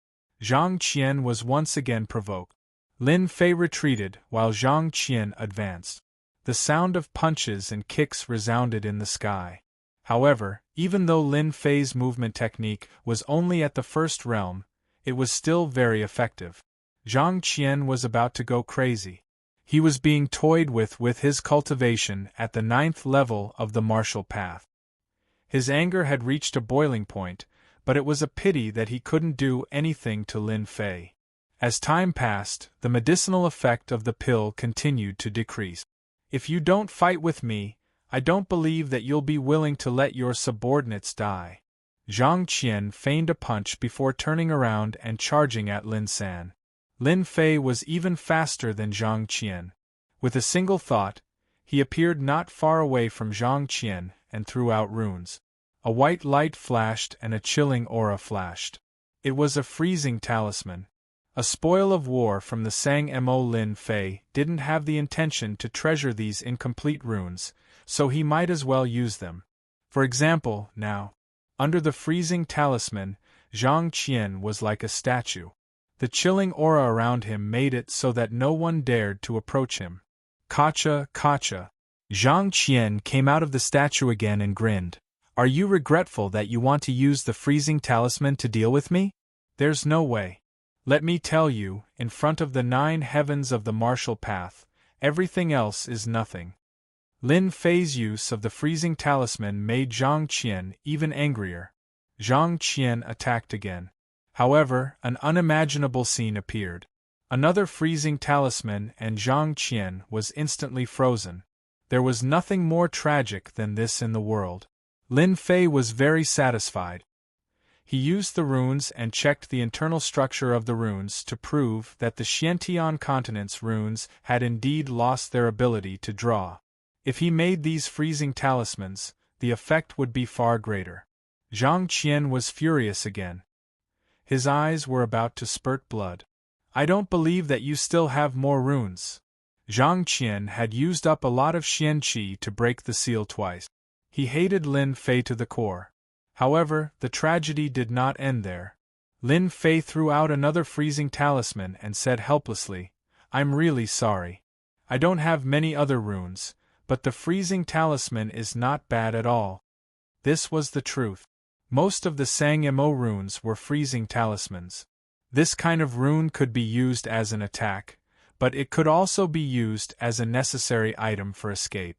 Zhang Qian was once again provoked. Lin Fei retreated while Zhang Qian advanced. The sound of punches and kicks resounded in the sky. However, even though Lin Fei's movement technique was only at the 1st realm, it was still very effective. Zhang Qian was about to go crazy. He was being toyed with his cultivation at the 9th level of the martial path. His anger had reached a boiling point, but it was a pity that he couldn't do anything to Lin Fei. As time passed, the medicinal effect of the pill continued to decrease. If you don't fight with me, I don't believe that you'll be willing to let your subordinates die. Zhang Qian feigned a punch before turning around and charging at Lin San. Lin Fei was even faster than Zhang Qian. With a single thought, he appeared not far away from Zhang Qian and threw out runes. A white light flashed and a chilling aura flashed. It was a freezing talisman. A spoil of war from the Sang Mo. Lin Fei didn't have the intention to treasure these incomplete runes, so he might as well use them. For example, now, under the freezing talisman, Zhang Qian was like a statue. The chilling aura around him made it so that no one dared to approach him. Kacha, Kacha. Zhang Qian came out of the statue again and grinned. Are you regretful that you want to use the freezing talisman to deal with me? There's no way. Let me tell you, in front of the 9 heavens of the martial path, everything else is nothing. Lin Fei's use of the freezing talisman made Zhang Qian even angrier. Zhang Qian attacked again. However, an unimaginable scene appeared. Another freezing talisman and Zhang Qian was instantly frozen. There was nothing more tragic than this in the world. Lin Fei was very satisfied. He used the runes and checked the internal structure of the runes to prove that the Xiantian continent's runes had indeed lost their ability to draw. If he made these freezing talismans, the effect would be far greater. Zhang Qian was furious again. His eyes were about to spurt blood. I don't believe that you still have more runes. Zhang Qian had used up a lot of Xian Qi to break the seal twice. He hated Lin Fei to the core. However, the tragedy did not end there. Lin Fei threw out another freezing talisman and said helplessly, I'm really sorry. I don't have many other runes, but the freezing talisman is not bad at all. This was the truth. Most of the Sang Mo runes were freezing talismans. This kind of rune could be used as an attack, but it could also be used as a necessary item for escape.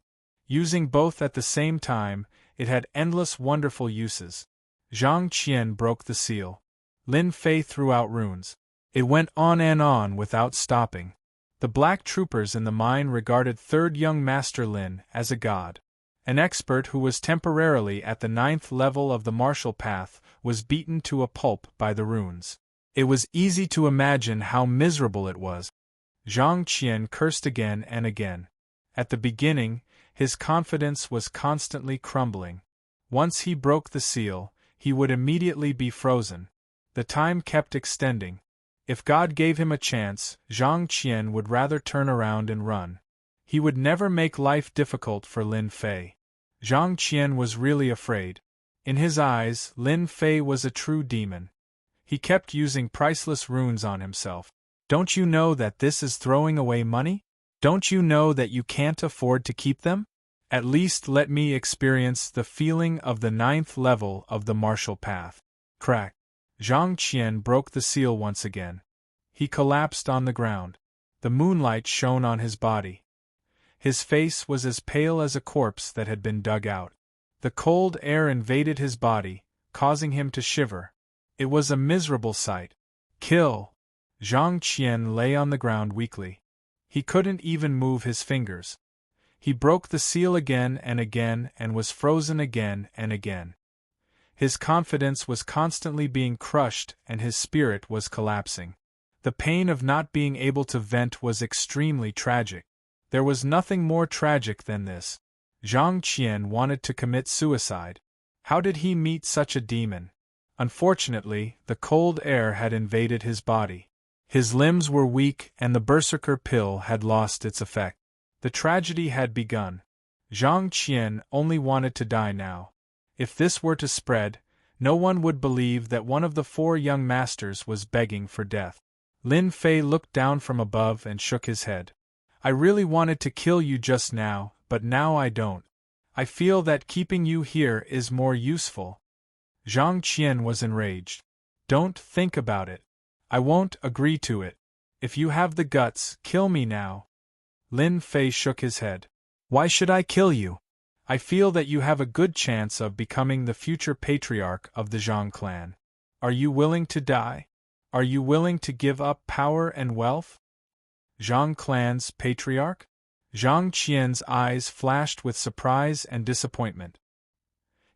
Using both at the same time, it had endless wonderful uses. Zhang Qian broke the seal. Lin Fei threw out runes. It went on and on without stopping. The black troopers in the mine regarded third young Master Lin as a god. An expert who was temporarily at the 9th level of the martial path was beaten to a pulp by the runes. It was easy to imagine how miserable it was. Zhang Qian cursed again and again. At the beginning, his confidence was constantly crumbling. Once he broke the seal, he would immediately be frozen. The time kept extending. If God gave him a chance, Zhang Qian would rather turn around and run. He would never make life difficult for Lin Fei. Zhang Qian was really afraid. In his eyes, Lin Fei was a true demon. He kept using priceless runes on himself. Don't you know that this is throwing away money? Don't you know that you can't afford to keep them? At least let me experience the feeling of the 9th level of the martial path. Crack. Zhang Qian broke the seal once again. He collapsed on the ground. The moonlight shone on his body. His face was as pale as a corpse that had been dug out. The cold air invaded his body, causing him to shiver. It was a miserable sight. Kill! Zhang Qian lay on the ground weakly. He couldn't even move his fingers. He broke the seal again and was frozen again and again. His confidence was constantly being crushed and his spirit was collapsing. The pain of not being able to vent was extremely tragic. There was nothing more tragic than this. Zhang Qian wanted to commit suicide. How did he meet such a demon? Unfortunately, the cold air had invaded his body. His limbs were weak and the berserker pill had lost its effect. The tragedy had begun. Zhang Qian only wanted to die now. If this were to spread, no one would believe that one of the 4 young masters was begging for death. Lin Fei looked down from above and shook his head. I really wanted to kill you just now, but now I don't. I feel that keeping you here is more useful. Zhang Qian was enraged. Don't think about it. I won't agree to it. If you have the guts, kill me now. Lin Fei shook his head. Why should I kill you? I feel that you have a good chance of becoming the future patriarch of the Zhang clan. Are you willing to die? Are you willing to give up power and wealth? Zhang clan's patriarch? Zhang Qian's eyes flashed with surprise and disappointment.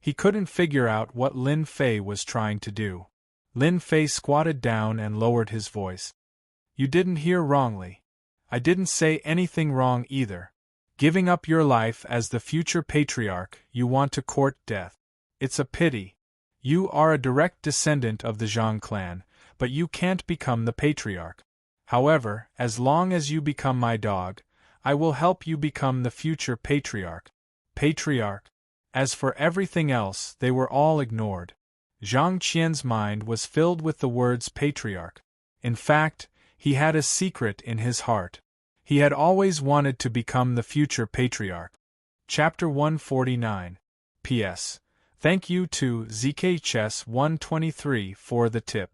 He couldn't figure out what Lin Fei was trying to do. Lin Fei squatted down and lowered his voice. You didn't hear wrongly. I didn't say anything wrong either. Giving up your life as the future patriarch, you want to court death. It's a pity. You are a direct descendant of the Zhang clan, but you can't become the patriarch. However, as long as you become my dog, I will help you become the future patriarch. Patriarch. As for everything else, they were all ignored. Zhang Qian's mind was filled with the words patriarch. In fact, he had a secret in his heart. He had always wanted to become the future patriarch. Chapter 149. P.S. Thank you to ZKChess123 for the tip.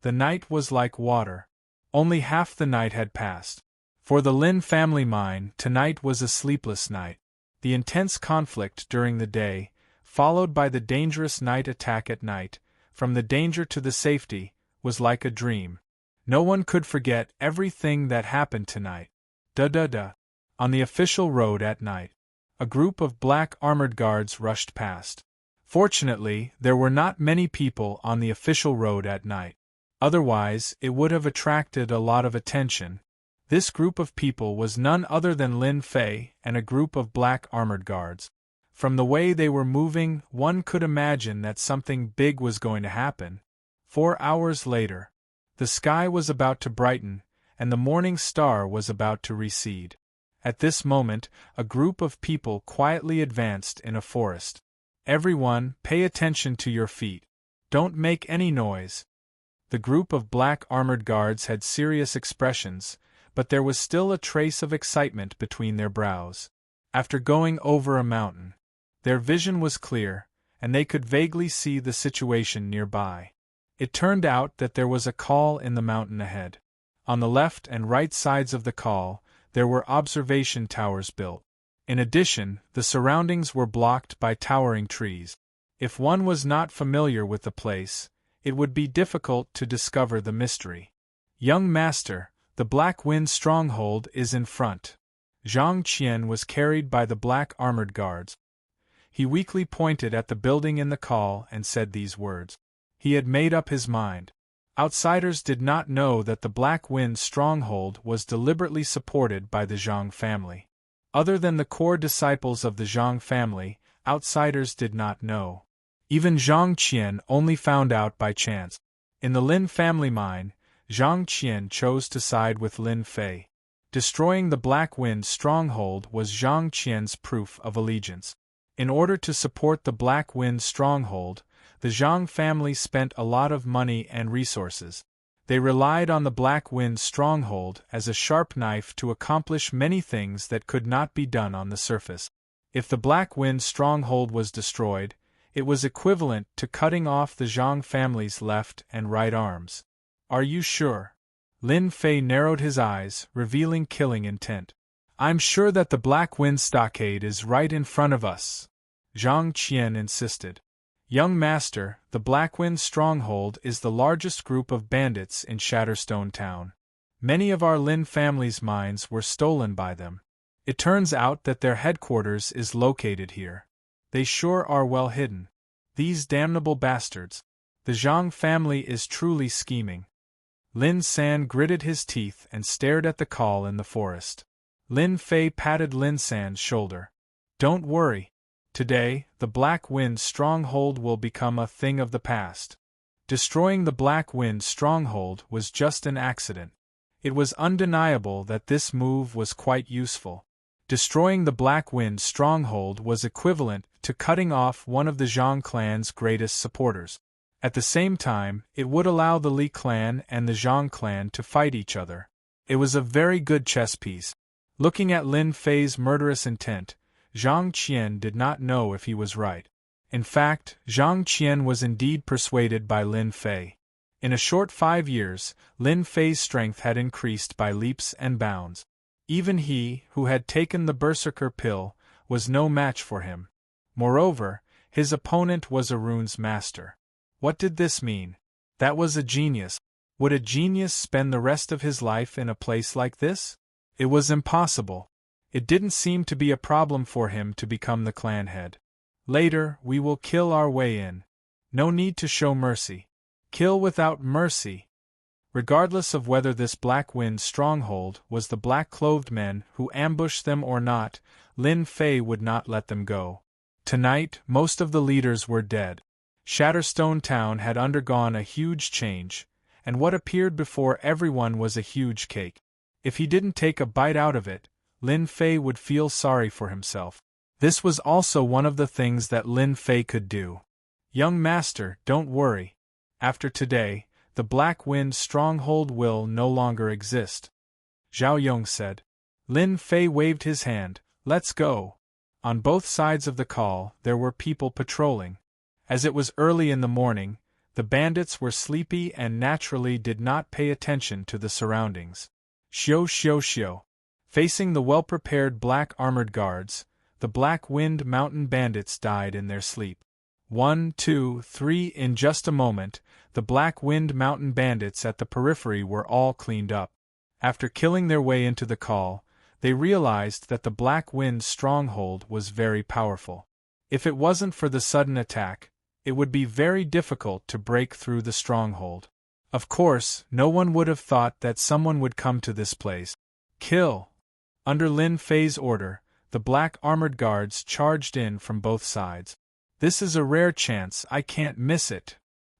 The night was like water. Only half the night had passed. For the Lin family mine, tonight was a sleepless night. The intense conflict during the day, followed by the dangerous night attack at night, from the danger to the safety, was like a dream. No one could forget everything that happened tonight. Da. On the official road at night, a group of black armored guards rushed past. Fortunately, there were not many people on the official road at night. Otherwise, it would have attracted a lot of attention. This group of people was none other than Lin Fei and a group of black armored guards. From the way they were moving, one could imagine that something big was going to happen. 4 hours later, the sky was about to brighten, and the morning star was about to recede. At this moment, a group of people quietly advanced in a forest. Everyone, pay attention to your feet. Don't make any noise. The group of black armored guards had serious expressions, but there was still a trace of excitement between their brows. After going over a mountain, their vision was clear, and they could vaguely see the situation nearby. It turned out that there was a col in the mountain ahead. On the left and right sides of the col, there were observation towers built. In addition, the surroundings were blocked by towering trees. If one was not familiar with the place, it would be difficult to discover the mystery. Young master, the Black Wind stronghold is in front. Zhang Qian was carried by the black armored guards. He weakly pointed at the building in the col and said these words. He had made up his mind. Outsiders did not know that the Black Wind stronghold was deliberately supported by the Zhang family. Other than the core disciples of the Zhang family, outsiders did not know. Even Zhang Qian only found out by chance. In the Lin family mind, Zhang Qian chose to side with Lin Fei. Destroying the Black Wind stronghold was Zhang Qian's proof of allegiance. In order to support the Black Wind stronghold, the Zhang family spent a lot of money and resources. They relied on the Black Wind stronghold as a sharp knife to accomplish many things that could not be done on the surface. If the Black Wind stronghold was destroyed, it was equivalent to cutting off the Zhang family's left and right arms. Are you sure? Lin Fei narrowed his eyes, revealing killing intent. I'm sure that the Black Wind stockade is right in front of us, Zhang Qian insisted. Young master, the Black Wind stronghold is the largest group of bandits in Shatterstone Town. Many of our Lin family's mines were stolen by them. It turns out that their headquarters is located here. They sure are well hidden. These damnable bastards. The Zhang family is truly scheming. Lin San gritted his teeth and stared at the col in the forest. Lin Fei patted Lin San's shoulder. Don't worry. Today, the Black Wind stronghold will become a thing of the past. Destroying the Black Wind stronghold was just an accident. It was undeniable that this move was quite useful. Destroying the Black Wind stronghold was equivalent to cutting off one of the Zhang clan's greatest supporters. At the same time, it would allow the Li clan and the Zhang clan to fight each other. It was a very good chess piece. Looking at Lin Fei's murderous intent, Zhang Qian did not know if he was right. In fact, Zhang Qian was indeed persuaded by Lin Fei. In a short 5 years, Lin Fei's strength had increased by leaps and bounds. Even he, who had taken the Berserker pill, was no match for him. Moreover, his opponent was a runes master. What did this mean? That was a genius. Would a genius spend the rest of his life in a place like this? It was impossible. It didn't seem to be a problem for him to become the clan head. Later, we will kill our way in. No need to show mercy. Kill without mercy. Regardless of whether this Black Wind stronghold was the black-clothed men who ambushed them or not, Lin Fei would not let them go. Tonight, most of the leaders were dead. Shatterstone Town had undergone a huge change, and what appeared before everyone was a huge cake. If he didn't take a bite out of it, Lin Fei would feel sorry for himself. This was also one of the things that Lin Fei could do. Young master, don't worry. After today, the Black Wind stronghold will no longer exist. Zhao Yong said. Lin Fei waved his hand. Let's go. On both sides of the col, there were people patrolling. As it was early in the morning, the bandits were sleepy and naturally did not pay attention to the surroundings. Xiao. Facing the well-prepared black armored guards, the Black Wind mountain bandits died in their sleep. 1, 2, 3. In just a moment, the Black Wind Mountain bandits at the periphery were all cleaned up. After killing their way into the call, they realized that the Black Wind stronghold was very powerful. If it wasn't for the sudden attack, it would be very difficult to break through the stronghold. Of course, no one would have thought that someone would come to this place. Kill! Under Lin Fei's order, the black armored guards charged in from both sides. This is a rare chance, I can't miss it.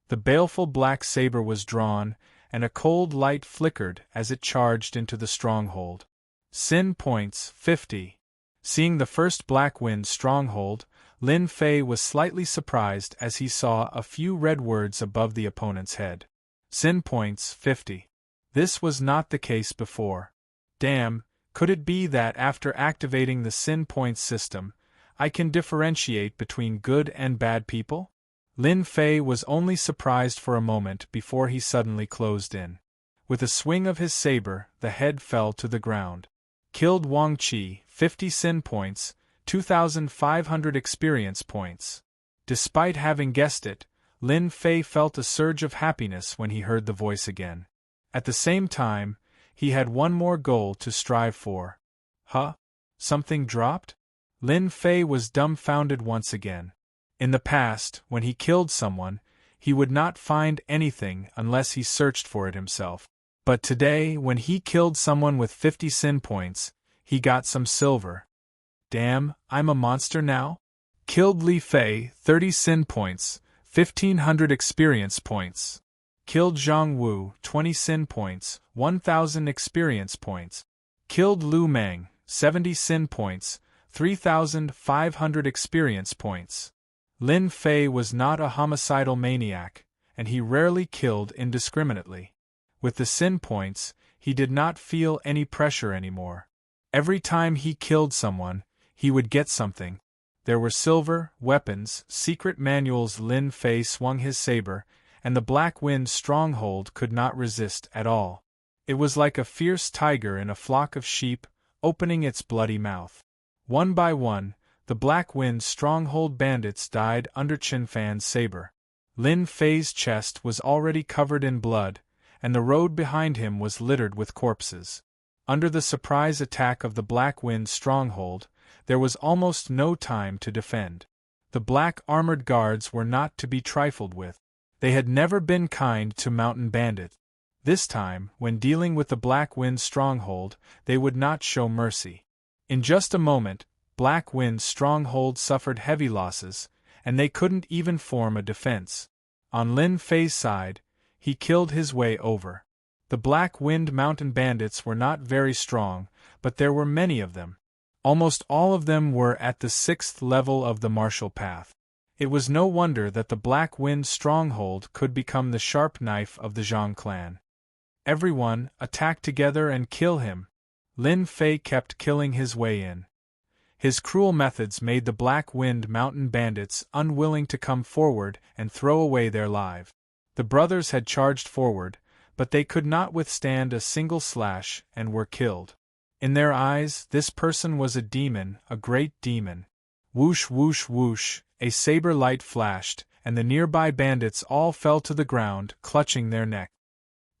The baleful black saber was drawn, and a cold light flickered as it charged into the stronghold. Sin points, 50. Seeing the first Black Wind stronghold, Lin Fei was slightly surprised as he saw a few red words above the opponent's head. Sin points, 50. This was not the case before. Damn, could it be that after activating the sin points system, I can differentiate between good and bad people? Lin Fei was only surprised for a moment before he suddenly closed in. With a swing of his saber, the head fell to the ground. Killed Wang Qi, 50 sin points, 2,500 experience points. Despite having guessed it, Lin Fei felt a surge of happiness when he heard the voice again. At the same time, he had one more goal to strive for. Huh? Something dropped? Lin Fei was dumbfounded once again. In the past, when he killed someone, he would not find anything unless he searched for it himself. But today, when he killed someone with 50 sin points, he got some silver. Damn, I'm a monster now? Killed Li Fei, 30 sin points, 1,500 experience points. Killed Zhang Wu, 20 sin points, 1,000 experience points. Killed Lu Meng, 70 sin points, 3,500 experience points. Lin Fei was not a homicidal maniac, and he rarely killed indiscriminately. With the sin points, he did not feel any pressure anymore. Every time he killed someone, he would get something. There were silver, weapons, secret manuals. Lin Fei swung his saber, and the Black Wind stronghold could not resist at all. It was like a fierce tiger in a flock of sheep, opening its bloody mouth. One by one, the Black Wind stronghold bandits died under Qin Fan's saber. Lin Fei's chest was already covered in blood, and the road behind him was littered with corpses. Under the surprise attack of the Black Wind stronghold, there was almost no time to defend. The black armored guards were not to be trifled with. They had never been kind to mountain bandits. This time, when dealing with the Black Wind stronghold, they would not show mercy. In just a moment, Black Wind stronghold suffered heavy losses, and they couldn't even form a defense. On Lin Fei's side, he killed his way over. The Black Wind mountain bandits were not very strong, but there were many of them. Almost all of them were at the 6th level of the martial path. It was no wonder that the Black Wind stronghold could become the sharp knife of the Zhang clan. Everyone, attack together and kill him. Lin Fei kept killing his way in. His cruel methods made the Black Wind mountain bandits unwilling to come forward and throw away their lives. The brothers had charged forward, but they could not withstand a single slash and were killed. In their eyes, this person was a demon, a great demon. Whoosh whoosh whoosh, a saber light flashed, and the nearby bandits all fell to the ground, clutching their neck.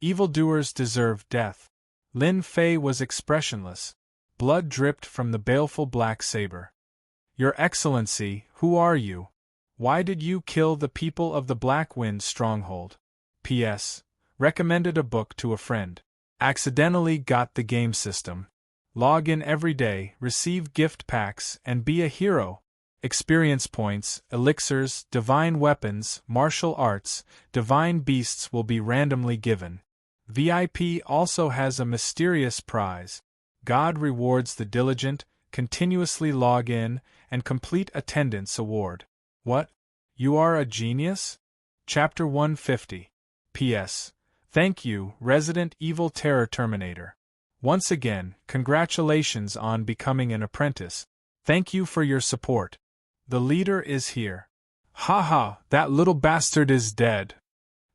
Evildoers deserve death. Lin Fei was expressionless. Blood dripped from the baleful black saber. Your Excellency, who are you? Why did you kill the people of the Black Wind stronghold? P.S. Recommended a book to a friend. Accidentally got the game system. Log in every day, receive gift packs, and be a hero. Experience points, elixirs, divine weapons, martial arts, divine beasts will be randomly given. VIP also has a mysterious prize. God rewards the diligent, continuously log in, and complete attendance award. What? You are a genius? Chapter 150. P.S. Thank you, Resident Evil Terror Terminator. Once again, congratulations on becoming an apprentice. Thank you for your support. The leader is here. Haha, that little bastard is dead.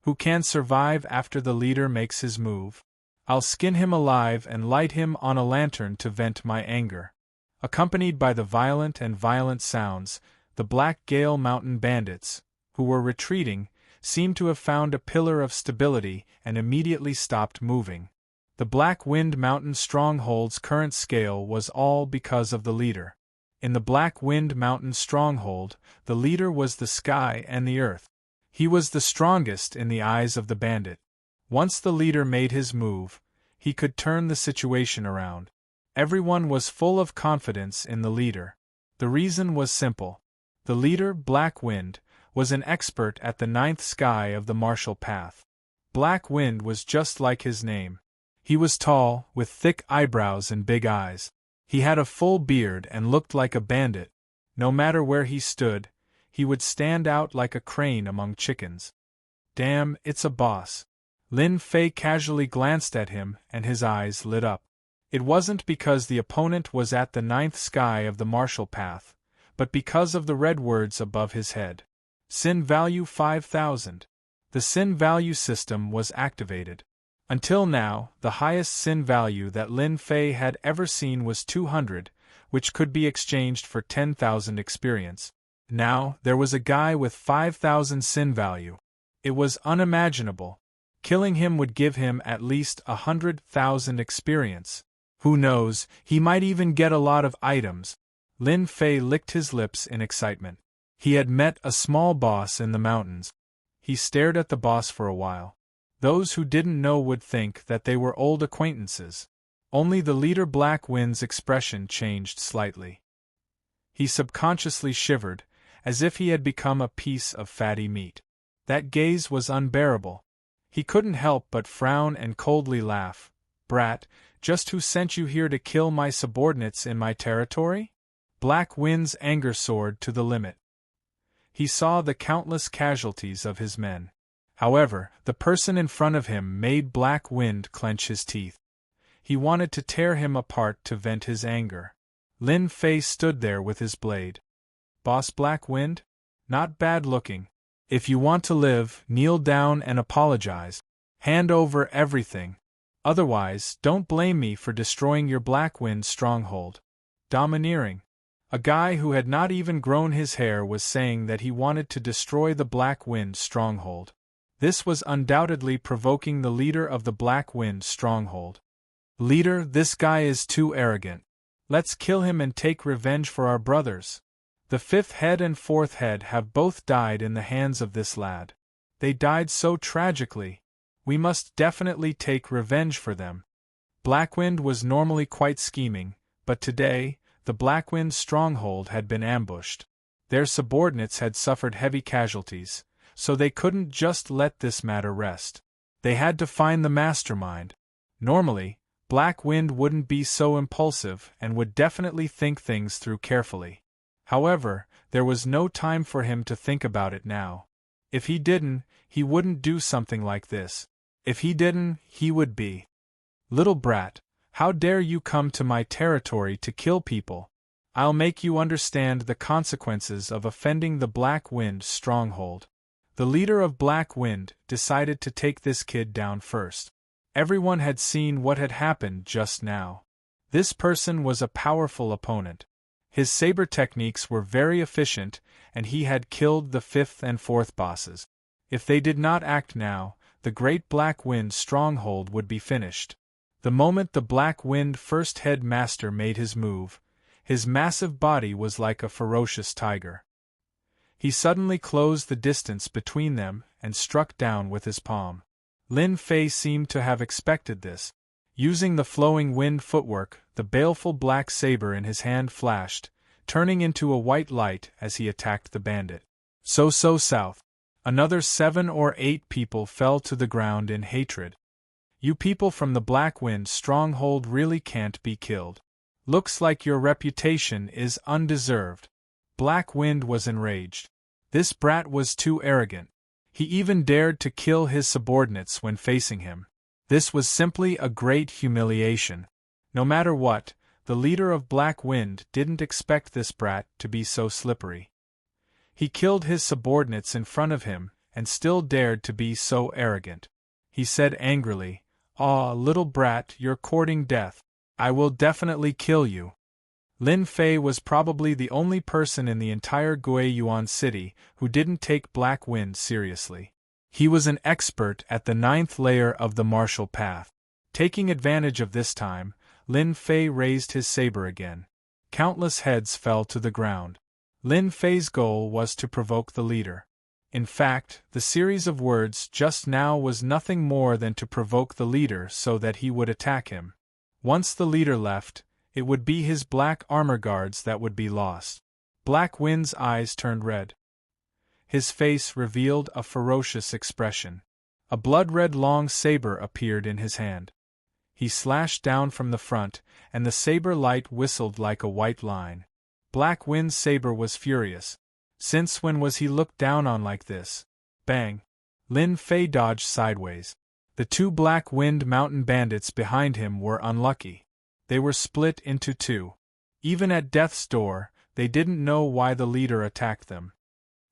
Who can survive after the leader makes his move? I'll skin him alive and light him on a lantern to vent my anger. Accompanied by the violent sounds, the Black Gale Mountain bandits, who were retreating, seemed to have found a pillar of stability and immediately stopped moving. The Black Wind Mountain Stronghold's current scale was all because of the leader. In the Black Wind Mountain Stronghold, the leader was the sky and the earth. He was the strongest in the eyes of the bandit. Once the leader made his move, he could turn the situation around. Everyone was full of confidence in the leader. The reason was simple. The leader, Black Wind, was an expert at the ninth sky of the martial path. Black Wind was just like his name. He was tall, with thick eyebrows and big eyes. He had a full beard and looked like a bandit. No matter where he stood, he would stand out like a crane among chickens. Damn, it's a boss. Lin Fei casually glanced at him and his eyes lit up. It wasn't because the opponent was at the ninth sky of the martial path, but because of the red words above his head. Sin value 5,000. The sin value system was activated. Until now, the highest sin value that Lin Fei had ever seen was 200, which could be exchanged for 10,000 experience. Now, there was a guy with 5,000 sin value. It was unimaginable. Killing him would give him at least 100,000 experience. Who knows, he might even get a lot of items. Lin Fei licked his lips in excitement. He had met a small boss in the mountains. He stared at the boss for a while. Those who didn't know would think that they were old acquaintances. Only the leader Black Wind's expression changed slightly. He subconsciously shivered, as if he had become a piece of fatty meat. That gaze was unbearable. He couldn't help but frown and coldly laugh. Brat, just who sent you here to kill my subordinates in my territory? Black Wind's anger soared to the limit. He saw the countless casualties of his men. However, the person in front of him made Black Wind clench his teeth. He wanted to tear him apart to vent his anger. Lin Fei stood there with his blade. Boss Black Wind? Not bad looking. If you want to live, kneel down and apologize. Hand over everything. Otherwise, don't blame me for destroying your Black Wind stronghold. Domineering. A guy who had not even grown his hair was saying that he wanted to destroy the Black Wind stronghold. This was undoubtedly provoking the leader of the Black Wind stronghold. Leader, this guy is too arrogant. Let's kill him and take revenge for our brothers. The fifth head and fourth head have both died in the hands of this lad. They died so tragically. We must definitely take revenge for them. Blackwind was normally quite scheming, but today, the Blackwind stronghold had been ambushed. Their subordinates had suffered heavy casualties, so they couldn't just let this matter rest. They had to find the mastermind. Normally, Blackwind wouldn't be so impulsive and would definitely think things through carefully. However, there was no time for him to think about it now. If he didn't, he wouldn't do something like this. If he didn't, he would be. Little brat, how dare you come to my territory to kill people? I'll make you understand the consequences of offending the Black Wind stronghold. The leader of Black Wind decided to take this kid down first. Everyone had seen what had happened just now. This person was a powerful opponent. His saber techniques were very efficient, and he had killed the fifth and fourth bosses. If they did not act now, the great Black Wind stronghold would be finished. The moment the Black Wind first head master made his move, his massive body was like a ferocious tiger. He suddenly closed the distance between them and struck down with his palm. Lin Fei seemed to have expected this. Using the flowing wind footwork, the baleful black saber in his hand flashed, turning into a white light as he attacked the bandit. So south. Another 7 or 8 people fell to the ground in hatred. You people from the Black Wind stronghold really can't be killed. Looks like your reputation is undeserved. Black Wind was enraged. This brat was too arrogant. He even dared to kill his subordinates when facing him. This was simply a great humiliation. No matter what, the leader of Black Wind didn't expect this brat to be so slippery. He killed his subordinates in front of him, and still dared to be so arrogant. He said angrily, "Ah, little brat, you're courting death. I will definitely kill you." Lin Fei was probably the only person in the entire Guiyuan city who didn't take Black Wind seriously. He was an expert at the 9th layer of the martial path. Taking advantage of this time, Lin Fei raised his saber again. Countless heads fell to the ground. Lin Fei's goal was to provoke the leader. In fact, the series of words just now was nothing more than to provoke the leader so that he would attack him. Once the leader left, it would be his black armor guards that would be lost. Black Wind's eyes turned red. His face revealed a ferocious expression. A blood-red long saber appeared in his hand. He slashed down from the front, and the saber light whistled like a white line. Black Wind's saber was furious. Since when was he looked down on like this? Bang! Lin Fei dodged sideways. The two Black Wind mountain bandits behind him were unlucky. They were split into two. Even at death's door, they didn't know why the leader attacked them.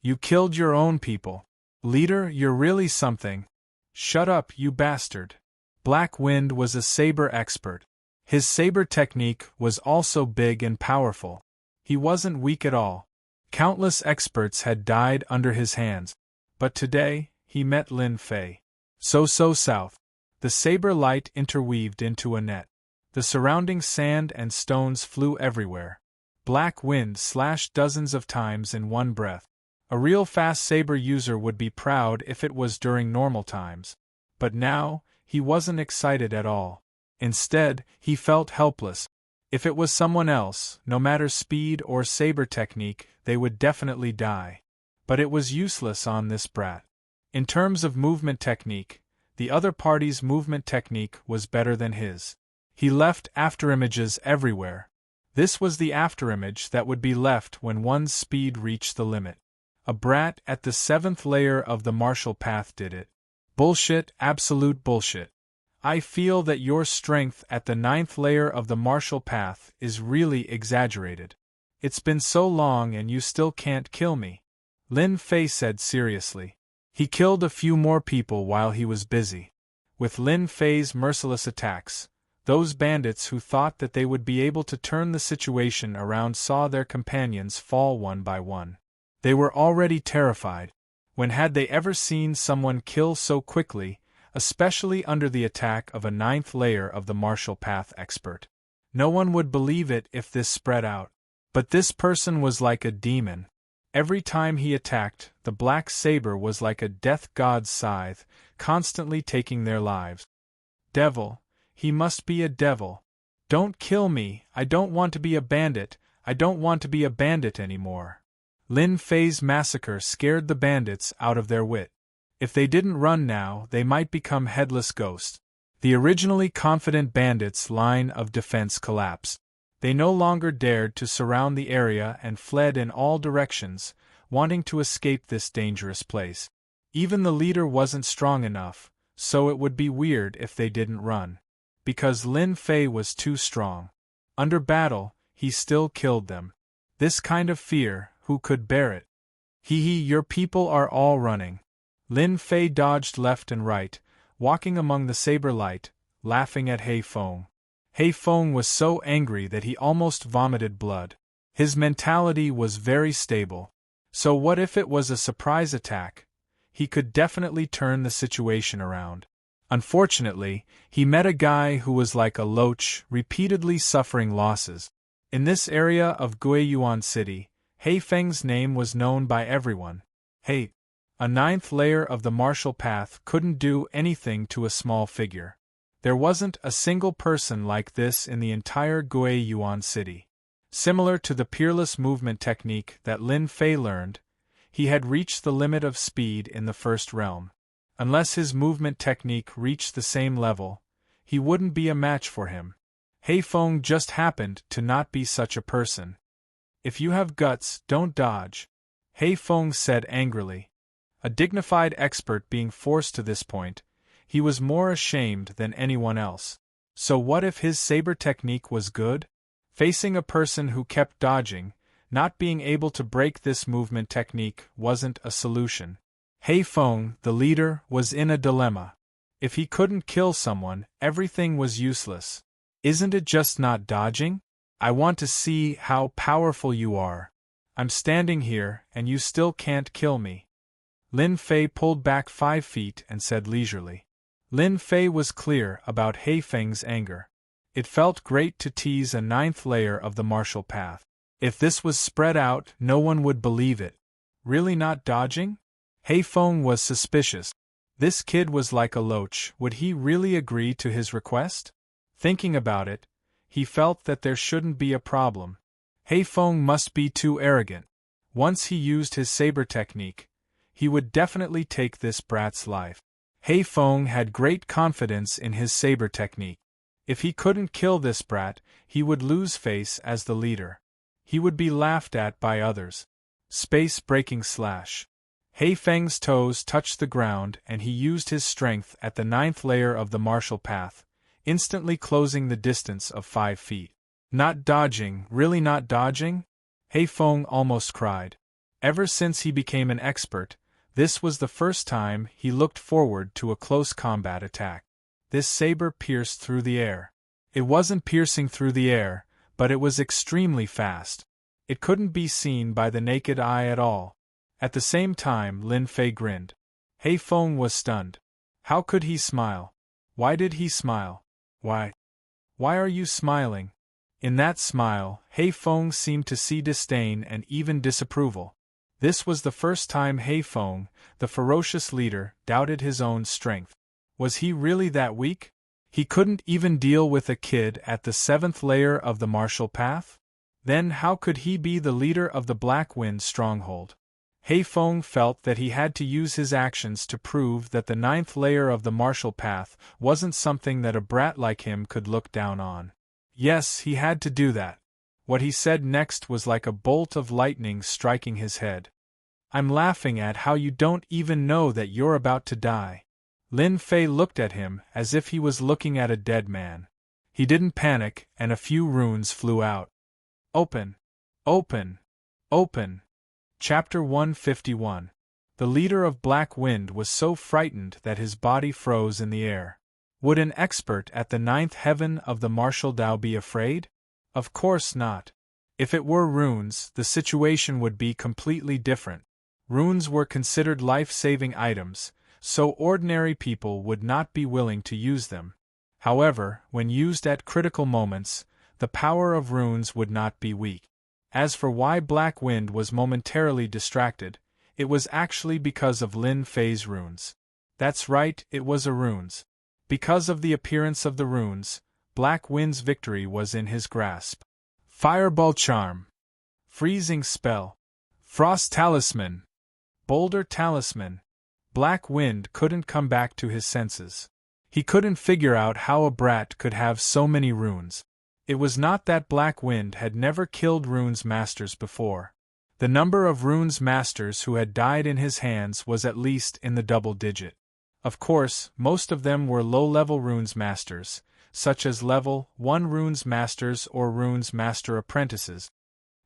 You killed your own people. Leader, you're really something. Shut up, you bastard. Black Wind was a saber expert. His saber technique was also big and powerful. He wasn't weak at all. Countless experts had died under his hands. But today, he met Lin Fei. So south. The saber light interweaved into a net. The surrounding sand and stones flew everywhere. Black Wind slashed dozens of times in one breath. A real fast saber user would be proud if it was during normal times. But now, he wasn't excited at all. Instead, he felt helpless. If it was someone else, no matter speed or saber technique, they would definitely die. But it was useless on this brat. In terms of movement technique, the other party's movement technique was better than his. He left afterimages everywhere. This was the afterimage that would be left when one's speed reached the limit. A brat at the 7th layer of the martial path did it. Bullshit, absolute bullshit. I feel that your strength at the 9th layer of the martial path is really exaggerated. It's been so long and you still can't kill me. Lin Fei said seriously. He killed a few more people while he was busy. With Lin Fei's merciless attacks, those bandits who thought that they would be able to turn the situation around saw their companions fall one by one. They were already terrified. When had they ever seen someone kill so quickly, especially under the attack of a 9th layer of the martial path expert? No one would believe it if this spread out. But this person was like a demon. Every time he attacked, the black saber was like a death god's scythe, constantly taking their lives. Devil. He must be a devil. Don't kill me, I don't want to be a bandit, I don't want to be a bandit anymore. Lin Fei's massacre scared the bandits out of their wit. If they didn't run now, they might become headless ghosts. The originally confident bandits' line of defense collapsed. They no longer dared to surround the area and fled in all directions, wanting to escape this dangerous place. Even the leader wasn't strong enough, so it would be weird if they didn't run. Because Lin Fei was too strong. Under battle, he still killed them. This kind of fear, who could bear it? Your people are all running. Lin Fei dodged left and right, walking among the saber light, laughing at He Feng. He Feng was so angry that he almost vomited blood. His mentality was very stable. So what if it was a surprise attack? He could definitely turn the situation around. Unfortunately, he met a guy who was like a loach, repeatedly suffering losses. In this area of Guiyuan City, He Feng's name was known by everyone. Hey, a 9th layer of the martial path couldn't do anything to a small figure. There wasn't a single person like this in the entire Guiyuan City. Similar to the peerless movement technique that Lin Fei learned, he had reached the limit of speed in the first realm. Unless his movement technique reached the same level, he wouldn't be a match for him. He Feng just happened to not be such a person. If you have guts, don't dodge, He Feng said angrily. A dignified expert being forced to this point, he was more ashamed than anyone else. So what if his saber technique was good? Facing a person who kept dodging, not being able to break this movement technique wasn't a solution. He Feng, the leader, was in a dilemma. If he couldn't kill someone, everything was useless. Isn't it just not dodging? I want to see how powerful you are. I'm standing here, and you still can't kill me. Lin Fei pulled back 5 feet and said leisurely. Lin Fei was clear about He Feng's anger. It felt great to tease a 9th layer of the martial path. If this was spread out, no one would believe it. Really not dodging? He Feng was suspicious. This kid was like a loach. Would he really agree to his request? Thinking about it, he felt that there shouldn't be a problem. He Feng must be too arrogant. Once he used his saber technique, he would definitely take this brat's life. He Feng had great confidence in his saber technique. If he couldn't kill this brat, he would lose face as the leader. He would be laughed at by others. Space-breaking slash. He Feng's toes touched the ground and he used his strength at the 9th layer of the martial path, instantly closing the distance of 5 feet. Not dodging, really not dodging? He Feng almost cried. Ever since he became an expert, this was the first time he looked forward to a close combat attack. This saber pierced through the air. It wasn't piercing through the air, but it was extremely fast. It couldn't be seen by the naked eye at all. At the same time, Lin Fei grinned. He Feng was stunned. How could he smile? Why did he smile? Why are you smiling? In that smile, He Feng seemed to see disdain and even disapproval. This was the first time He Feng, the ferocious leader, doubted his own strength. Was he really that weak? He couldn't even deal with a kid at the 7th layer of the martial path? Then how could he be the leader of the Black Wind stronghold? He Feng felt that he had to use his actions to prove that the 9th layer of the martial path wasn't something that a brat like him could look down on. Yes, he had to do that. What he said next was like a bolt of lightning striking his head. I'm laughing at how you don't even know that you're about to die. Lin Fei looked at him as if he was looking at a dead man. He didn't panic, and a few runes flew out. Open! Open! Open! Chapter 151. The leader of Black Wind was so frightened that his body froze in the air. Would an expert at the 9th heaven of the martial Dao be afraid? Of course not. If it were runes, the situation would be completely different. Runes were considered life-saving items, so ordinary people would not be willing to use them. However, when used at critical moments, the power of runes would not be weak. As for why Black Wind was momentarily distracted, it was actually because of Lin Fei's runes. That's right, it was a runes. Because of the appearance of the runes, Black Wind's victory was in his grasp. Fireball Charm, Freezing Spell, Frost Talisman, Boulder Talisman. Black Wind couldn't come back to his senses. He couldn't figure out how a brat could have so many runes. It was not that Black Wind had never killed runes masters before. The number of runes masters who had died in his hands was at least in the double digit. Of course, most of them were low-level runes masters, such as level 1 runes masters or runes master apprentices.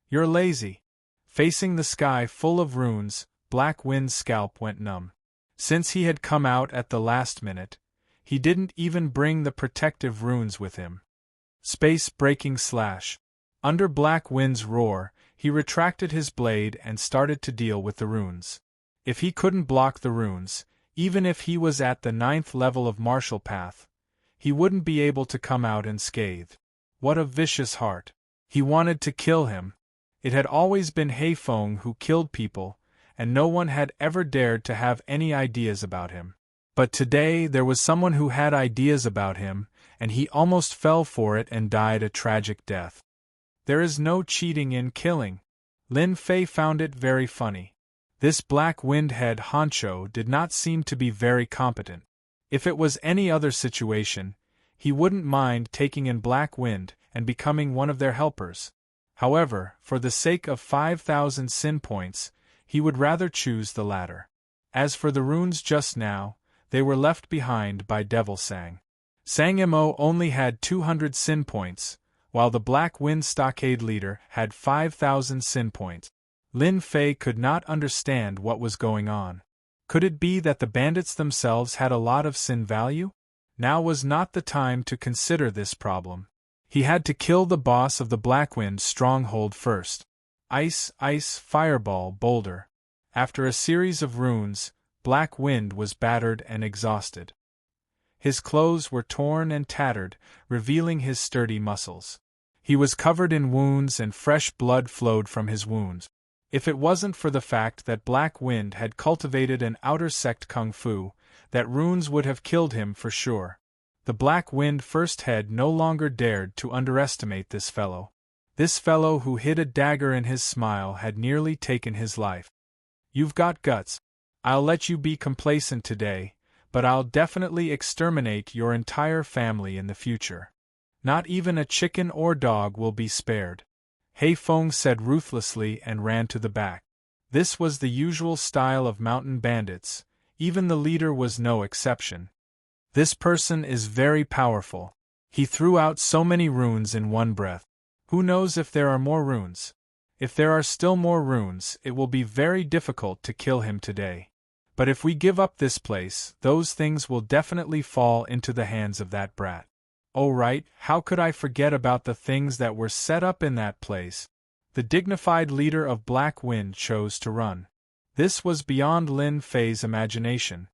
You're lazy. Facing the sky full of runes, Black Wind's scalp went numb. Since he had come out at the last minute, he didn't even bring the protective runes with him. Space-breaking slash. Under Black Wind's roar, he retracted his blade and started to deal with the runes. If he couldn't block the runes, even if he was at the 9th level of martial path, he wouldn't be able to come out unscathed. What a vicious heart. He wanted to kill him. It had always been He Feng who killed people, and no one had ever dared to have any ideas about him. But today there was someone who had ideas about him, and he almost fell for it and died a tragic death. There is no cheating in killing. Lin Fei found it very funny. This Black Wind head honcho did not seem to be very competent. If it was any other situation, he wouldn't mind taking in Black Wind and becoming one of their helpers. However, for the sake of 5,000 sin points, he would rather choose the latter. As for the runes just now, they were left behind by Devil Sang. Sang Mo only had 200 sin points, while the Black Wind Stockade leader had 5,000 sin points. Lin Fei could not understand what was going on. Could it be that the bandits themselves had a lot of sin value? Now was not the time to consider this problem. He had to kill the boss of the Blackwind stronghold first. Ice, ice, fireball, boulder. After a series of runes, Blackwind was battered and exhausted. His clothes were torn and tattered, revealing his sturdy muscles. He was covered in wounds and fresh blood flowed from his wounds. If it wasn't for the fact that Blackwind had cultivated an outer sect kung fu, that runes would have killed him for sure. The Blackwind first head no longer dared to underestimate this fellow. This fellow who hid a dagger in his smile had nearly taken his life. You've got guts. I'll let you be complacent today, but I'll definitely exterminate your entire family in the future. Not even a chicken or dog will be spared. Hei Feng said ruthlessly and ran to the back. This was the usual style of mountain bandits, even the leader was no exception. This person is very powerful. He threw out so many runes in one breath. Who knows if there are more runes? If there are still more runes, it will be very difficult to kill him today. But if we give up this place, those things will definitely fall into the hands of that brat. Oh right, how could I forget about the things that were set up in that place? The dignified leader of Blackwind chose to run. This was beyond Lin Fei's imagination.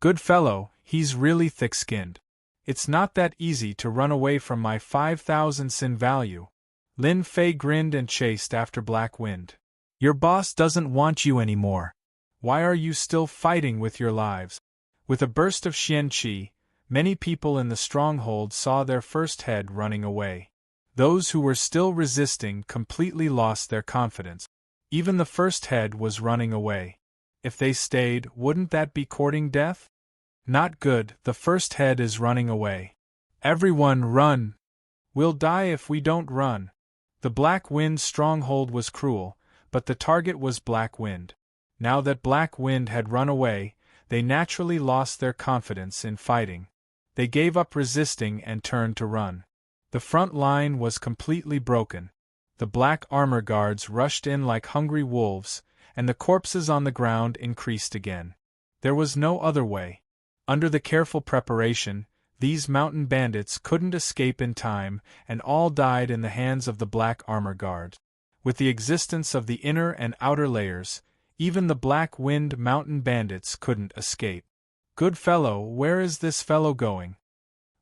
Good fellow, he's really thick-skinned. It's not that easy to run away from my 5,000 sin value. Lin Fei grinned and chased after Blackwind. Your boss doesn't want you anymore. Why are you still fighting with your lives? With a burst of Xian Qi, many people in the stronghold saw their first head running away. Those who were still resisting completely lost their confidence. Even the first head was running away. If they stayed, wouldn't that be courting death? Not good, the first head is running away. Everyone run! We'll die if we don't run. The Blackwind stronghold was cruel, but the target was Blackwind. Now that Blackwind had run away, they naturally lost their confidence in fighting. They gave up resisting and turned to run. The front line was completely broken. The black armor guards rushed in like hungry wolves, and the corpses on the ground increased again. There was no other way. Under the careful preparation, these mountain bandits couldn't escape in time, and all died in the hands of the black armor guard. With the existence of the inner and outer layers, even the Blackwind mountain bandits couldn't escape. Good fellow, where is this fellow going?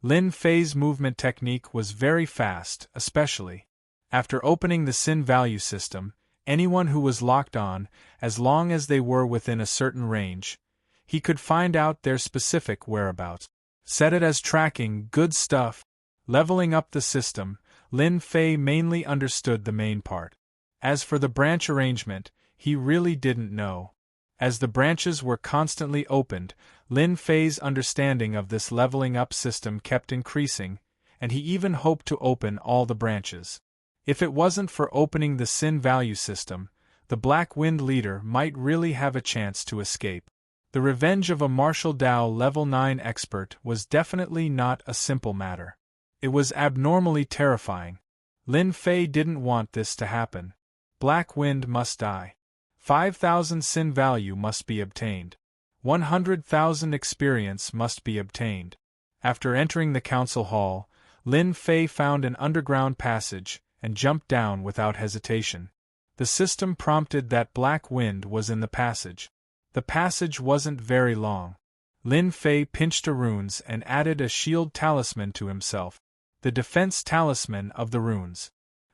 Lin Fei's movement technique was very fast, especially after opening the sin value system. Anyone who was locked on, as long as they were within a certain range, he could find out their specific whereabouts. Set it as tracking, good stuff. Leveling up the system, Lin Fei mainly understood the main part. As for the branch arrangement, he really didn't know. As the branches were constantly opened, Lin Fei's understanding of this leveling up system kept increasing, and he even hoped to open all the branches. If it wasn't for opening the sin value system, the Blackwind leader might really have a chance to escape. The revenge of a martial Dao level 9 expert was definitely not a simple matter. It was abnormally terrifying. Lin Fei didn't want this to happen. Blackwind must die. 5,000 sin value must be obtained. 100,000 experience must be obtained. After entering the council hall, Lin Fei found an underground passage and jumped down without hesitation. The system prompted that Blackwind was in the passage. The passage wasn't very long. Lin Fei pinched a runes and added a shield talisman to himself, the defense talisman of the runes.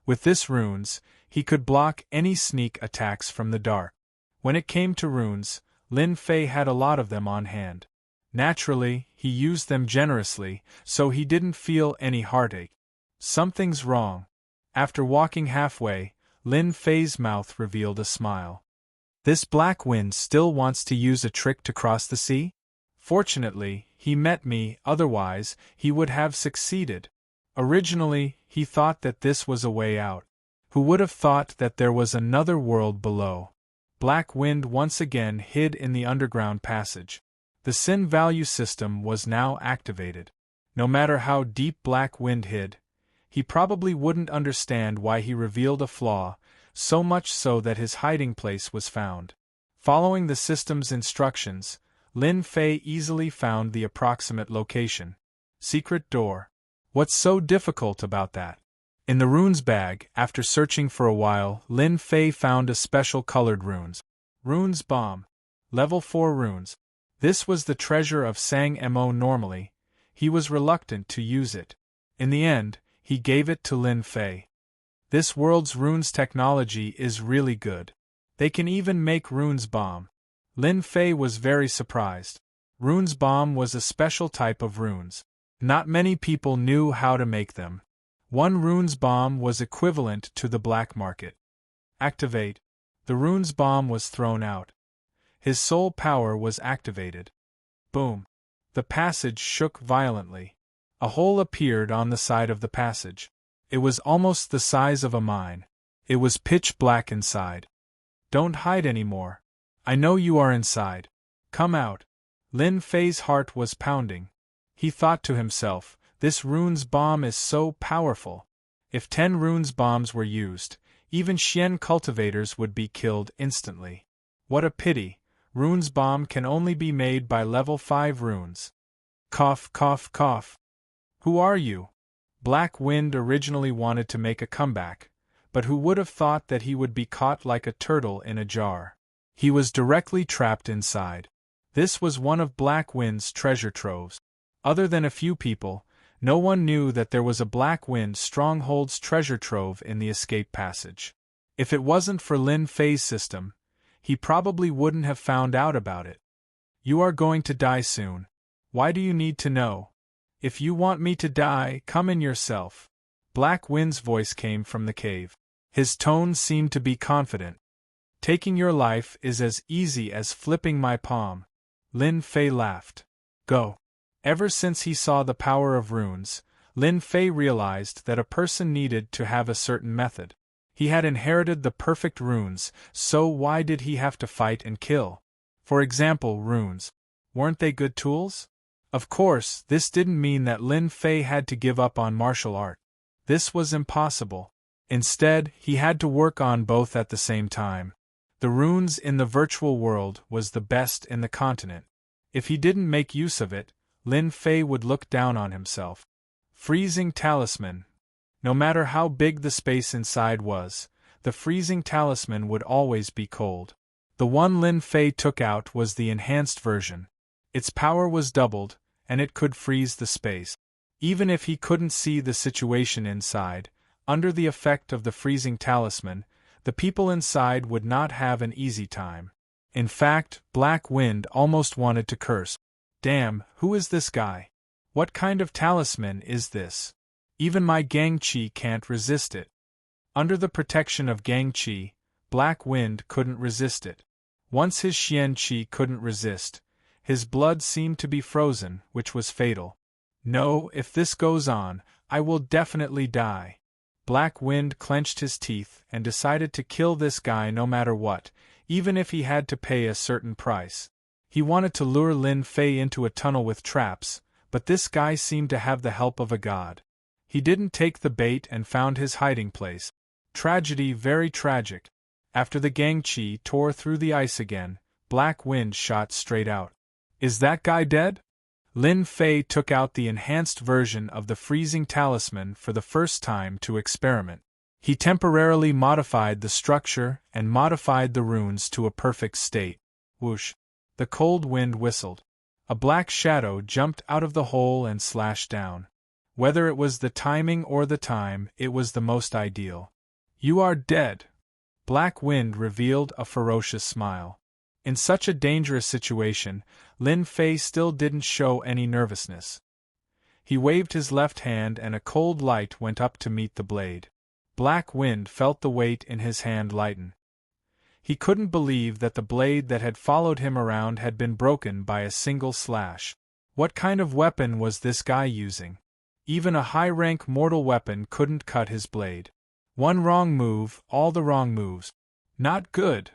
With this runes, he could block any sneak attacks from the dark. When it came to runes, Lin Fei had a lot of them on hand. Naturally, he used them generously, so he didn't feel any heartache. Something's wrong. After walking halfway, Lin Fei's mouth revealed a smile. This Blackwind still wants to use a trick to cross the sea? Fortunately, he met me, otherwise, he would have succeeded. Originally, he thought that this was a way out. Who would have thought that there was another world below? Blackwind once again hid in the underground passage. The sin value system was now activated. No matter how deep Blackwind hid, he probably wouldn't understand why he revealed a flaw, so much so that his hiding place was found. Following the system's instructions, Lin Fei easily found the approximate location. Secret door. What's so difficult about that? In the runes bag, after searching for a while, Lin Fei found a special colored runes. Runes Bomb. Level 4 runes. This was the treasure of Sang Mo. Normally, he was reluctant to use it. In the end, he gave it to Lin Fei. This world's runes technology is really good. They can even make Runes Bomb. Lin Fei was very surprised. Runes Bomb was a special type of runes. Not many people knew how to make them. One Runes Bomb was equivalent to the black market. Activate. The Runes Bomb was thrown out. His soul power was activated. Boom. The passage shook violently. A hole appeared on the side of the passage. It was almost the size of a mine. It was pitch black inside. Don't hide anymore. I know you are inside. Come out. Lin Fei's heart was pounding. He thought to himself, this Runes Bomb is so powerful. If 10 Runes Bombs were used, even Xian cultivators would be killed instantly. What a pity, Runes Bomb can only be made by level 5 runes. Cough, cough, cough. Who are you? Black Wind originally wanted to make a comeback, but who would have thought that he would be caught like a turtle in a jar? He was directly trapped inside. This was one of Black Wind's treasure troves. Other than a few people, no one knew that there was a Black Wind Stronghold's treasure trove in the escape passage. If it wasn't for Lin Fei's system, he probably wouldn't have found out about it. You are going to die soon. Why do you need to know? If you want me to die, come in yourself. Black Wind's voice came from the cave. His tone seemed to be confident. Taking your life is as easy as flipping my palm. Lin Fei laughed. Go. Ever since he saw the power of runes, Lin Fei realized that a person needed to have a certain method. He had inherited the perfect runes, so why did he have to fight and kill? For example, runes. Weren't they good tools? Of course, this didn't mean that Lin Fei had to give up on martial art. This was impossible. Instead, he had to work on both at the same time. The runes in the virtual world was the best in the continent. If he didn't make use of it, Lin Fei would look down on himself. Freezing Talisman. No matter how big the space inside was, the freezing talisman would always be cold. The one Lin Fei took out was the enhanced version. Its power was doubled, and it could freeze the space. Even if he couldn't see the situation inside, under the effect of the freezing talisman, the people inside would not have an easy time. In fact, Black Wind almost wanted to curse. Damn, who is this guy? What kind of talisman is this? Even my Gang Chi can't resist it. Under the protection of Gang Chi, Black Wind couldn't resist it. Once his Xian Chi couldn't resist, his blood seemed to be frozen, which was fatal. No, if this goes on, I will definitely die. Black Wind clenched his teeth and decided to kill this guy no matter what, even if he had to pay a certain price. He wanted to lure Lin Fei into a tunnel with traps, but this guy seemed to have the help of a god. He didn't take the bait and found his hiding place. Tragedy, very tragic. After the Gang Chi tore through the ice again, Black Wind shot straight out. Is that guy dead? Lin Fei took out the enhanced version of the freezing talisman for the first time to experiment. He temporarily modified the structure and modified the runes to a perfect state. Whoosh! The cold wind whistled. A black shadow jumped out of the hole and slashed down. Whether it was the timing or the time, it was the most ideal. You are dead. Black Wind revealed a ferocious smile. In such a dangerous situation, Lin Fei still didn't show any nervousness. He waved his left hand and a cold light went up to meet the blade. Black Wind felt the weight in his hand lighten. He couldn't believe that the blade that had followed him around had been broken by a single slash. What kind of weapon was this guy using? Even a high-rank mortal weapon couldn't cut his blade. One wrong move, all the wrong moves. Not good.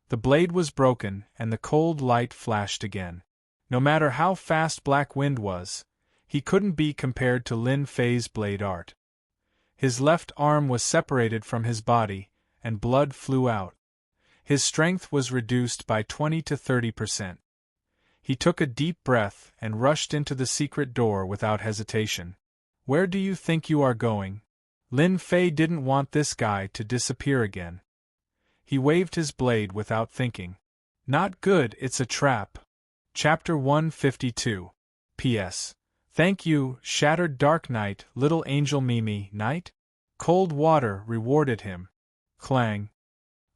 The blade was broken, and the cold light flashed again. No matter how fast Black Wind was, he couldn't be compared to Lin Fei's blade art. His left arm was separated from his body, and blood flew out. His strength was reduced by 20 to 30%. He took a deep breath and rushed into the secret door without hesitation. Where do you think you are going? Lin Fei didn't want this guy to disappear again. He waved his blade without thinking. Not good, it's a trap. Chapter 152. P.S. Thank you, shattered dark night, little angel Mimi, night? Cold water rewarded him. Clang.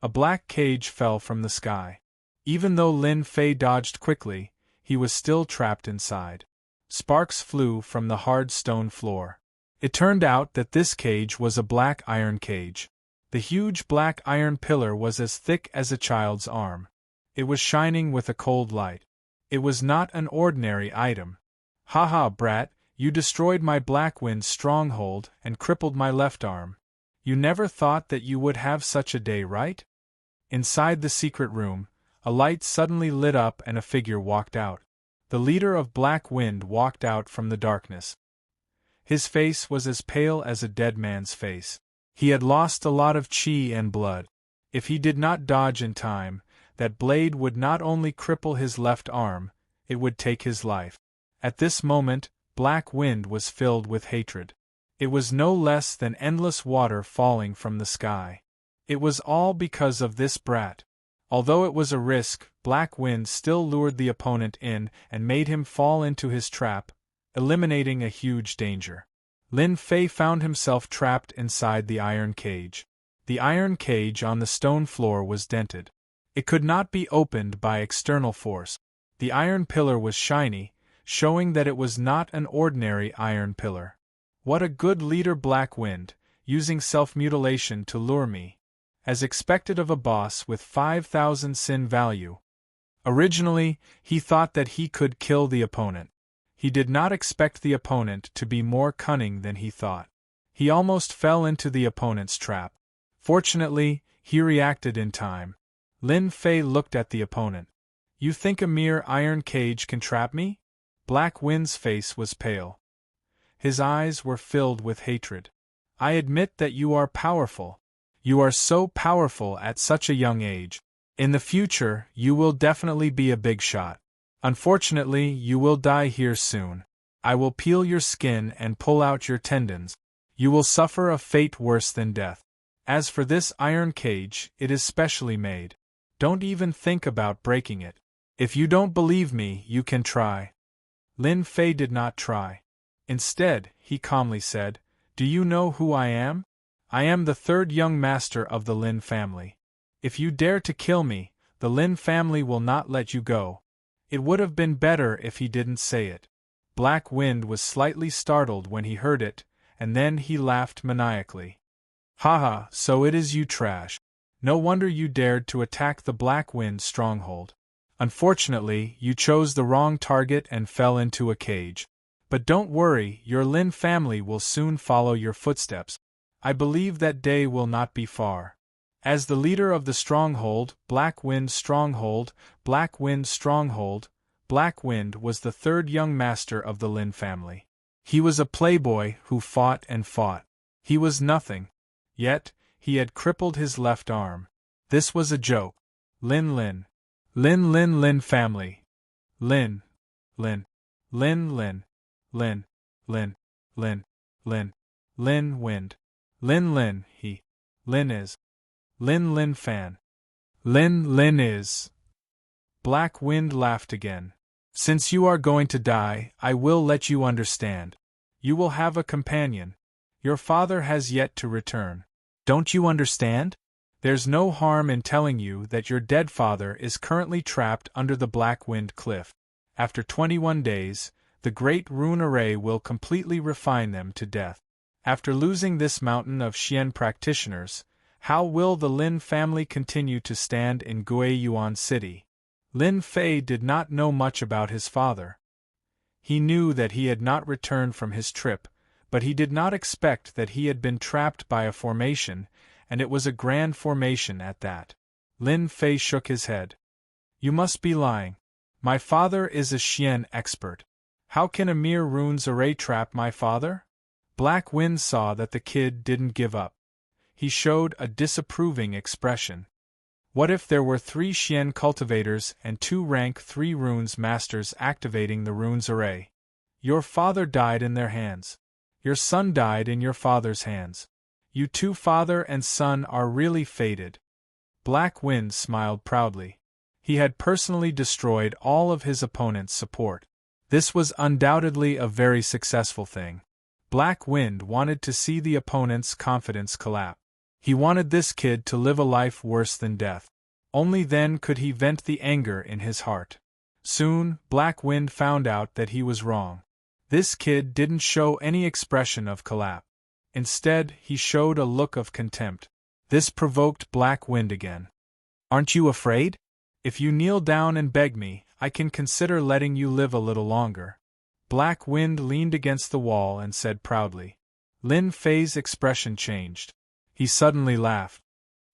A black cage fell from the sky. Even though Lin Fei dodged quickly, he was still trapped inside. Sparks flew from the hard stone floor. It turned out that this cage was a black iron cage. The huge black iron pillar was as thick as a child's arm. It was shining with a cold light. It was not an ordinary item. "Ha, brat, you destroyed my Blackwind stronghold and crippled my left arm. You never thought that you would have such a day, right?" Inside the secret room, a light suddenly lit up and a figure walked out. The leader of Black Wind walked out from the darkness. His face was as pale as a dead man's face. He had lost a lot of chi and blood. If he did not dodge in time, that blade would not only cripple his left arm, it would take his life. At this moment, Black Wind was filled with hatred. It was no less than endless water falling from the sky. It was all because of this brat. Although it was a risk, Black Wind still lured the opponent in and made him fall into his trap, eliminating a huge danger. Lin Fei found himself trapped inside the iron cage. The iron cage on the stone floor was dented. It could not be opened by external force. The iron pillar was shiny, showing that it was not an ordinary iron pillar. What a good leader, Black Wind, using self-mutilation to lure me. As expected of a boss with 5,000 sin value. Originally, he thought that he could kill the opponent. He did not expect the opponent to be more cunning than he thought. He almost fell into the opponent's trap. Fortunately, he reacted in time. Lin Fei looked at the opponent. "You think a mere iron cage can trap me?" Black Wind's face was pale. His eyes were filled with hatred. "I admit that you are powerful. You are so powerful at such a young age. In the future, you will definitely be a big shot. Unfortunately, you will die here soon. I will peel your skin and pull out your tendons. You will suffer a fate worse than death. As for this iron cage, it is specially made. Don't even think about breaking it. If you don't believe me, you can try." Lin Fei did not try. Instead, he calmly said, "Do you know who I am? I am the third young master of the Lin family. If you dare to kill me, the Lin family will not let you go." It would have been better if he didn't say it. Black Wind was slightly startled when he heard it, and then he laughed maniacally. "Haha, so it is you, trash. No wonder you dared to attack the Black Wind stronghold. Unfortunately, you chose the wrong target and fell into a cage. But don't worry, your Lin family will soon follow your footsteps. I believe that day will not be far." As the leader of the stronghold, Black Wind Stronghold, Black Wind Stronghold, Black Wind was the third young master of the Lin family. He was a playboy who fought and fought. He was nothing. Yet, he had crippled his left arm. This was a joke. Lin family. Lin Wind. Lin is. Lin fan. Lin is. Black Wind laughed again. "Since you are going to die, I will let you understand. You will have a companion. Your father has yet to return. Don't you understand? There's no harm in telling you that your dead father is currently trapped under the Black Wind cliff. After 21 days, the great rune array will completely refine them to death. After losing this mountain of Xian practitioners, how will the Lin family continue to stand in Guiyuan City?" Lin Fei did not know much about his father. He knew that he had not returned from his trip, but he did not expect that he had been trapped by a formation, and it was a grand formation at that. Lin Fei shook his head. "You must be lying. My father is a Xian expert. How can a mere runes array trap my father?" Black Wind saw that the kid didn't give up. He showed a disapproving expression. What if there were 3 Xian cultivators and 2 rank 3 runes masters activating the runes array? Your father died in their hands. Your son died in your father's hands. You two, father and son, are really fated. Black Wind smiled proudly. He had personally destroyed all of his opponent's support. This was undoubtedly a very successful thing. Black Wind wanted to see the opponent's confidence collapse. He wanted this kid to live a life worse than death. Only then could he vent the anger in his heart. Soon, Black Wind found out that he was wrong. This kid didn't show any expression of collapse. Instead, he showed a look of contempt. This provoked Black Wind again. Aren't you afraid? If you kneel down and beg me, I can consider letting you live a little longer. Black Wind leaned against the wall and said proudly. Lin Fei's expression changed. He suddenly laughed.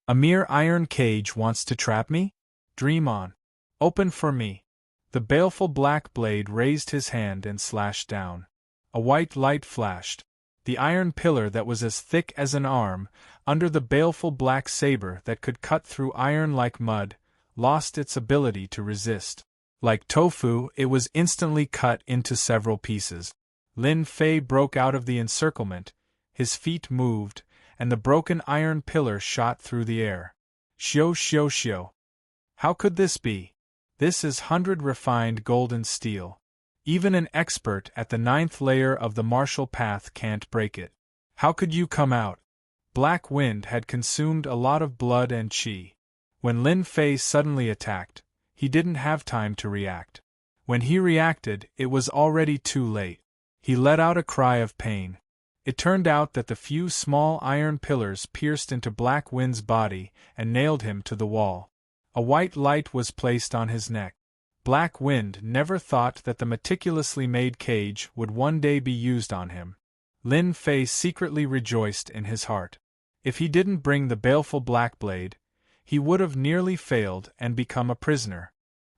A mere iron cage wants to trap me? Dream on. Open for me. The baleful black blade raised his hand and slashed down. A white light flashed. The iron pillar that was as thick as an arm, under the baleful black saber that could cut through iron like mud, lost its ability to resist. Like tofu, it was instantly cut into several pieces. Lin Fei broke out of the encirclement, his feet moved, and the broken iron pillar shot through the air. Xiao xiao xiao. How could this be? This is 100 refined golden steel. Even an expert at the 9th layer of the martial path can't break it. How could you come out? Black Wind had consumed a lot of blood and qi. When Lin Fei suddenly attacked, he didn't have time to react. When he reacted, it was already too late. He let out a cry of pain. It turned out that the few small iron pillars pierced into Black Wind's body and nailed him to the wall. A white light was placed on his neck. Black Wind never thought that the meticulously made cage would one day be used on him. Lin Fei secretly rejoiced in his heart. If he didn't bring the baleful black blade, he would have nearly failed and become a prisoner.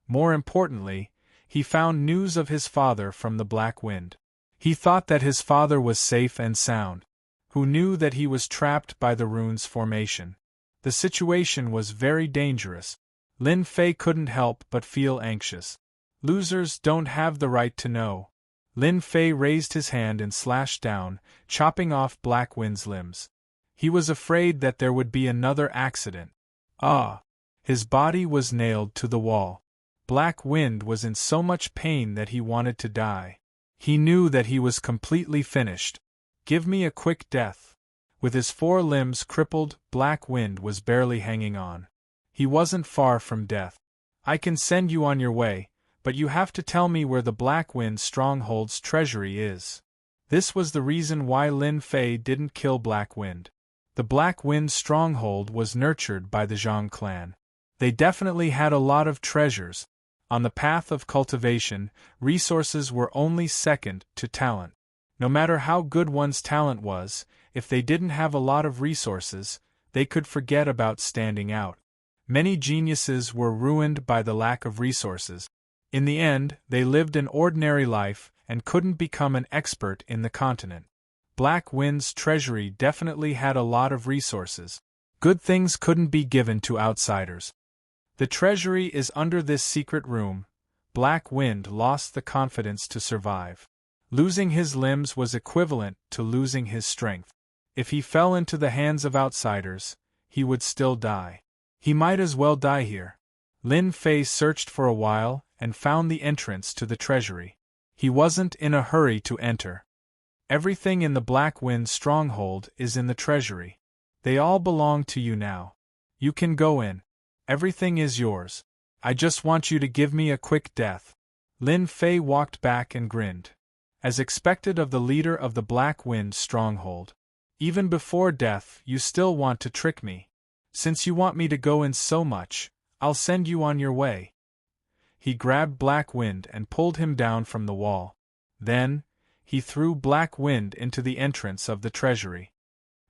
More importantly, he found news of his father from the Black Wind. He thought that his father was safe and sound. Who knew that he was trapped by the rune's formation? The situation was very dangerous. Lin Fei couldn't help but feel anxious. Losers don't have the right to know. Lin Fei raised his hand and slashed down, chopping off Black Wind's limbs. He was afraid that there would be another accident. Ah! His body was nailed to the wall. Black Wind was in so much pain that he wanted to die. He knew that he was completely finished. Give me a quick death. With his 4 limbs crippled, Black Wind was barely hanging on. He wasn't far from death. I can send you on your way, but you have to tell me where the Black Wind Stronghold's treasury is. This was the reason why Lin Fei didn't kill Black Wind. The Black Wind Stronghold was nurtured by the Zhang clan. They definitely had a lot of treasures. On the path of cultivation, resources were only second to talent. No matter how good one's talent was, if they didn't have a lot of resources, they could forget about standing out. Many geniuses were ruined by the lack of resources. In the end, they lived an ordinary life and couldn't become an expert in the continent. Black Wind's treasury definitely had a lot of resources. Good things couldn't be given to outsiders. The treasury is under this secret room. Black Wind lost the confidence to survive. Losing his limbs was equivalent to losing his strength. If he fell into the hands of outsiders, he would still die. He might as well die here. Lin Fei searched for a while and found the entrance to the treasury. He wasn't in a hurry to enter. Everything in the Black Wind Stronghold is in the treasury. They all belong to you now. You can go in. Everything is yours. I just want you to give me a quick death. Lin Fei walked back and grinned. As expected of the leader of the Black Wind Stronghold. Even before death, you still want to trick me. Since you want me to go in so much, I'll send you on your way. He grabbed Black Wind and pulled him down from the wall. Then, he threw Black Wind into the entrance of the treasury.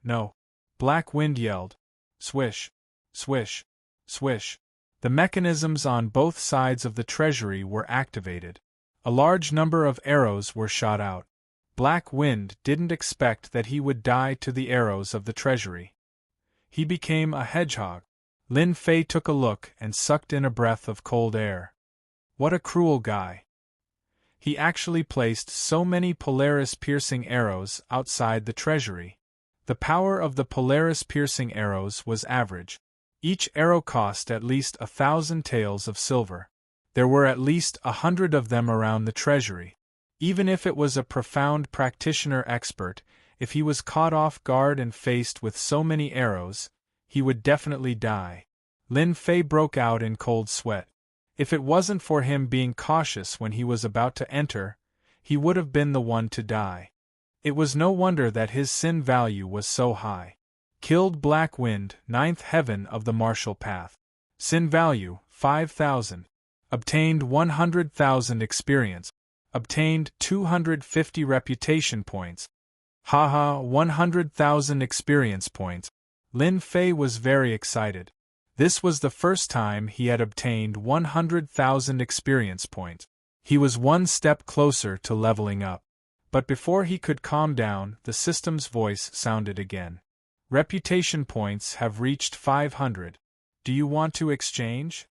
No. Black Wind yelled. Swish, swish, swish. The mechanisms on both sides of the treasury were activated. A large number of arrows were shot out. Black Wind didn't expect that he would die to the arrows of the treasury. He became a hedgehog. Lin Fei took a look and sucked in a breath of cold air. What a cruel guy. He actually placed so many Polaris-piercing arrows outside the treasury. The power of the Polaris-piercing arrows was average. Each arrow cost at least 1,000 taels of silver. There were at least 100 of them around the treasury. Even if it was a profound practitioner expert, if he was caught off guard and faced with so many arrows, he would definitely die. Lin Fei broke out in cold sweat. If it wasn't for him being cautious when he was about to enter, he would have been the one to die. It was no wonder that his sin value was so high. Killed Black Wind, 9th heaven of the martial path. Sin value, 5,000. Obtained 100,000 experience. Obtained 250 reputation points. Haha, 100,000 experience points. Lin Fei was very excited. This was the first time he had obtained 100,000 experience points. He was one step closer to leveling up. But before he could calm down, the system's voice sounded again. Reputation points have reached 500. Do you want to exchange?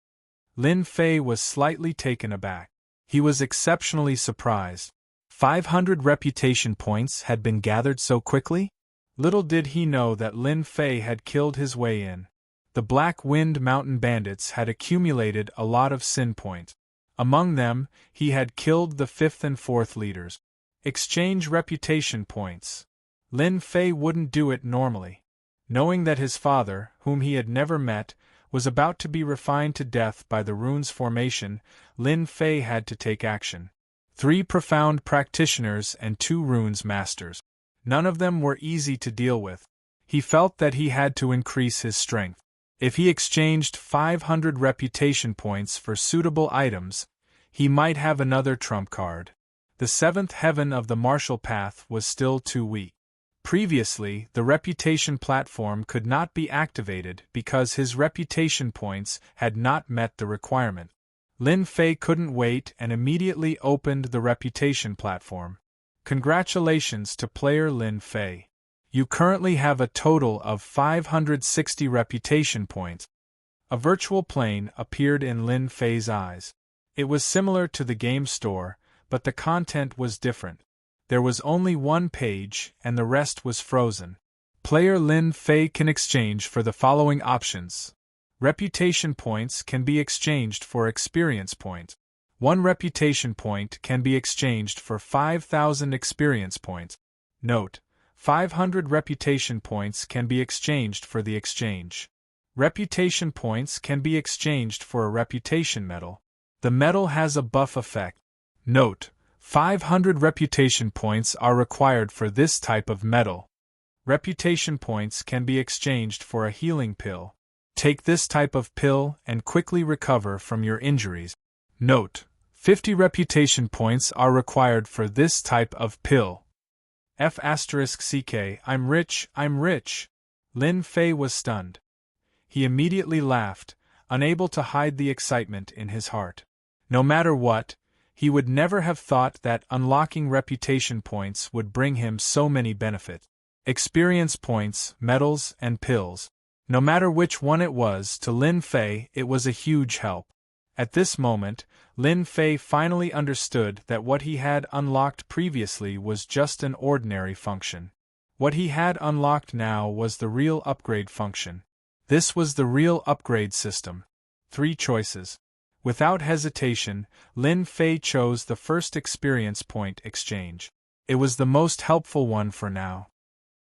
Lin Fei was slightly taken aback. He was exceptionally surprised. 500 reputation points had been gathered so quickly? Little did he know that Lin Fei had killed his way in. The Black Wind Mountain bandits had accumulated a lot of sin points. Among them, he had killed the 5th and 4th leaders. Exchange reputation points. Lin Fei wouldn't do it normally. Knowing that his father, whom he had never met, was about to be refined to death by the rune's formation, Lin Fei had to take action. 3 profound practitioners and 2 runes masters. None of them were easy to deal with. He felt that he had to increase his strength. If he exchanged 500 reputation points for suitable items, he might have another trump card. The 7th heaven of the martial path was still too weak. Previously, the reputation platform could not be activated because his reputation points had not met the requirement. Lin Fei couldn't wait and immediately opened the reputation platform. Congratulations to player Lin Fei. You currently have a total of 560 reputation points. A virtual plane appeared in Lin Fei's eyes. It was similar to the game store, but the content was different. There was only one page, and the rest was frozen. Player Lin Fei can exchange for the following options. Reputation points can be exchanged for experience points. 1 reputation point can be exchanged for 5,000 experience points. Note: 500 reputation points can be exchanged for the exchange. Reputation points can be exchanged for a reputation medal. The medal has a buff effect. Note: 500 reputation points are required for this type of medal. Reputation points can be exchanged for a healing pill. Take this type of pill and quickly recover from your injuries. Note: 50 reputation points are required for this type of pill. F***ck, I'm rich, I'm rich. Lin Fei was stunned. He immediately laughed, unable to hide the excitement in his heart. No matter what, he would never have thought that unlocking reputation points would bring him so many benefits. Experience points, medals, and pills. No matter which one it was, to Lin Fei it was a huge help. At this moment, Lin Fei finally understood that what he had unlocked previously was just an ordinary function. What he had unlocked now was the real upgrade function. This was the real upgrade system. 3 choices. Without hesitation, Lin Fei chose the first experience point exchange. It was the most helpful one for now.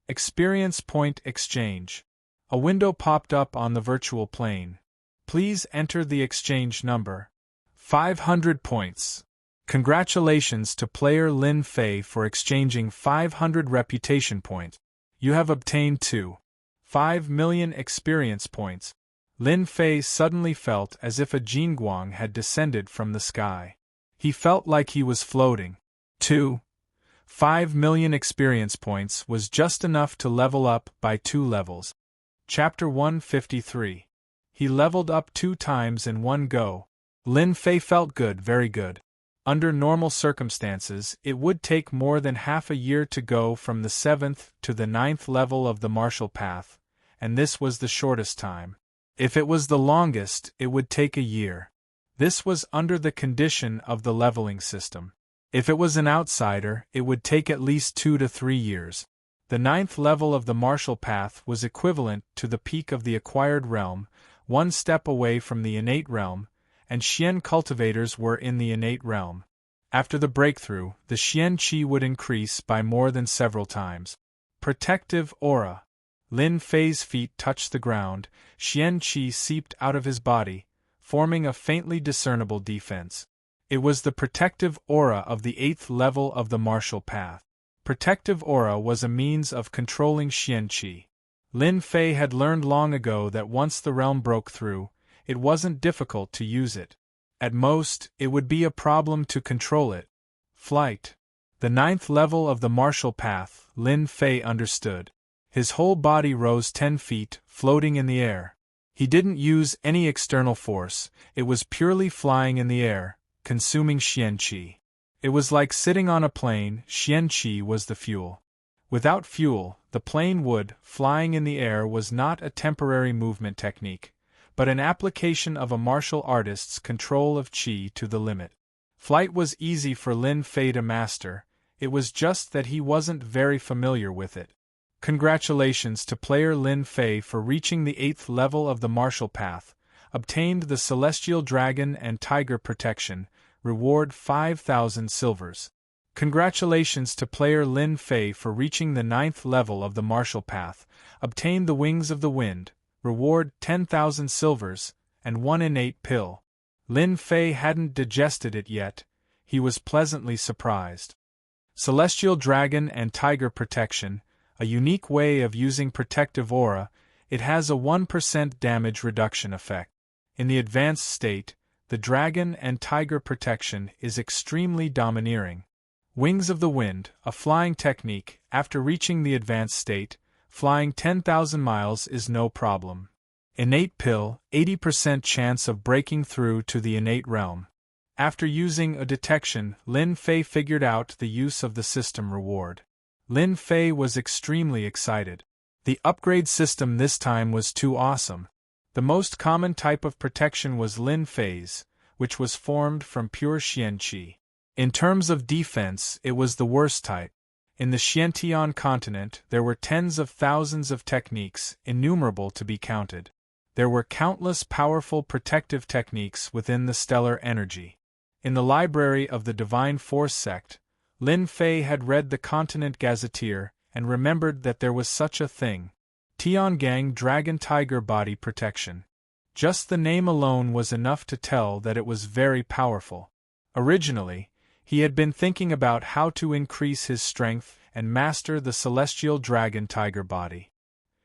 Experience point exchange. A window popped up on the virtual plane. Please enter the exchange number. 500 points. Congratulations to player Lin Fei for exchanging 500 reputation points. You have obtained 2.5 million experience points. Lin Fei suddenly felt as if a Jinguang had descended from the sky. He felt like he was floating. 2.5 million experience points was just enough to level up by 2 levels. Chapter 153. He leveled up 2 times in one go. Lin Fei felt good, very good. Under normal circumstances, it would take more than half a year to go from the 7th to the 9th level of the martial path, and this was the shortest time. If it was the longest, it would take a year. This was under the condition of the leveling system. If it was an outsider, it would take at least 2 to 3 years. The 9th level of the martial path was equivalent to the peak of the acquired realm, one step away from the innate realm, and Xian cultivators were in the innate realm. After the breakthrough, the Xian Qi would increase by more than several times. Protective aura. Lin Fei's feet touched the ground, Xian Qi seeped out of his body, forming a faintly discernible defense. It was the protective aura of the 8th level of the martial path. Protective aura was a means of controlling Xian Qi. Lin Fei had learned long ago that once the realm broke through, it wasn't difficult to use it. At most, it would be a problem to control it. Flight. The 9th level of the martial path, Lin Fei understood. His whole body rose 10 feet, floating in the air. He didn't use any external force, it was purely flying in the air, consuming Xian Qi. It was like sitting on a plane, Xian Qi was the fuel. Without fuel, the plane would, flying in the air was not a temporary movement technique, but an application of a martial artist's control of Qi to the limit. Flight was easy for Lin Fei to master, it was just that he wasn't very familiar with it. Congratulations to player Lin Fei for reaching the 8th level of the martial path, obtained the Celestial Dragon and Tiger Protection, reward 5,000 silvers. Congratulations to player Lin Fei for reaching the 9th level of the martial path, obtained the Wings of the Wind, reward 10,000 silvers, and 1 innate pill. Lin Fei hadn't digested it yet, he was pleasantly surprised. Celestial Dragon and Tiger Protection, a unique way of using protective aura, it has a 1% damage reduction effect. In the advanced state, the Dragon and Tiger Protection is extremely domineering. Wings of the Wind, a flying technique, after reaching the advanced state, flying 10,000 miles is no problem. Innate Pill, 80% chance of breaking through to the innate realm. After using a detection, Lin Fei figured out the use of the system reward. Lin Fei was extremely excited. The upgrade system this time was too awesome. The most common type of protection was Lin Fei's, which was formed from pure Xian Qi. In terms of defense, it was the worst type. In the Xiantian continent, there were tens of thousands of techniques, innumerable to be counted. There were countless powerful protective techniques within the stellar energy. In the library of the Divine Force sect, Lin Fei had read the Continent Gazetteer and remembered that there was such a thing. Tiangang Dragon Tiger Body Protection. Just the name alone was enough to tell that it was very powerful. Originally, he had been thinking about how to increase his strength and master the Celestial Dragon Tiger Body.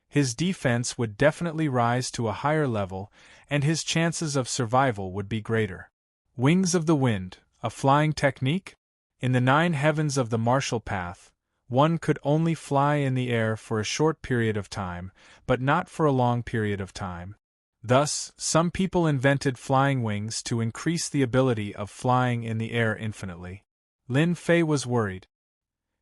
His defense would definitely rise to a higher level, and his chances of survival would be greater. Wings of the Wind, a flying technique? In the 9 heavens of the martial path, one could only fly in the air for a short period of time, but not for a long period of time. Thus, some people invented flying wings to increase the ability of flying in the air infinitely. Lin Fei was worried.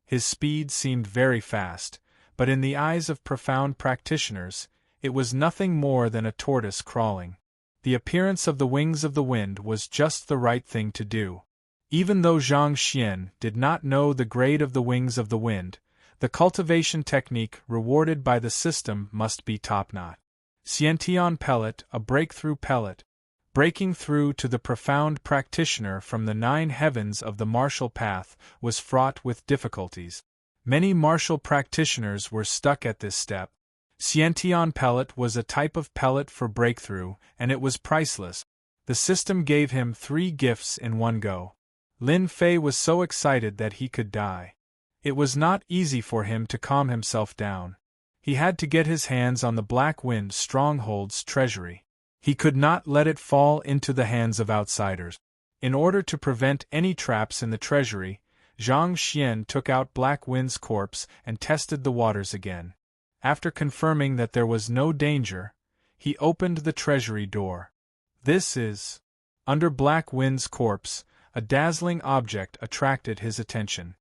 His speed seemed very fast, but in the eyes of profound practitioners, it was nothing more than a tortoise crawling. The appearance of the Wings of the Wind was just the right thing to do. Even though Zhang Xian did not know the grade of the Wings of the Wind, the cultivation technique rewarded by the system must be top-notch. Xiantian Pellet, a breakthrough pellet. Breaking through to the profound practitioner from the 9 heavens of the martial path was fraught with difficulties. Many martial practitioners were stuck at this step. Xiantian Pellet was a type of pellet for breakthrough, and it was priceless. The system gave him 3 gifts in one go. Lin Fei was so excited that he could die. It was not easy for him to calm himself down. He had to get his hands on the Black Wind Stronghold's treasury. He could not let it fall into the hands of outsiders. In order to prevent any traps in the treasury, Zhang Xian took out Black Wind's corpse and tested the waters again. After confirming that there was no danger, he opened the treasury door. This is... Under Black Wind's corpse, a dazzling object attracted his attention.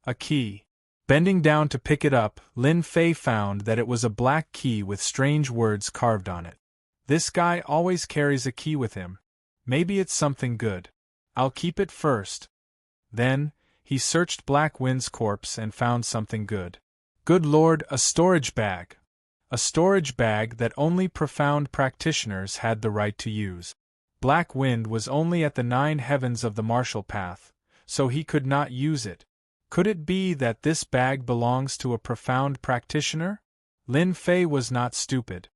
A key. Bending down to pick it up, Lin Fei found that it was a black key with strange words carved on it. This guy always carries a key with him. Maybe it's something good. I'll keep it first. Then, he searched Black Wind's corpse and found something good. Good Lord, a storage bag! A storage bag that only profound practitioners had the right to use. Black Wind was only at the 9 heavens of the martial path, so he could not use it. Could it be that this bag belongs to a profound practitioner? Lin Fei was not stupid.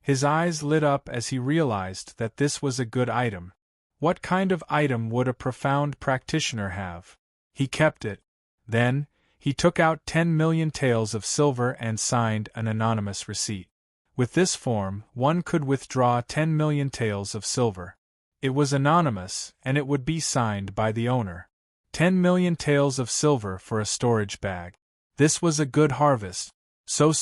His eyes lit up as he realized that this was a good item. What kind of item would a profound practitioner have? He kept it. Then, he took out 10 million taels of silver and signed an anonymous receipt. With this form, one could withdraw 10 million taels of silver. It was anonymous, and it would be signed by the owner. 10 million taels of silver for a storage bag. This was a good harvest. So.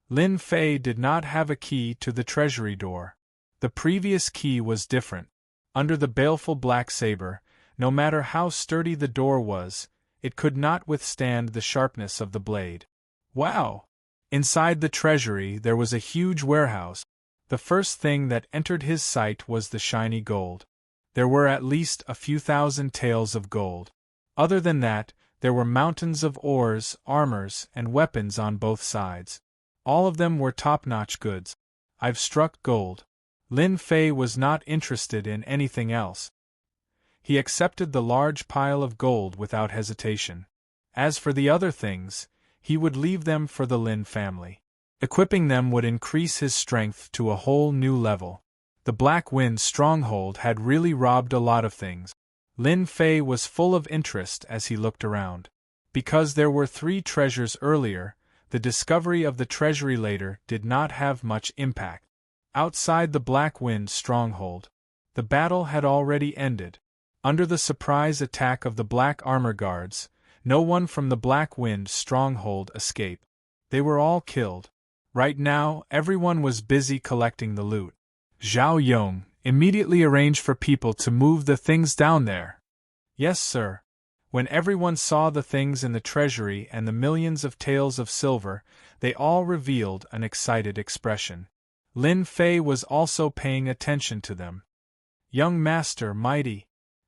Lin Fei did not have a key to the treasury door. The previous key was different. Under the baleful black saber, no matter how sturdy the door was, it could not withstand the sharpness of the blade. Wow! Inside the treasury there was a huge warehouse. The first thing that entered his sight was the shiny gold. There were at least a few thousand taels of gold. Other than that, there were mountains of ores, armors, and weapons on both sides. All of them were top-notch goods. I've struck gold. Lin Fei was not interested in anything else. He accepted the large pile of gold without hesitation. As for the other things, he would leave them for the Lin family. Equipping them would increase his strength to a whole new level. The Black Wind stronghold had really robbed a lot of things. Lin Fei was full of interest as he looked around. Because there were 3 treasures earlier, the discovery of the treasury later did not have much impact. Outside the Black Wind stronghold, the battle had already ended. Under the surprise attack of the Black Armor Guards, no one from the Black Wind stronghold escaped. They were all killed. Right now, everyone was busy collecting the loot. Zhao Yong, immediately arrange for people to move the things down there. Yes, sir. When everyone saw the things in the treasury and the millions of taels of silver, they all revealed an excited expression. Lin Fei was also paying attention to them. Young Master Mighty!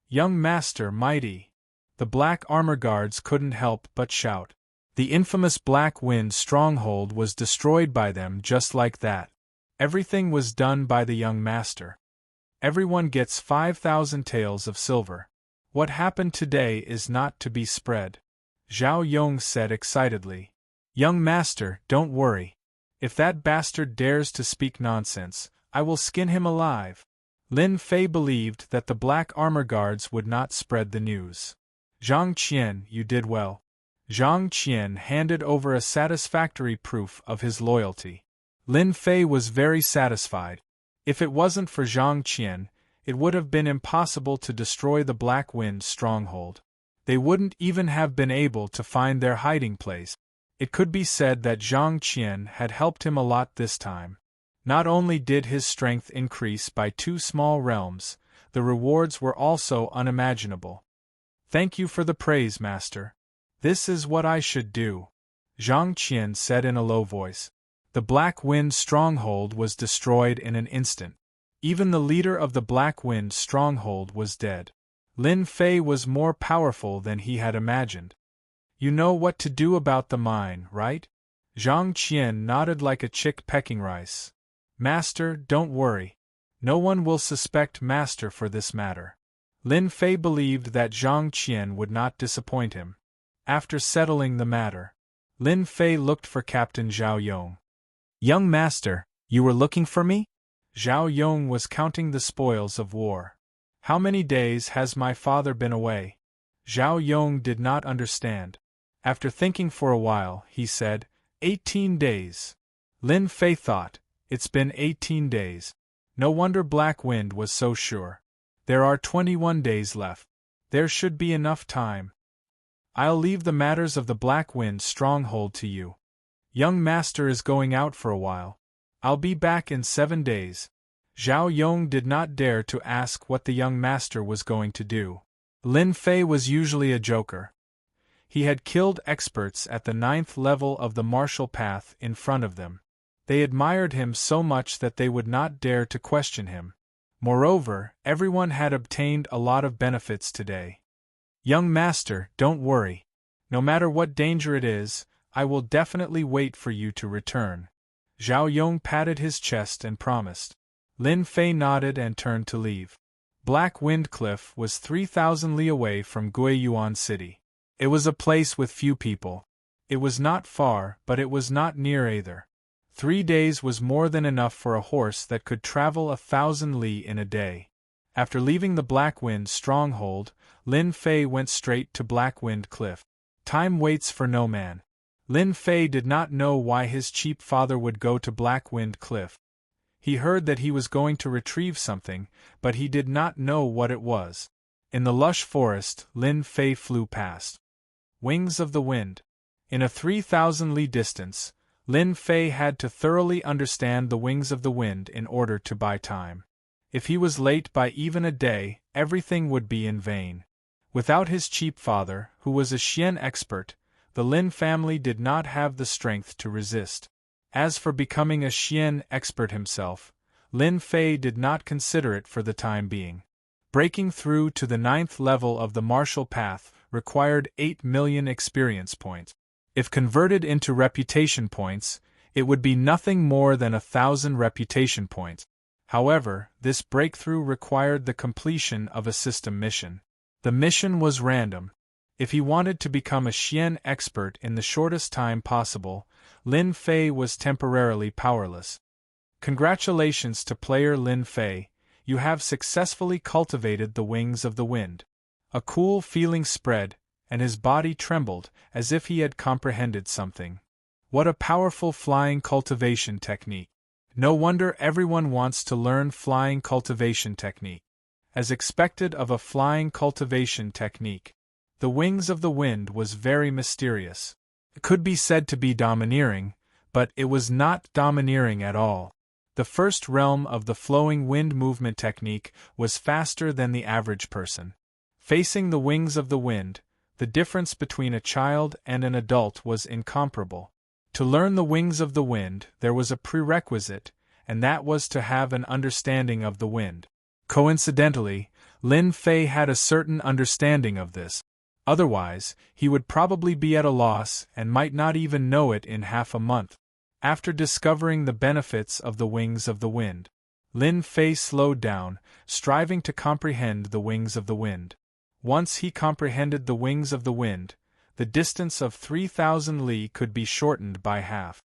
Young Master Mighty! The Black Armor Guards couldn't help but shout. The infamous Black Wind stronghold was destroyed by them just like that. Everything was done by the young master. Everyone gets 5,000 taels of silver. What happened today is not to be spread. Zhao Yong said excitedly. Young master, don't worry. If that bastard dares to speak nonsense, I will skin him alive. Lin Fei believed that the Black Armor Guards would not spread the news. Zhang Qian, you did well. Zhang Qian handed over a satisfactory proof of his loyalty. Lin Fei was very satisfied. If it wasn't for Zhang Qian, it would have been impossible to destroy the Black Wind stronghold. They wouldn't even have been able to find their hiding place. It could be said that Zhang Qian had helped him a lot this time. Not only did his strength increase by 2 small realms, the rewards were also unimaginable. Thank you for the praise, master. This is what I should do, Zhang Qian said in a low voice. The Black Wind stronghold was destroyed in an instant. Even the leader of the Black Wind stronghold was dead. Lin Fei was more powerful than he had imagined. You know what to do about the mine, right? Zhang Qian nodded like a chick pecking rice. Master, don't worry. No one will suspect Master for this matter. Lin Fei believed that Zhang Qian would not disappoint him. After settling the matter, Lin Fei looked for Captain Zhao Yong. Young Master, you were looking for me? Zhao Yong was counting the spoils of war. How many days has my father been away? Zhao Yong did not understand. After thinking for a while, he said, 18 days. Lin Fei thought, it's been 18 days. No wonder Black Wind was so sure. There are 21 days left. There should be enough time. I'll leave the matters of the Black Wind stronghold to you. Young Master is going out for a while. I'll be back in 7 days. Zhao Yong did not dare to ask what the young master was going to do. Lin Fei was usually a joker. He had killed experts at the 9th level of the martial path in front of them. They admired him so much that they would not dare to question him. Moreover, everyone had obtained a lot of benefits today. Young master, don't worry. No matter what danger it is, I will definitely wait for you to return. Zhao Yong patted his chest and promised. Lin Fei nodded and turned to leave. Black Wind Cliff was 3,000 li away from Guiyuan City. It was a place with few people. It was not far, but it was not near either. 3 days was more than enough for a horse that could travel 1,000 li in a day. After leaving the Black Wind stronghold, Lin Fei went straight to Black Wind Cliff. Time waits for no man. Lin Fei did not know why his cheap father would go to Black Wind Cliff. He heard that he was going to retrieve something, but he did not know what it was. In the lush forest, Lin Fei flew past. Wings of the Wind. In a 3,000 li distance, Lin Fei had to thoroughly understand the wings of the wind in order to buy time. If he was late by even a day, everything would be in vain. Without his cheap father, who was a Xian expert, the Lin family did not have the strength to resist. As for becoming a Xian expert himself, Lin Fei did not consider it for the time being. Breaking through to the 9th level of the martial path required 8 million experience points. If converted into reputation points, it would be nothing more than 1,000 reputation points. However, this breakthrough required the completion of a system mission. The mission was random. If he wanted to become a Xian expert in the shortest time possible, Lin Fei was temporarily powerless. Congratulations to player Lin Fei, you have successfully cultivated the wings of the wind. A cool feeling spread, and his body trembled, as if he had comprehended something. What a powerful flying cultivation technique. No wonder everyone wants to learn flying cultivation technique. As expected of a flying cultivation technique, the wings of the wind was very mysterious. It could be said to be domineering, but it was not domineering at all. The first realm of the flowing wind movement technique was faster than the average person. Facing the wings of the wind, the difference between a child and an adult was incomparable. To learn the wings of the wind, there was a prerequisite, and that was to have an understanding of the wind. Coincidentally, Lin Fei had a certain understanding of this. Otherwise, he would probably be at a loss and might not even know it in half a month. After discovering the benefits of the wings of the wind, Lin Fei slowed down, striving to comprehend the wings of the wind. Once he comprehended the wings of the wind, the distance of 3,000 li could be shortened by half.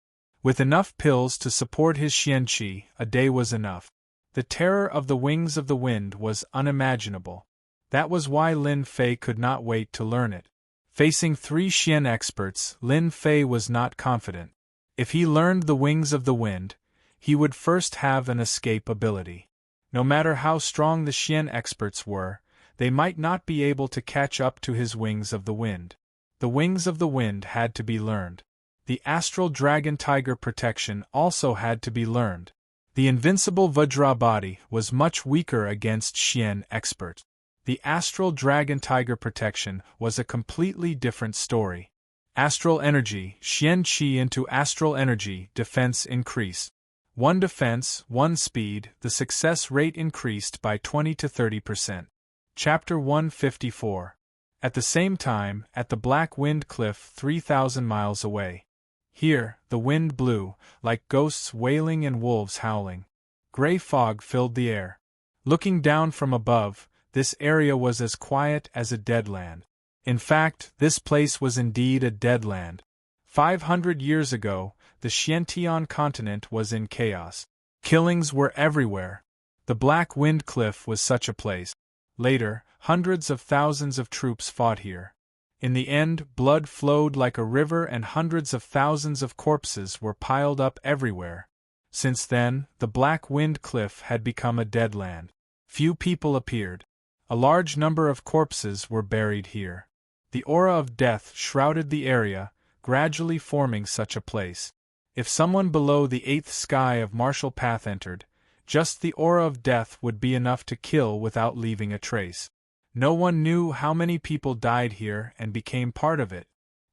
With enough pills to support his xianqi, a day was enough. The terror of the wings of the wind was unimaginable. That was why Lin Fei could not wait to learn it. Facing 3 Xian experts, Lin Fei was not confident. If he learned the wings of the wind, he would first have an escape ability. No matter how strong the Xian experts were, they might not be able to catch up to his wings of the wind. The wings of the wind had to be learned. The astral dragon tiger protection also had to be learned. The invincible Vajra body was much weaker against Xian experts. The astral dragon tiger protection was a completely different story. Astral energy, Xian Qi into astral energy, defense increased. 1 defense, 1 speed, the success rate increased by 20 to 30%. Chapter 154. At the same time, at the Black Wind Cliff 3,000 miles away. Here, the wind blew, like ghosts wailing and wolves howling. Gray fog filled the air. Looking down from above, this area was as quiet as a dead land. In fact, this place was indeed a dead land. 500 years ago, the Xiantian continent was in chaos. Killings were everywhere. The Black Wind Cliff was such a place. Later, hundreds of thousands of troops fought here. In the end, blood flowed like a river and hundreds of thousands of corpses were piled up everywhere. Since then, the Black Wind Cliff had become a dead land. Few people appeared. A large number of corpses were buried here. The aura of death shrouded the area, gradually forming such a place. If someone below the 8th sky of martial path entered, just the aura of death would be enough to kill without leaving a trace. No one knew how many people died here and became part of it.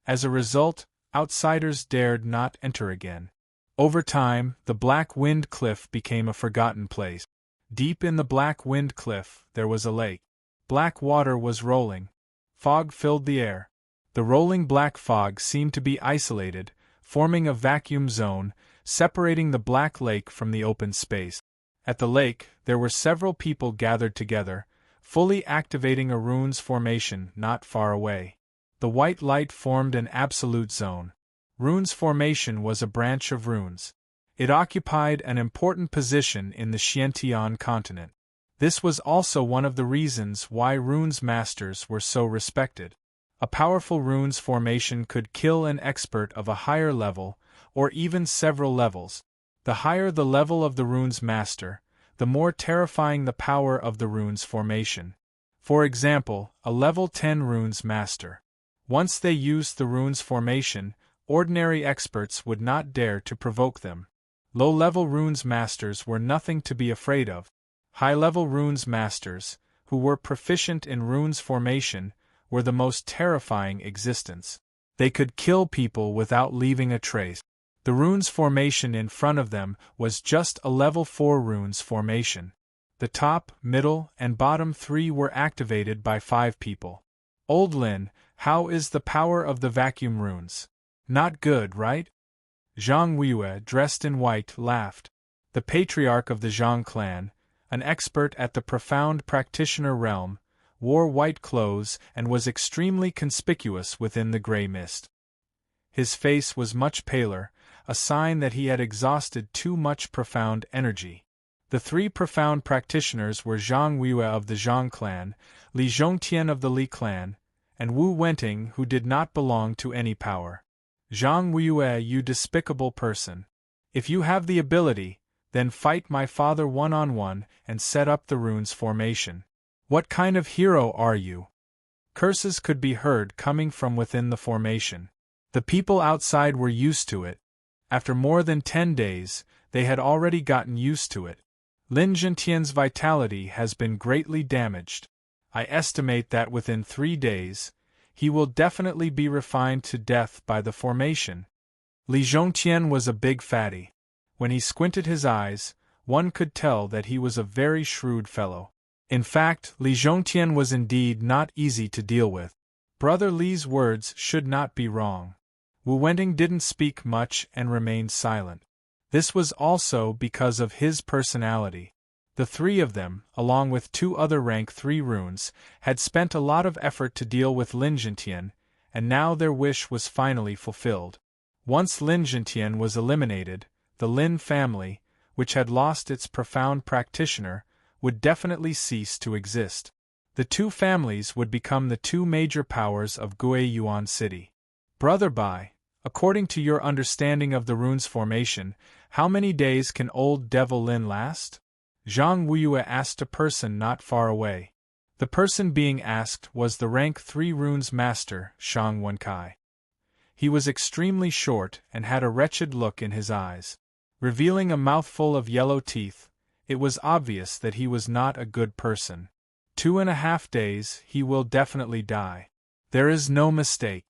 As a result, outsiders dared not enter again. Over time, the Black Wind Cliff became a forgotten place. Deep in the Black Wind Cliff, there was a lake. Black water was rolling. Fog filled the air. The rolling black fog seemed to be isolated, forming a vacuum zone, separating the black lake from the open space. At the lake, there were several people gathered together, fully activating a runes formation not far away. The white light formed an absolute zone. Runes formation was a branch of runes. It occupied an important position in the Xiantian continent. This was also one of the reasons why runes masters were so respected. A powerful runes formation could kill an expert of a higher level, or even several levels. The higher the level of the runes master, the more terrifying the power of the runes formation. For example, a level 10 runes master. Once they used the runes formation, ordinary experts would not dare to provoke them. Low-level runes masters were nothing to be afraid of. High-level runes masters, who were proficient in runes formation, were the most terrifying existence. They could kill people without leaving a trace. The runes formation in front of them was just a level 4 runes formation. The top, middle, and bottom 3 were activated by 5 people. Old Lin, how is the power of the vacuum runes? Not good, right? Zhang Weiyue, dressed in white, laughed. The patriarch of the Zhang clan, an expert at the profound practitioner realm, wore white clothes and was extremely conspicuous within the gray mist. His face was much paler, a sign that he had exhausted too much profound energy. The 3 profound practitioners were Zhang Weiyue of the Zhang clan, Li Zhongtian of the Li clan, and Wu Wenting, who did not belong to any power. Zhang Weiyue, you despicable person. If you have the ability, then fight my father one-on-one and set up the runes formation. What kind of hero are you? Curses could be heard coming from within the formation. The people outside were used to it. After more than 10 days, they had already gotten used to it. Lin Zhentian's vitality has been greatly damaged. I estimate that within 3 days, he will definitely be refined to death by the formation. Li Zhongtian was a big fatty. When he squinted his eyes, one could tell that he was a very shrewd fellow. In fact, Li Zhongtian was indeed not easy to deal with. Brother Li's words should not be wrong. Wu Wenting didn't speak much and remained silent. This was also because of his personality. The 3 of them, along with 2 other rank 3 runes, had spent a lot of effort to deal with Lin Zhentian, and now their wish was finally fulfilled. Once Lin Zhentian was eliminated, the Lin family, which had lost its profound practitioner, would definitely cease to exist. The 2 families would become the 2 major powers of Guiyuan City. Brother Bai, according to your understanding of the runes formation, how many days can old devil Lin last? Zhang Weiyue asked a person not far away. The person being asked was the rank 3 runes master, Shang Wenkai. He was extremely short and had a wretched look in his eyes. Revealing a mouthful of yellow teeth, it was obvious that he was not a good person. 2.5 days, he will definitely die. There is no mistake.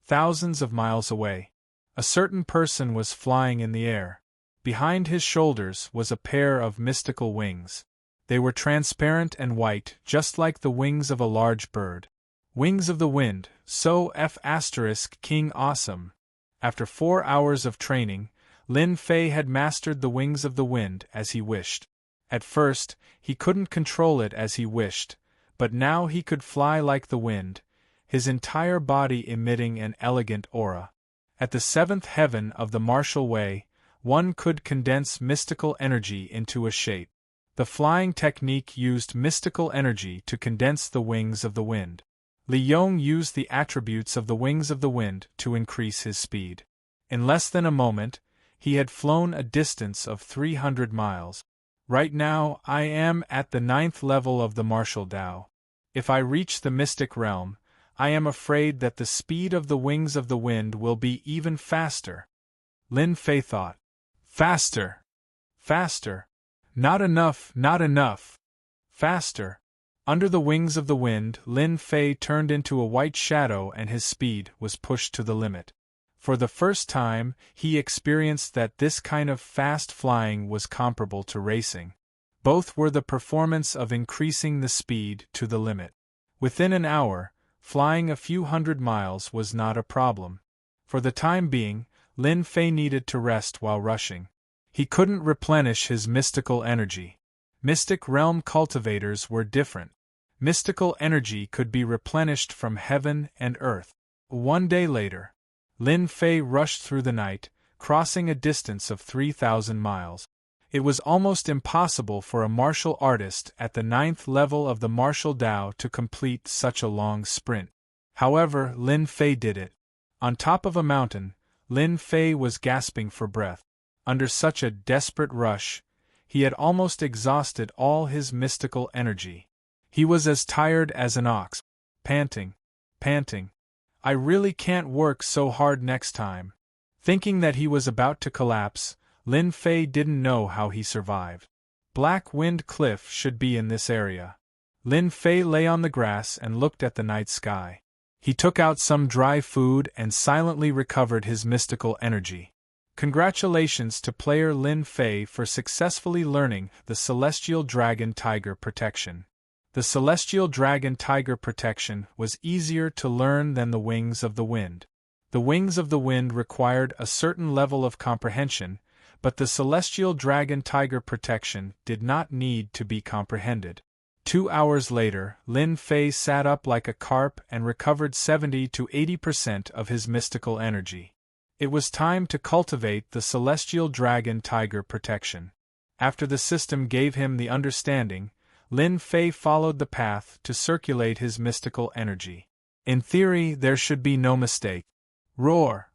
Thousands of miles away, a certain person was flying in the air. Behind his shoulders was a pair of mystical wings. They were transparent and white, just like the wings of a large bird. Wings of the wind, so F** King Awesome. After 4 hours of training, Lin Fei had mastered the wings of the wind as he wished. At first, he couldn't control it as he wished, but now he could fly like the wind, his entire body emitting an elegant aura. At the 7th heaven of the martial way, one could condense mystical energy into a shape. The flying technique used mystical energy to condense the wings of the wind. Li Yong used the attributes of the wings of the wind to increase his speed. In less than a moment, he had flown a distance of 300 miles. Right now, I am at the 9th level of the martial Tao. If I reach the mystic realm, I am afraid that the speed of the wings of the wind will be even faster. Lin Fei thought. Faster! Faster! Not enough, not enough! Faster! Under the wings of the wind, Lin Fei turned into a white shadow and his speed was pushed to the limit. For the first time, he experienced that this kind of fast flying was comparable to racing. Both were the performance of increasing the speed to the limit. Within an hour, Flying a few hundred miles was not a problem. For the time being, Lin Fei needed to rest while rushing. He couldn't replenish his mystical energy. Mystic realm cultivators were different. Mystical energy could be replenished from heaven and earth. One day later, Lin Fei rushed through the night, crossing a distance of 3,000 miles. It was almost impossible for a martial artist at the 9th level of the martial Tao to complete such a long sprint. However, Lin Fei did it. On top of a mountain, Lin Fei was gasping for breath. Under such a desperate rush, he had almost exhausted all his mystical energy. He was as tired as an ox, panting. I really can't work so hard next time. Thinking that he was about to collapse, Lin Fei didn't know how he survived. Black Wind Cliff should be in this area. Lin Fei lay on the grass and looked at the night sky. He took out some dry food and silently recovered his mystical energy. Congratulations to player Lin Fei for successfully learning the Celestial Dragon Tiger Protection. The Celestial Dragon Tiger Protection was easier to learn than the Wings of the Wind. The Wings of the Wind required a certain level of comprehension, but the Celestial Dragon Tiger Protection did not need to be comprehended. 2 hours later, Lin Fei sat up like a carp and recovered 70 to 80% of his mystical energy. It was time to cultivate the Celestial Dragon Tiger Protection. After the system gave him the understanding, Lin Fei followed the path to circulate his mystical energy. In theory, there should be no mistake. Roar!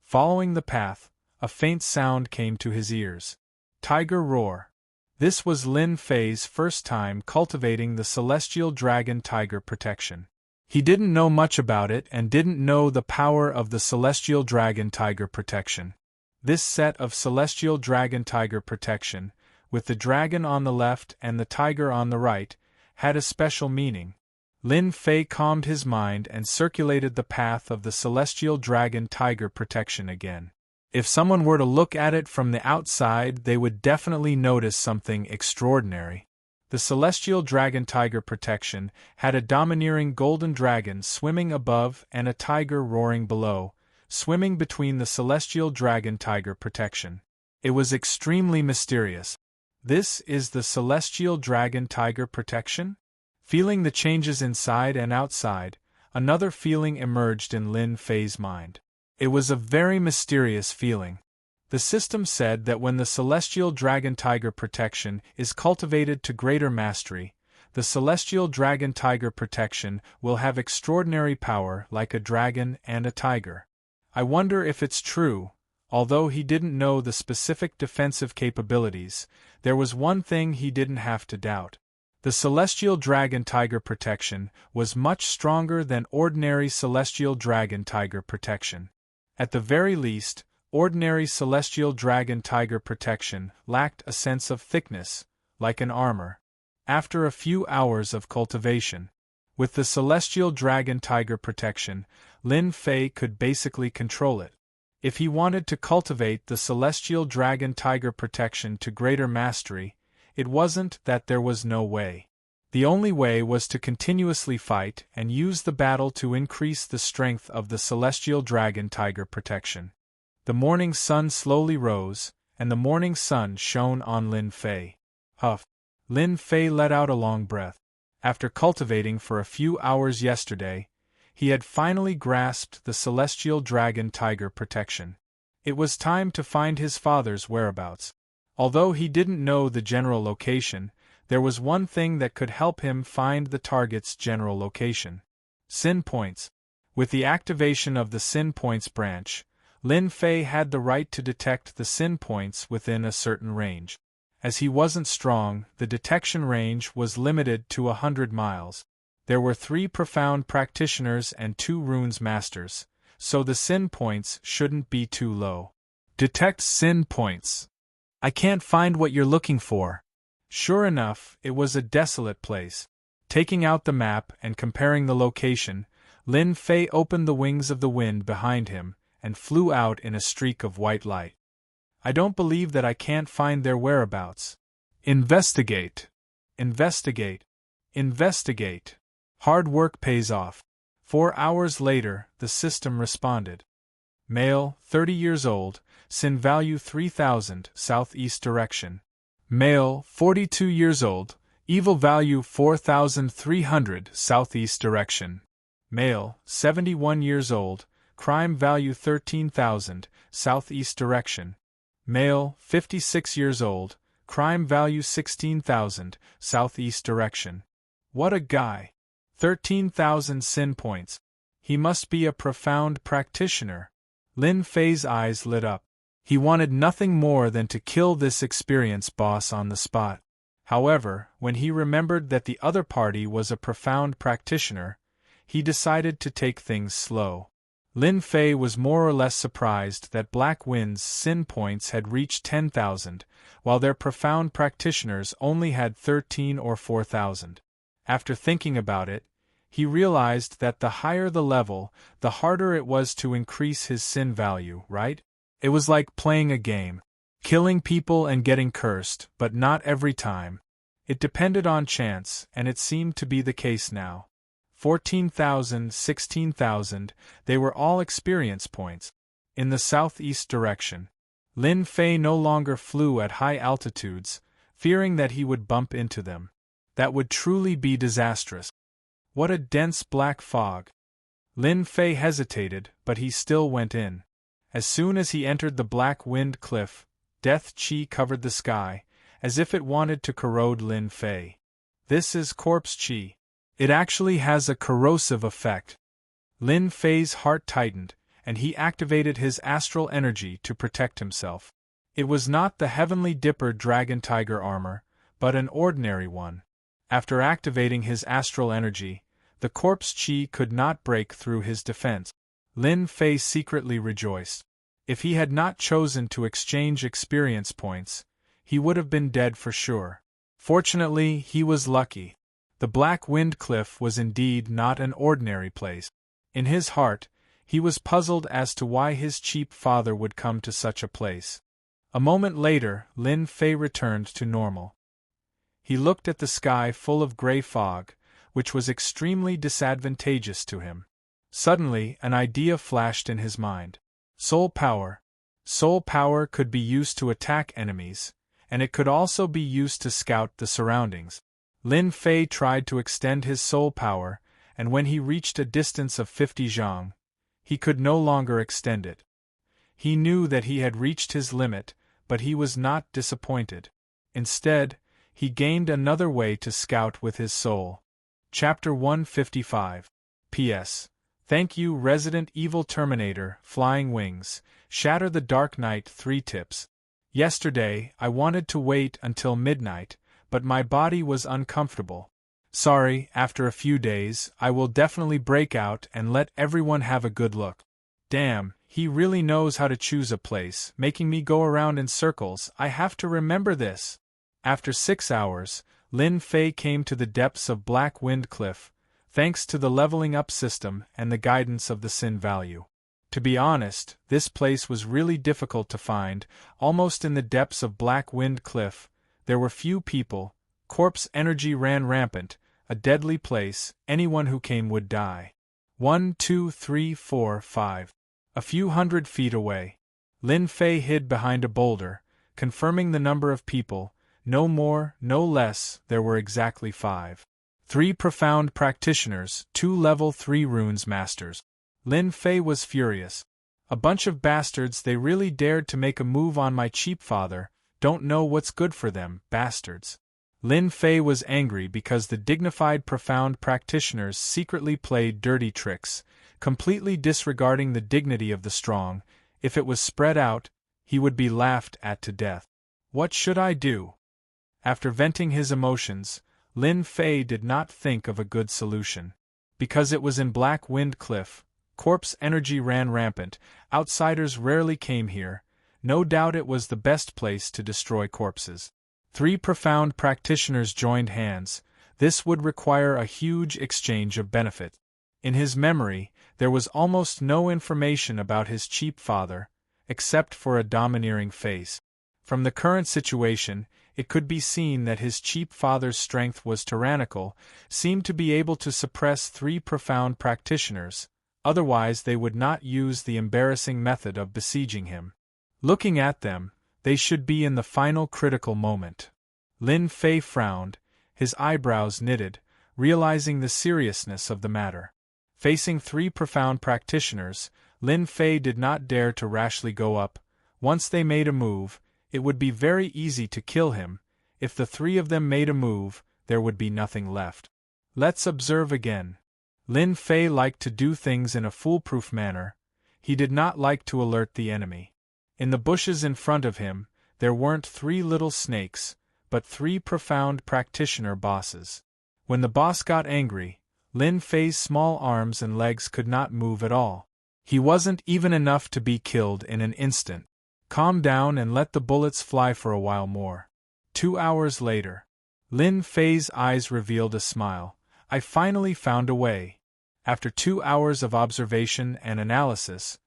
Following the path, a faint sound came to his ears. Tiger roar. This was Lin Fei's first time cultivating the Celestial Dragon Tiger Protection. He didn't know much about it and didn't know the power of the Celestial Dragon Tiger Protection. This set of Celestial Dragon Tiger Protection, with the dragon on the left and the tiger on the right, had a special meaning. Lin Fei calmed his mind and circulated the path of the Celestial Dragon Tiger Protection again. If someone were to look at it from the outside, they would definitely notice something extraordinary. The Celestial Dragon Tiger Protection had a domineering golden dragon swimming above and a tiger roaring below, swimming between the Celestial Dragon Tiger Protection. It was extremely mysterious. This is the Celestial Dragon Tiger Protection? Feeling the changes inside and outside, another feeling emerged in Lin Fei's mind. It was a very mysterious feeling. The system said that when the Celestial Dragon Tiger Protection is cultivated to greater mastery, the Celestial Dragon Tiger Protection will have extraordinary power like a dragon and a tiger. I wonder if it's true. Although he didn't know the specific defensive capabilities, there was one thing he didn't have to doubt. The Celestial Dragon Tiger Protection was much stronger than ordinary Celestial Dragon Tiger Protection. At the very least, ordinary Celestial Dragon Tiger Protection lacked a sense of thickness, like an armor. After a few hours of cultivation, with the Celestial Dragon Tiger Protection, Lin Fei could basically control it. If he wanted to cultivate the Celestial Dragon Tiger Protection to greater mastery, it wasn't that there was no way. The only way was to continuously fight and use the battle to increase the strength of the Celestial Dragon Tiger Protection. The morning sun slowly rose, and the morning sun shone on Lin Fei. Huff! Lin Fei let out a long breath. After cultivating for a few hours yesterday, he had finally grasped the Celestial Dragon Tiger Protection. It was time to find his father's whereabouts. Although he didn't know the general location, there was one thing that could help him find the target's general location. Sin points. With the activation of the Sin Points branch, Lin Fei had the right to detect the sin points within a certain range. As he wasn't strong, the detection range was limited to 100 miles. There were 3 profound practitioners and 2 runes masters, so the sin points shouldn't be too low. Detect sin points. I can't find what you're looking for. Sure enough, it was a desolate place. Taking out the map and comparing the location, Lin Fei opened the wings of the wind behind him and flew out in a streak of white light. I don't believe that I can't find their whereabouts. Investigate. Investigate. Investigate. Hard work pays off. 4 hours later, the system responded. Male, 30 years old, sin value 3000, southeast direction. Male, 42 years old, evil value 4300, southeast direction. Male, 71 years old, crime value 13,000, southeast direction. Male, 56 years old, crime value 16,000, southeast direction. What a guy! 13,000 sin points. He must be a profound practitioner. Lin Fei's eyes lit up. He wanted nothing more than to kill this experienced boss on the spot. However, when he remembered that the other party was a profound practitioner, he decided to take things slow. Lin Fei was more or less surprised that Black Wind's sin points had reached 10,000, while their profound practitioners only had 13 or 4,000. After thinking about it, he realized that the higher the level, the harder it was to increase his sin value, right? It was like playing a game. Killing people and getting cursed, but not every time. It depended on chance, and it seemed to be the case now. 14,000, 16,000, they were all experience points. In the southeast direction, Lin Fei no longer flew at high altitudes, fearing that he would bump into them. That would truly be disastrous. What a dense black fog! Lin Fei hesitated, but he still went in. As soon as he entered the Black Wind cliff, death chi covered the sky, as if it wanted to corrode Lin Fei. This is corpse chi. It actually has a corrosive effect. Lin Fei's heart tightened, and he activated his astral energy to protect himself. It was not the Heavenly Dipper Dragon Tiger armor, but an ordinary one. After activating his astral energy, the corpse chi could not break through his defense. Lin Fei secretly rejoiced. If he had not chosen to exchange experience points, he would have been dead for sure. Fortunately, he was lucky. The Black Wind Cliff was indeed not an ordinary place. In his heart, he was puzzled as to why his cheap father would come to such a place. A moment later, Lin Fei returned to normal. He looked at the sky full of gray fog, which was extremely disadvantageous to him. Suddenly, an idea flashed in his mind. Soul power. Soul power could be used to attack enemies, and it could also be used to scout the surroundings. Lin Fei tried to extend his soul power, and when he reached a distance of 50 zhang, he could no longer extend it. He knew that he had reached his limit, but he was not disappointed. Instead, he gained another way to scout with his soul. Chapter 155. P.S. Thank you, Resident Evil Terminator, Flying Wings, Shatter the Dark Knight 3 tips. Yesterday, I wanted to wait until midnight, but my body was uncomfortable. Sorry, after a few days, I will definitely break out and let everyone have a good look. Damn, he really knows how to choose a place, making me go around in circles. I have to remember this. After 6 hours, Lin Fei came to the depths of Black Wind Cliff, thanks to the leveling up system and the guidance of the sin value. To be honest, this place was really difficult to find. Almost in the depths of Black Wind Cliff, there were few people, corpse energy ran rampant, a deadly place, anyone who came would die. 1, 2, 3, 4, 5. A few hundred feet away, Lin Fei hid behind a boulder, confirming the number of people. No more, no less, there were exactly 5. 3 profound practitioners, 2 level 3 runes masters. Lin Fei was furious. A bunch of bastards, they really dared to make a move on my cheap father, don't know what's good for them, bastards. Lin Fei was angry because the dignified profound practitioners secretly played dirty tricks, completely disregarding the dignity of the strong. If it was spread out, he would be laughed at to death. What should I do? After venting his emotions, Lin Fei did not think of a good solution. Because it was in Black Wind Cliff, corpse energy ran rampant, outsiders rarely came here, no doubt it was the best place to destroy corpses. 3 profound practitioners joined hands. This would require a huge exchange of benefit. In his memory, there was almost no information about his cheap father, except for a domineering face. From the current situation, it could be seen that his cheap father's strength was tyrannical, seemed to be able to suppress 3 profound practitioners, otherwise they would not use the embarrassing method of besieging him. Looking at them, they should be in the final critical moment. Lin Fei frowned, his eyebrows knitted, realizing the seriousness of the matter. Facing 3 profound practitioners, Lin Fei did not dare to rashly go up. Once they made a move, it would be very easy to kill him. If the 3 of them made a move, there would be nothing left. Let's observe again. Lin Fei liked to do things in a foolproof manner. He did not like to alert the enemy. In the bushes in front of him, there weren't 3 little snakes, but 3 profound practitioner bosses. When the boss got angry, Lin Fei's small arms and legs could not move at all. He wasn't even enough to be killed in an instant. Calm down and let the bullets fly for a while more. 2 hours later. Lin Fei's eyes revealed a smile. I finally found a way. After 2 hours of observation and analysis,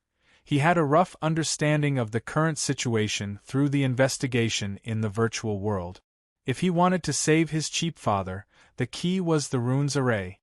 he had a rough understanding of the current situation through the investigation in the virtual world. If he wanted to save his cheap father, the key was the runes array.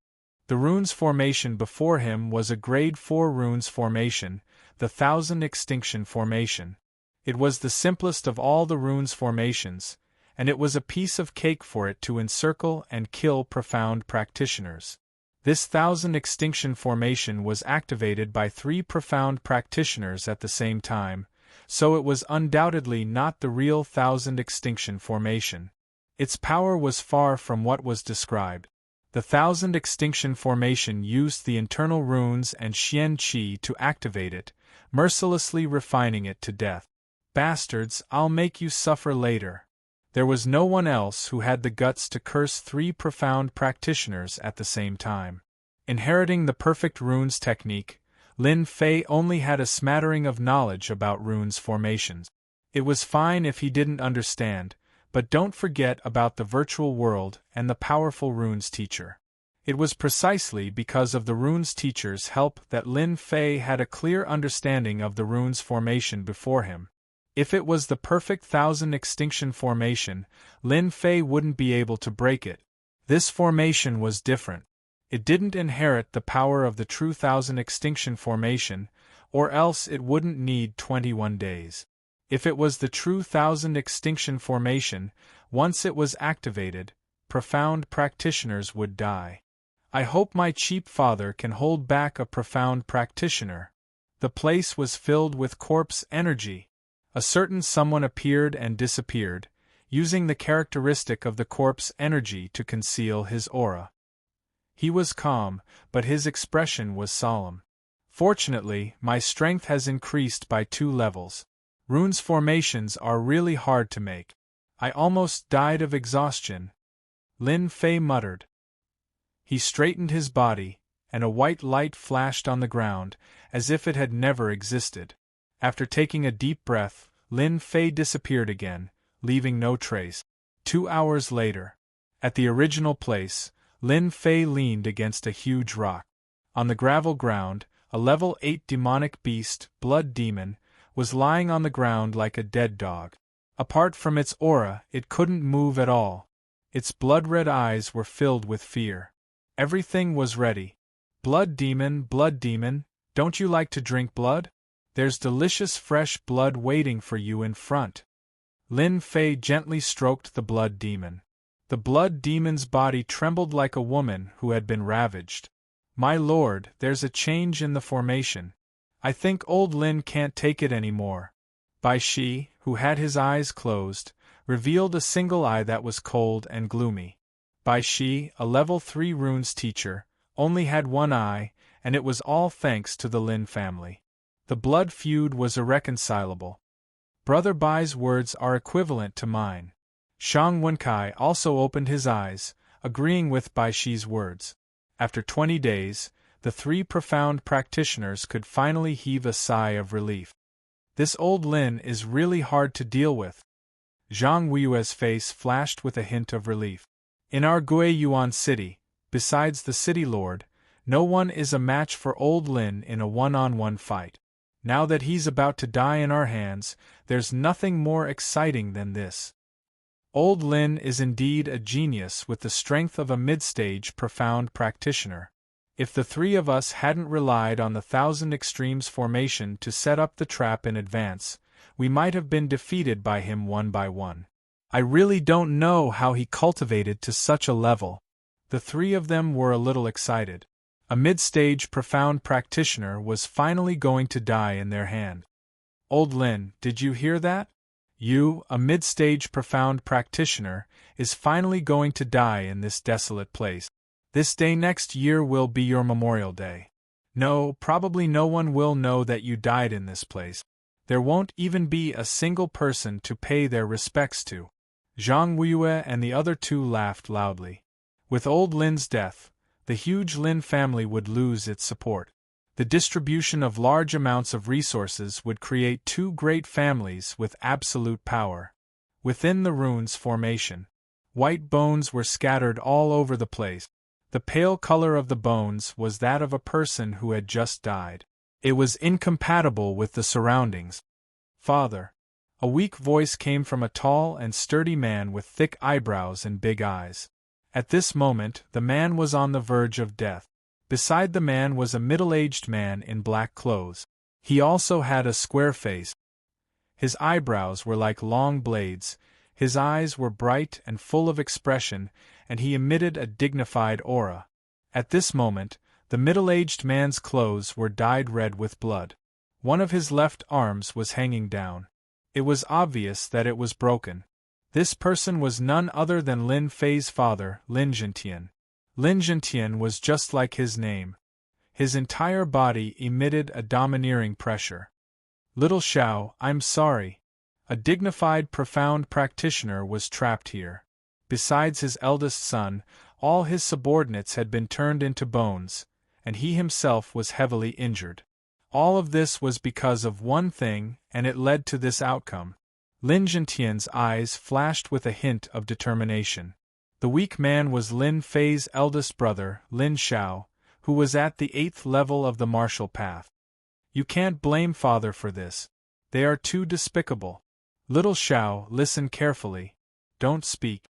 The runes formation before him was a grade 4 runes formation, the 1000 extinction formation. It was the simplest of all the runes formations, and it was a piece of cake for it to encircle and kill profound practitioners. This 1000 extinction formation was activated by 3 profound practitioners at the same time, so it was undoubtedly not the real 1000 extinction formation. Its power was far from what was described. The 1000 extinction formation used the internal runes and Xian Qi to activate it, mercilessly refining it to death. Bastards, I'll make you suffer later. There was no one else who had the guts to curse 3 profound practitioners at the same time. Inheriting the perfect runes technique, Lin Fei only had a smattering of knowledge about runes formations. It was fine if he didn't understand, but don't forget about the virtual world and the powerful runes teacher. It was precisely because of the runes teacher's help that Lin Fei had a clear understanding of the runes formation before him. If it was the perfect 1000 extinction formation, Lin Fei wouldn't be able to break it. This formation was different. It didn't inherit the power of the true 1000 extinction formation, or else it wouldn't need 21 days. If it was the true 1000 extinction formation, once it was activated, profound practitioners would die. I hope my cheap father can hold back a profound practitioner. The place was filled with corpse energy. A certain someone appeared and disappeared, using the characteristic of the corpse energy to conceal his aura. He was calm, but his expression was solemn. Fortunately, my strength has increased by 2 levels. Runes formations are really hard to make. I almost died of exhaustion, Lin Fei muttered. He straightened his body, and a white light flashed on the ground, as if it had never existed. After taking a deep breath, Lin Fei disappeared again, leaving no trace. 2 hours later. At the original place, Lin Fei leaned against a huge rock. On the gravel ground, a level 8 demonic beast, Blood Demon, was lying on the ground like a dead dog. Apart from its aura, it couldn't move at all. Its blood-red eyes were filled with fear. Everything was ready. Blood Demon, don't you like to drink blood? There's delicious fresh blood waiting for you in front. Lin Fei gently stroked the Blood Demon. The Blood Demon's body trembled like a woman who had been ravaged. My lord, there's a change in the formation. I think old Lin can't take it anymore. Bai Shi, who had his eyes closed, revealed a single eye that was cold and gloomy. Bai Shi, a level 3 runes teacher, only had one eye, and it was all thanks to the Lin family. The blood feud was irreconcilable. Brother Bai's words are equivalent to mine. Shang Wenkai also opened his eyes, agreeing with Bai Shi's words. After 20 days, the 3 profound practitioners could finally heave a sigh of relief. This old Lin is really hard to deal with. Zhang Weiyue's face flashed with a hint of relief. In our Guiyuan city, besides the city lord, no one is a match for old Lin in a one-on-one fight. Now that he's about to die in our hands, there's nothing more exciting than this. Old Lin is indeed a genius with the strength of a mid-stage profound practitioner. If the three of us hadn't relied on the Thousand Extremes formation to set up the trap in advance, we might have been defeated by him one by one. I really don't know how he cultivated to such a level. The three of them were a little excited. A mid-stage profound practitioner was finally going to die in their hand. Old Lin, did you hear that? You, a mid-stage profound practitioner, is finally going to die in this desolate place. This day next year will be your Memorial Day. No, probably no one will know that you died in this place. There won't even be a single person to pay their respects to. Zhang Weiyue and the other two laughed loudly. With old Lin's death, the huge Lin family would lose its support. The distribution of large amounts of resources would create two great families with absolute power. Within the rune's formation, white bones were scattered all over the place. The pale color of the bones was that of a person who had just died. It was incompatible with the surroundings. Father. A weak voice came from a tall and sturdy man with thick eyebrows and big eyes. At this moment, the man was on the verge of death. Beside the man was a middle-aged man in black clothes. He also had a square face. His eyebrows were like long blades, his eyes were bright and full of expression, and he emitted a dignified aura. At this moment, the middle-aged man's clothes were dyed red with blood. One of his left arms was hanging down. It was obvious that it was broken. This person was none other than Lin Fei's father, Lin Zhentian. Lin Zhentian was just like his name. His entire body emitted a domineering pressure. Little Xiao, I'm sorry. A dignified, profound practitioner was trapped here. Besides his eldest son, all his subordinates had been turned into bones, and he himself was heavily injured. All of this was because of one thing, and it led to this outcome. Lin Zhentian's eyes flashed with a hint of determination. The weak man was Lin Fei's eldest brother, Lin Xiao, who was at the 8th level of the martial path. You can't blame father for this. They are too despicable. Little Xiao, listen carefully. Don't speak.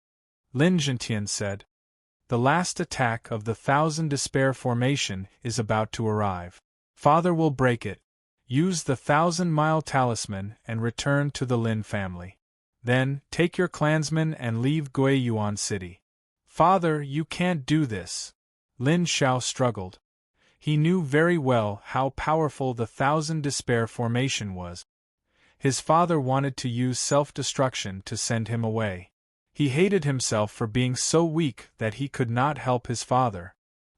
Lin Zhentian said. The last attack of the Thousand Despair formation is about to arrive. Father will break it. Use the 1,000-mile talisman and return to the Lin family. Then, take your clansmen and leave Guiyuan City. Father, you can't do this. Lin Xiao struggled. He knew very well how powerful the Thousand Despair formation was. His father wanted to use self-destruction to send him away. He hated himself for being so weak that he could not help his father.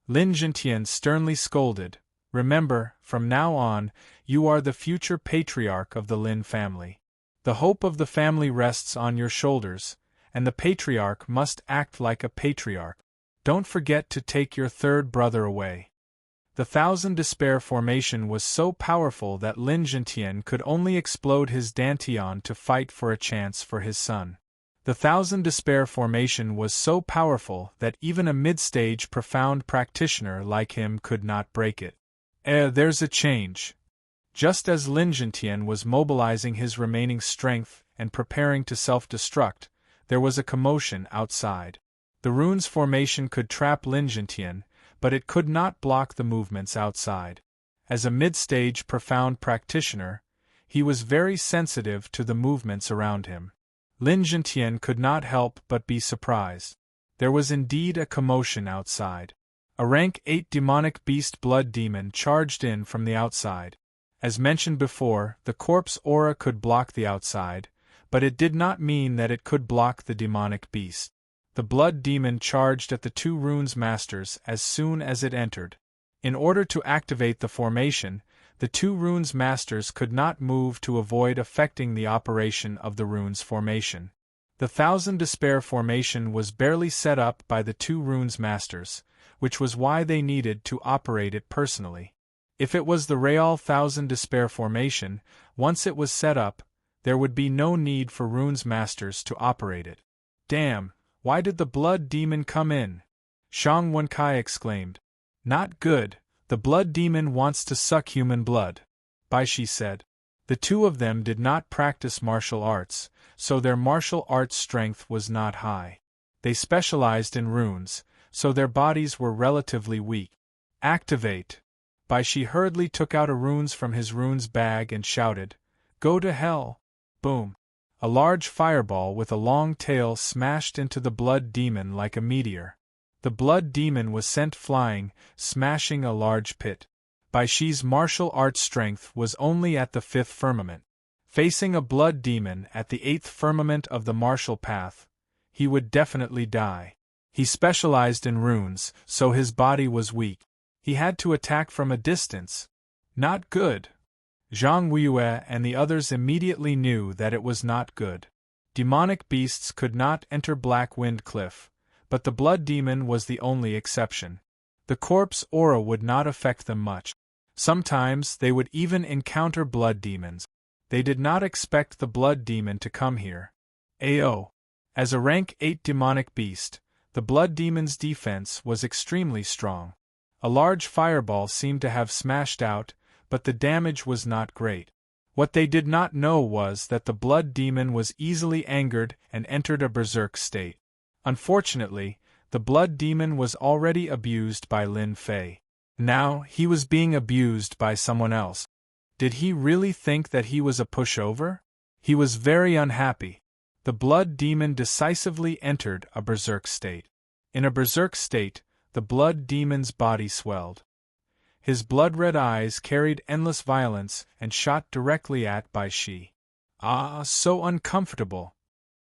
Lin Zhentian sternly scolded, Remember, from now on, you are the future patriarch of the Lin family. The hope of the family rests on your shoulders, and the patriarch must act like a patriarch. Don't forget to take your third brother away. The Thousand Despair formation was so powerful that Lin Zhentian could only explode his dantian to fight for a chance for his son. The Thousand Despair formation was so powerful that even a mid-stage profound practitioner like him could not break it. There's a change. Just as Lin Zhentian was mobilizing his remaining strength and preparing to self-destruct, there was a commotion outside. The rune's formation could trap Lin Zhentian, but it could not block the movements outside. As a mid-stage profound practitioner, he was very sensitive to the movements around him. Lin Zhentian could not help but be surprised. There was indeed a commotion outside. A rank 8 demonic beast blood demon charged in from the outside. As mentioned before, the corpse aura could block the outside, but it did not mean that it could block the demonic beast. The blood demon charged at the two runes masters as soon as it entered. In order to activate the formation, the two runes masters could not move to avoid affecting the operation of the runes formation. The Thousand Despair formation was barely set up by the two runes masters, which was why they needed to operate it personally. If it was the Real Thousand Despair formation, once it was set up, there would be no need for runes masters to operate it. Damn, why did the blood demon come in? Shang Wenkai exclaimed. Not good, the blood demon wants to suck human blood. Baishi said. The two of them did not practice martial arts, so their martial arts strength was not high. They specialized in runes, so their bodies were relatively weak. Activate! She hurriedly took out a runes from his runes bag and shouted, "Go to hell!" Boom! A large fireball with a long tail smashed into the blood demon like a meteor. The blood demon was sent flying, smashing a large pit. Baixi's martial arts strength was only at the 5th firmament. Facing a blood demon at the 8th firmament of the martial path, he would definitely die. He specialized in runes, so his body was weak. He had to attack from a distance. Not good. Zhang Weiyue and the others immediately knew that it was not good. Demonic beasts could not enter Black Wind Cliff, but the blood demon was the only exception. The corpse aura would not affect them much. Sometimes they would even encounter blood demons. They did not expect the blood demon to come here. AO. As a rank 8 demonic beast, the blood demon's defense was extremely strong. A large fireball seemed to have smashed out, but the damage was not great. What they did not know was that the blood demon was easily angered and entered a berserk state. Unfortunately, the blood demon was already abused by Lin Fei. Now, he was being abused by someone else. Did he really think that he was a pushover? He was very unhappy. The blood demon decisively entered a berserk state. In a berserk state, the blood demon's body swelled. His blood-red eyes carried endless violence and shot directly at Baishi. Ah, so uncomfortable!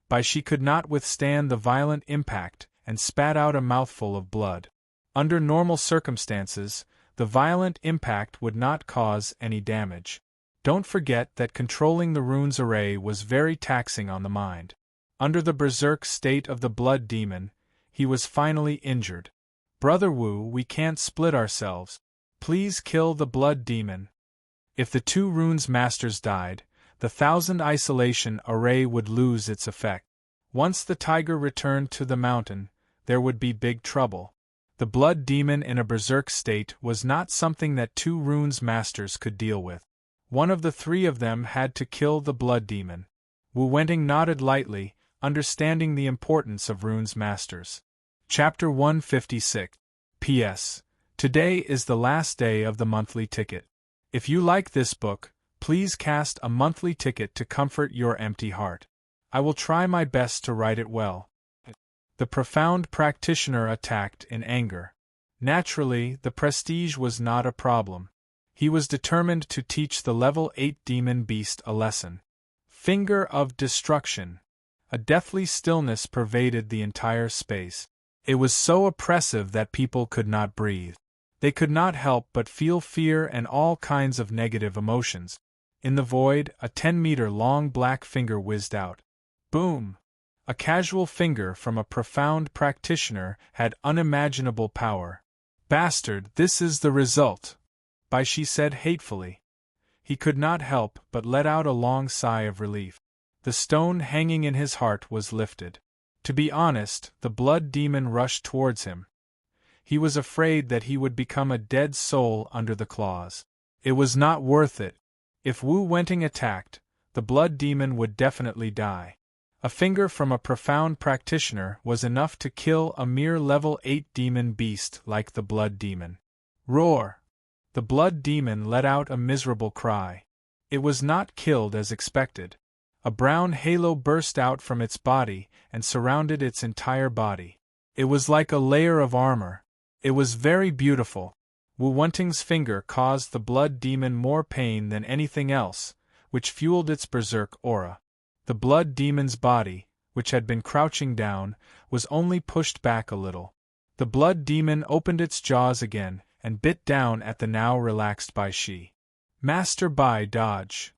Baishi could not withstand the violent impact and spat out a mouthful of blood. Under normal circumstances, the violent impact would not cause any damage. Don't forget that controlling the runes array was very taxing on the mind. Under the berserk state of the blood demon, he was finally injured. Brother Wu, we can't split ourselves. Please kill the blood demon. If the two runes masters died, the 1000 isolation array would lose its effect. Once the tiger returned to the mountain, there would be big trouble. The blood demon in a berserk state was not something that two runes masters could deal with. One of the three of them had to kill the blood demon. Wu Wenting nodded lightly, understanding the importance of runes masters. Chapter 156. P.S. Today is the last day of the monthly ticket. If you like this book, please cast a monthly ticket to comfort your empty heart. I will try my best to write it well. The profound practitioner attacked in anger. Naturally, the prestige was not a problem. He was determined to teach the level 8 demon beast a lesson. Finger of destruction. A deathly stillness pervaded the entire space. It was so oppressive that people could not breathe. They could not help but feel fear and all kinds of negative emotions. In the void, a 10-meter-long black finger whizzed out. Boom! A casual finger from a profound practitioner had unimaginable power. Bastard, this is the result! Baishi said hatefully. He could not help but let out a long sigh of relief. The stone hanging in his heart was lifted. To be honest, the blood demon rushed towards him. He was afraid that he would become a dead soul under the claws. It was not worth it. If Wu Wenting attacked, the blood demon would definitely die. A finger from a profound practitioner was enough to kill a mere level 8 demon beast like the blood demon. Roar! The blood demon let out a miserable cry. It was not killed as expected. A brown halo burst out from its body and surrounded its entire body. It was like a layer of armor. It was very beautiful. Wu Wenting's finger caused the blood demon more pain than anything else, which fueled its berserk aura. The blood demon's body, which had been crouching down, was only pushed back a little. The blood demon opened its jaws again and bit down at the now relaxed Baishi. Master Bai dodge.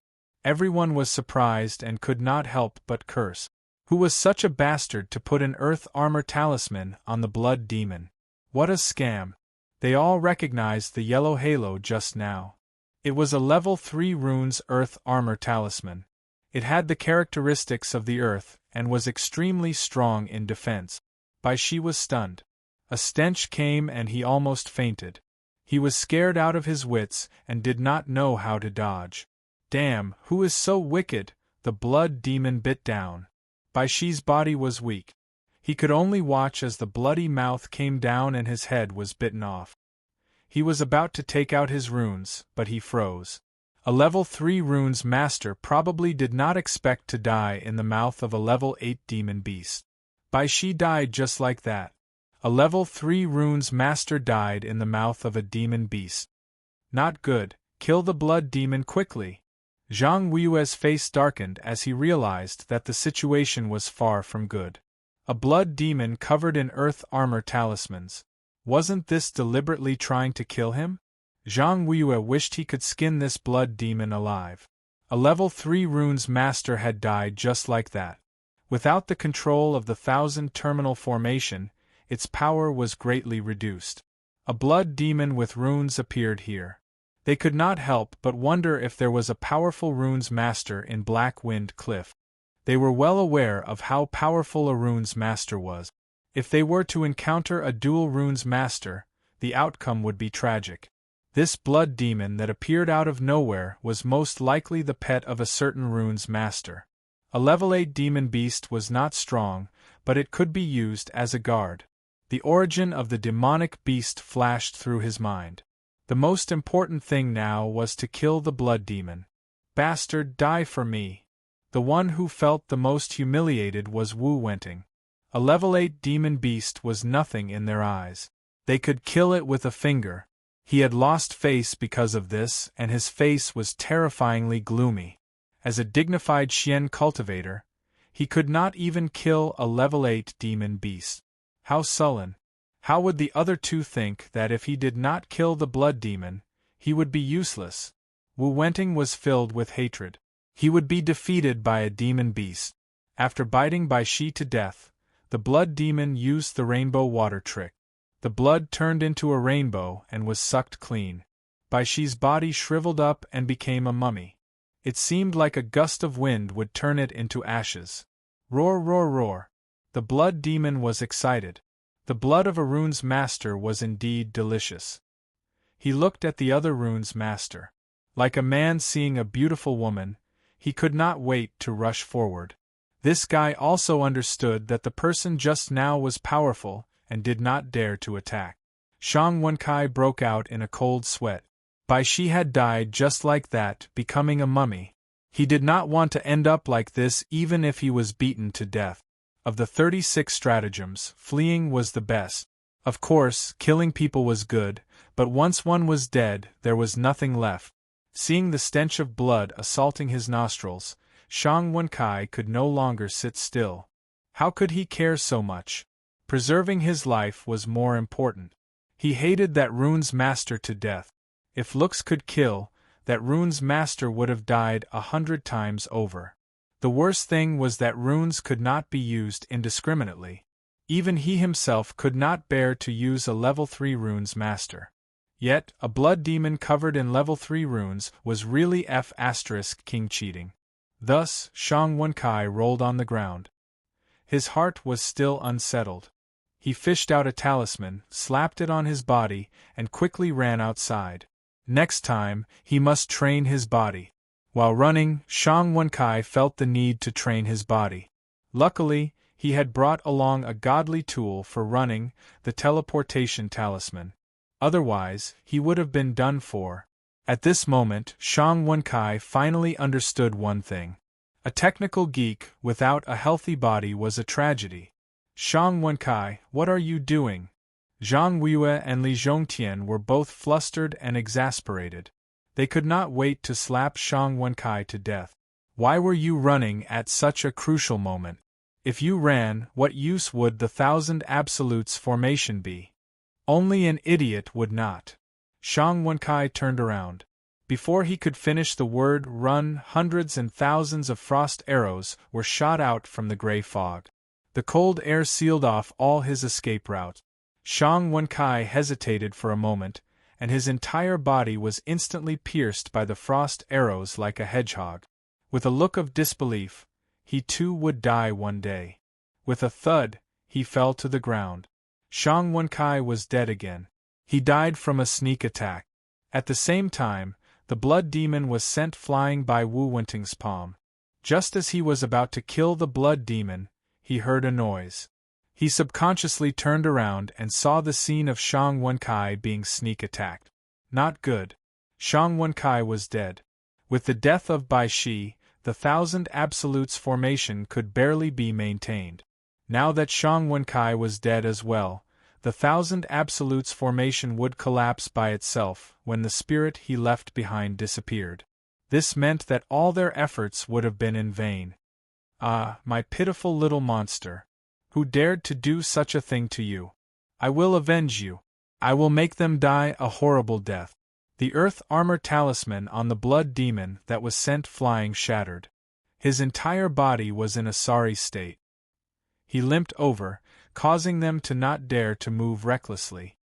Everyone was surprised and could not help but curse. Who was such a bastard to put an earth armor talisman on the blood demon? What a scam! They all recognized the yellow halo just now. It was a level 3 runes earth armor talisman. It had the characteristics of the earth and was extremely strong in defense. Baishi was stunned. A stench came and he almost fainted. He was scared out of his wits and did not know how to dodge. Damn, who is so wicked? The blood demon bit down. Bai Shi's body was weak. He could only watch as the bloody mouth came down and his head was bitten off. He was about to take out his runes, but he froze. A level 3 runes master probably did not expect to die in the mouth of a level 8 demon beast. Bai Shi died just like that. A level 3 runes master died in the mouth of a demon beast. Not good. Kill the blood demon quickly. Zhang Weiyue's face darkened as he realized that the situation was far from good. A blood demon covered in earth armor talismans. Wasn't this deliberately trying to kill him? Zhang Weiyue wished he could skin this blood demon alive. A level 3 runes master had died just like that. Without the control of the 1000 terminal formation, its power was greatly reduced. A blood demon with runes appeared here. They could not help but wonder if there was a powerful runes master in Black Wind Cliff. They were well aware of how powerful a runes master was. If they were to encounter a dual runes master, the outcome would be tragic. This blood demon that appeared out of nowhere was most likely the pet of a certain runes master. A level 8 demon beast was not strong, but it could be used as a guard. The origin of the demonic beast flashed through his mind. The most important thing now was to kill the blood demon. Bastard, die for me. The one who felt the most humiliated was Wu Wenting. A level 8 demon beast was nothing in their eyes. They could kill it with a finger. He had lost face because of this, and his face was terrifyingly gloomy. As a dignified Xian cultivator, he could not even kill a level 8 demon beast. How sullen. How would the other two think that if he did not kill the blood demon, he would be useless? Wu Wenting was filled with hatred. He would be defeated by a demon beast. After biting Bai Shi to death, the blood demon used the rainbow water trick. The blood turned into a rainbow and was sucked clean. Bai Shi's body shriveled up and became a mummy. It seemed like a gust of wind would turn it into ashes. Roar, roar, roar. The blood demon was excited. The blood of a runes master was indeed delicious. He looked at the other runes master. Like a man seeing a beautiful woman, he could not wait to rush forward. This guy also understood that the person just now was powerful and did not dare to attack. Shang Wenkai broke out in a cold sweat. Bai Shi had died just like that, becoming a mummy. He did not want to end up like this even if he was beaten to death. Of the 36 stratagems, fleeing was the best. Of course, killing people was good, but once one was dead, there was nothing left. Seeing the stench of blood assaulting his nostrils, Shang Wenkai could no longer sit still. How could he care so much? Preserving his life was more important. He hated that runes master to death. If looks could kill, that runes master would have died 100 times over. The worst thing was that runes could not be used indiscriminately. Even he himself could not bear to use a level 3 runes master. Yet, a blood demon covered in level 3 runes was really F***king cheating. Thus, Shang Wenkai rolled on the ground. His heart was still unsettled. He fished out a talisman, slapped it on his body, and quickly ran outside. Next time, he must train his body. While running, Shang Wenkai felt the need to train his body. Luckily, he had brought along a godly tool for running, the teleportation talisman. Otherwise, he would have been done for. At this moment, Shang Wenkai finally understood one thing. A technical geek without a healthy body was a tragedy. Shang Wenkai, what are you doing? Zhang Weiyue and Li Zhongtian were both flustered and exasperated. They could not wait to slap Shang Wenkai to death. Why were you running at such a crucial moment? If you ran, what use would the 1000 absolutes formation be? Only an idiot would not. Shang Wenkai turned around. Before he could finish the word run, hundreds and thousands of frost arrows were shot out from the gray fog. The cold air sealed off all his escape route. Shang Wenkai hesitated for a moment, and his entire body was instantly pierced by the frost arrows like a hedgehog. With a look of disbelief, he too would die one day. With a thud, he fell to the ground. Shang Wenkai was dead again. He died from a sneak attack. At the same time, the blood demon was sent flying by Wu Wenting's palm. Just as he was about to kill the blood demon, he heard a noise. He subconsciously turned around and saw the scene of Shang Wenkai being sneak attacked. Not good. Shang Wenkai was dead. With the death of Bai Shi, the Thousand Absolutes formation could barely be maintained. Now that Shang Wenkai was dead as well, the Thousand Absolutes formation would collapse by itself when the spirit he left behind disappeared. This meant that all their efforts would have been in vain. Ah, my pitiful little monster! Who dared to do such a thing to you? I will avenge you. I will make them die a horrible death. The earth armor talisman on the blood demon that was sent flying shattered. His entire body was in a sorry state. He limped over, causing them to not dare to move recklessly.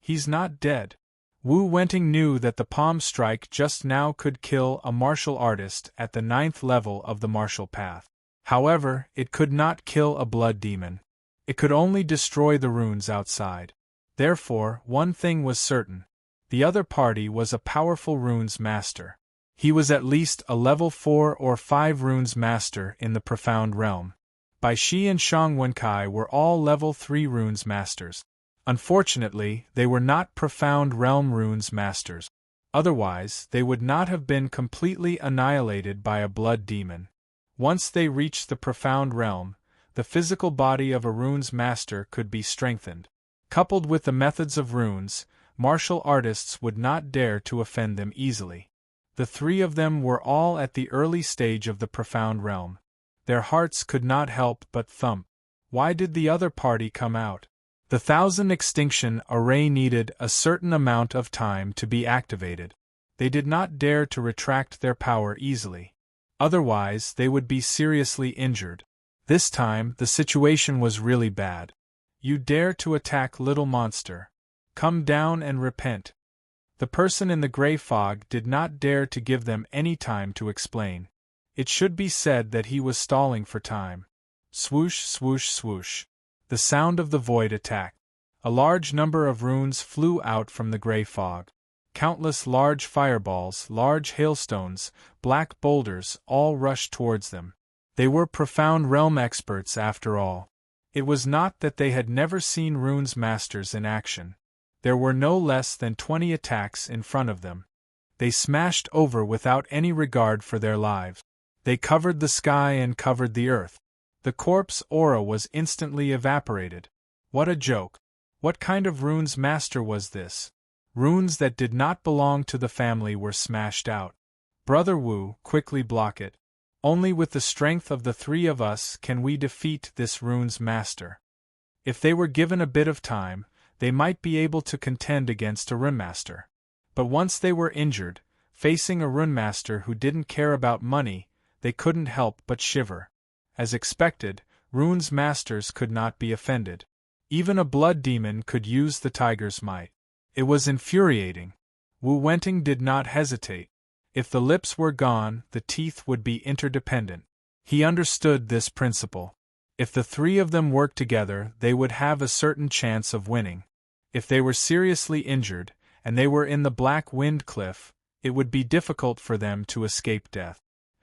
He's not dead. Wu Wenting knew that the palm strike just now could kill a martial artist at the 9th level of the martial path. However, it could not kill a blood demon. It could only destroy the runes outside. Therefore, one thing was certain. The other party was a powerful runes master. He was at least a level 4 or 5 runes master in the profound realm. Bai Shi and Shang Wenkai were all level 3 runes masters. Unfortunately, they were not profound realm runes masters. Otherwise, they would not have been completely annihilated by a blood demon. Once they reached the profound realm, the physical body of a runes master could be strengthened. Coupled with the methods of runes, martial artists would not dare to offend them easily. The three of them were all at the early stage of the profound realm. Their hearts could not help but thump. Why did the other party come out? The Thousand Extinction Array needed a certain amount of time to be activated. They did not dare to retract their power easily. Otherwise, they would be seriously injured. This time, the situation was really bad. You dare to attack little monster. Come down and repent. The person in the gray fog did not dare to give them any time to explain. It should be said that he was stalling for time. Swoosh, swoosh, swoosh. The sound of the void attacked. A large number of runes flew out from the gray fog. Countless large fireballs, large hailstones, black boulders all rushed towards them. They were profound realm experts after all. It was not that they had never seen runes masters in action. There were no less than 20 attacks in front of them. They smashed over without any regard for their lives. They covered the sky and covered the earth. The corpse aura was instantly evaporated. What a joke! What kind of runes master was this? Runes that did not belong to the family were smashed out. Brother Wu, quickly block it. Only with the strength of the three of us can we defeat this runes master. If they were given a bit of time, they might be able to contend against a rune master. But once they were injured, facing a rune master who didn't care about money, they couldn't help but shiver. As expected, runes masters could not be offended. Even a blood demon could use the tiger's might. It was infuriating. Wu Wenting did not hesitate. If the lips were gone, the teeth would be interdependent. He understood this principle. If the three of them worked together, they would have a certain chance of winning. If they were seriously injured, and they were in the Black Wind Cliff, it would be difficult for them to escape death.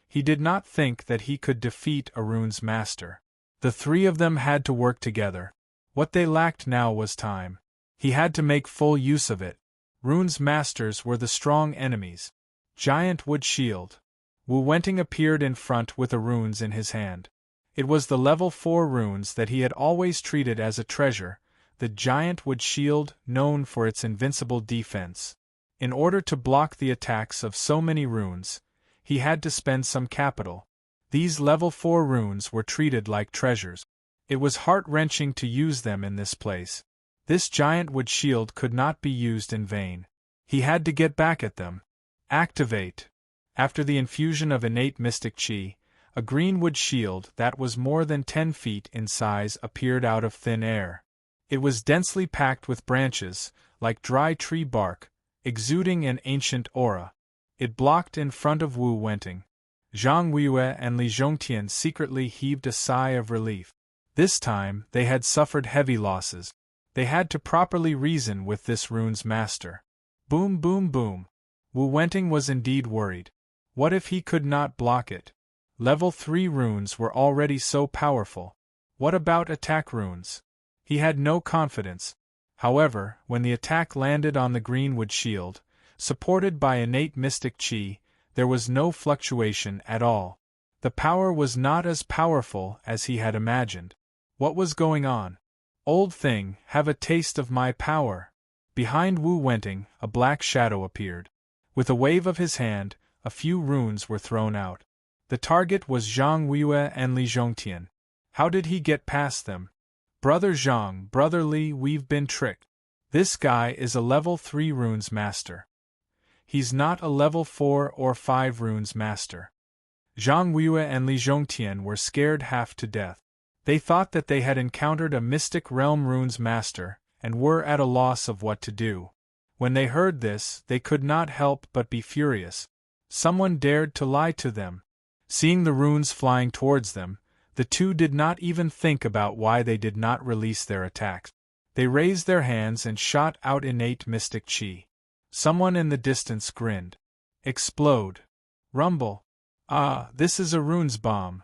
He did not think that he could defeat a runes master. The three of them had to work together. What they lacked now was time. He had to make full use of it. Runes masters were the strong enemies. Giant wood shield. Wu Wenting appeared in front with a runes in his hand. It was the level 4 runes that he had always treated as a treasure, the giant wood shield known for its invincible defense. In order to block the attacks of so many runes, he had to spend some capital. These level 4 runes were treated like treasures. It was heart-wrenching to use them in this place. This giant wood shield could not be used in vain. He had to get back at them. Activate. After the infusion of innate mystic chi, a green wood shield that was more than 10 feet in size appeared out of thin air. It was densely packed with branches, like dry tree bark, exuding an ancient aura. It blocked in front of Wu Wenting. Zhang Weiyue and Li Zhongtian secretly heaved a sigh of relief. This time, they had suffered heavy losses. They had to properly reason with this runes master. Boom, boom, boom. Wu Wenting was indeed worried. What if he could not block it? Level 3 runes were already so powerful. What about attack runes? He had no confidence. However, when the attack landed on the greenwood shield, supported by innate mystic chi, there was no fluctuation at all. The power was not as powerful as he had imagined. What was going on? Old thing, have a taste of my power. Behind Wu Wenting, a black shadow appeared. With a wave of his hand, a few runes were thrown out. The target was Zhang Weiyue and Li Zhongtian. How did he get past them? Brother Zhang, Brother Li, we've been tricked. This guy is a level 3 runes master. He's not a level 4 or 5 runes master. Zhang Weiyue and Li Zhongtian were scared half to death. They thought that they had encountered a mystic realm runes master, and were at a loss of what to do. When they heard this, they could not help but be furious. Someone dared to lie to them. Seeing the runes flying towards them, the two did not even think about why they did not release their attacks. They raised their hands and shot out innate mystic chi. Someone in the distance grinned. Explode. Rumble. Ah, this is a runes bomb.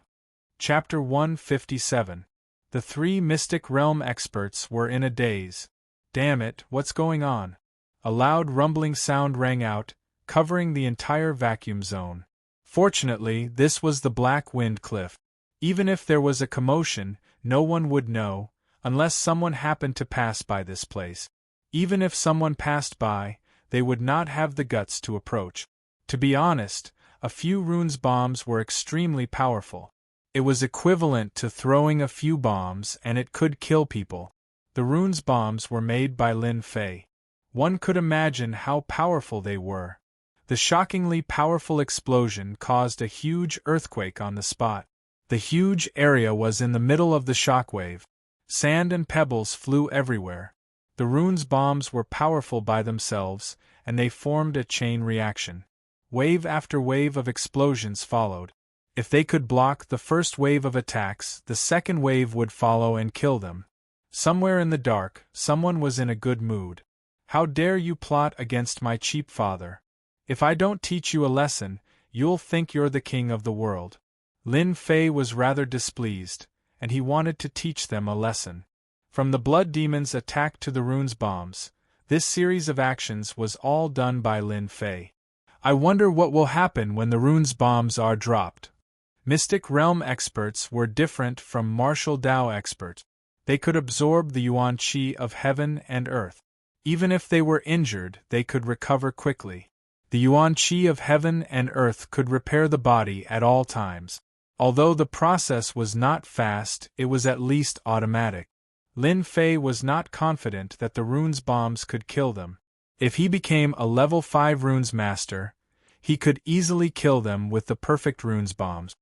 Chapter 157. The three Mystic Realm experts were in a daze. Damn it, what's going on? A loud rumbling sound rang out, covering the entire vacuum zone. Fortunately, this was the Black Wind Cliff. Even if there was a commotion, no one would know, unless someone happened to pass by this place. Even if someone passed by, they would not have the guts to approach. To be honest, a few runes bombs were extremely powerful. It was equivalent to throwing a few bombs and it could kill people. The runes bombs were made by Lin Fei. One could imagine how powerful they were. The shockingly powerful explosion caused a huge earthquake on the spot. The huge area was in the middle of the shockwave. Sand and pebbles flew everywhere. The runes bombs were powerful by themselves, and they formed a chain reaction. Wave after wave of explosions followed. If they could block the first wave of attacks, the second wave would follow and kill them. Somewhere in the dark, someone was in a good mood. How dare you plot against my cheap father? If I don't teach you a lesson, you'll think you're the king of the world. Lin Fei was rather displeased, and he wanted to teach them a lesson. From the blood demon's attack to the runes bombs, this series of actions was all done by Lin Fei. I wonder what will happen when the runes bombs are dropped. Mystic Realm experts were different from martial Dao experts. They could absorb the yuan qi of heaven and earth. Even if they were injured, they could recover quickly. The yuan qi of heaven and earth could repair the body at all times. Although the process was not fast, it was at least automatic. Lin Fei was not confident that the runes bombs could kill them. If he became a level 5 runes master, he could easily kill them with the perfect runes bombs.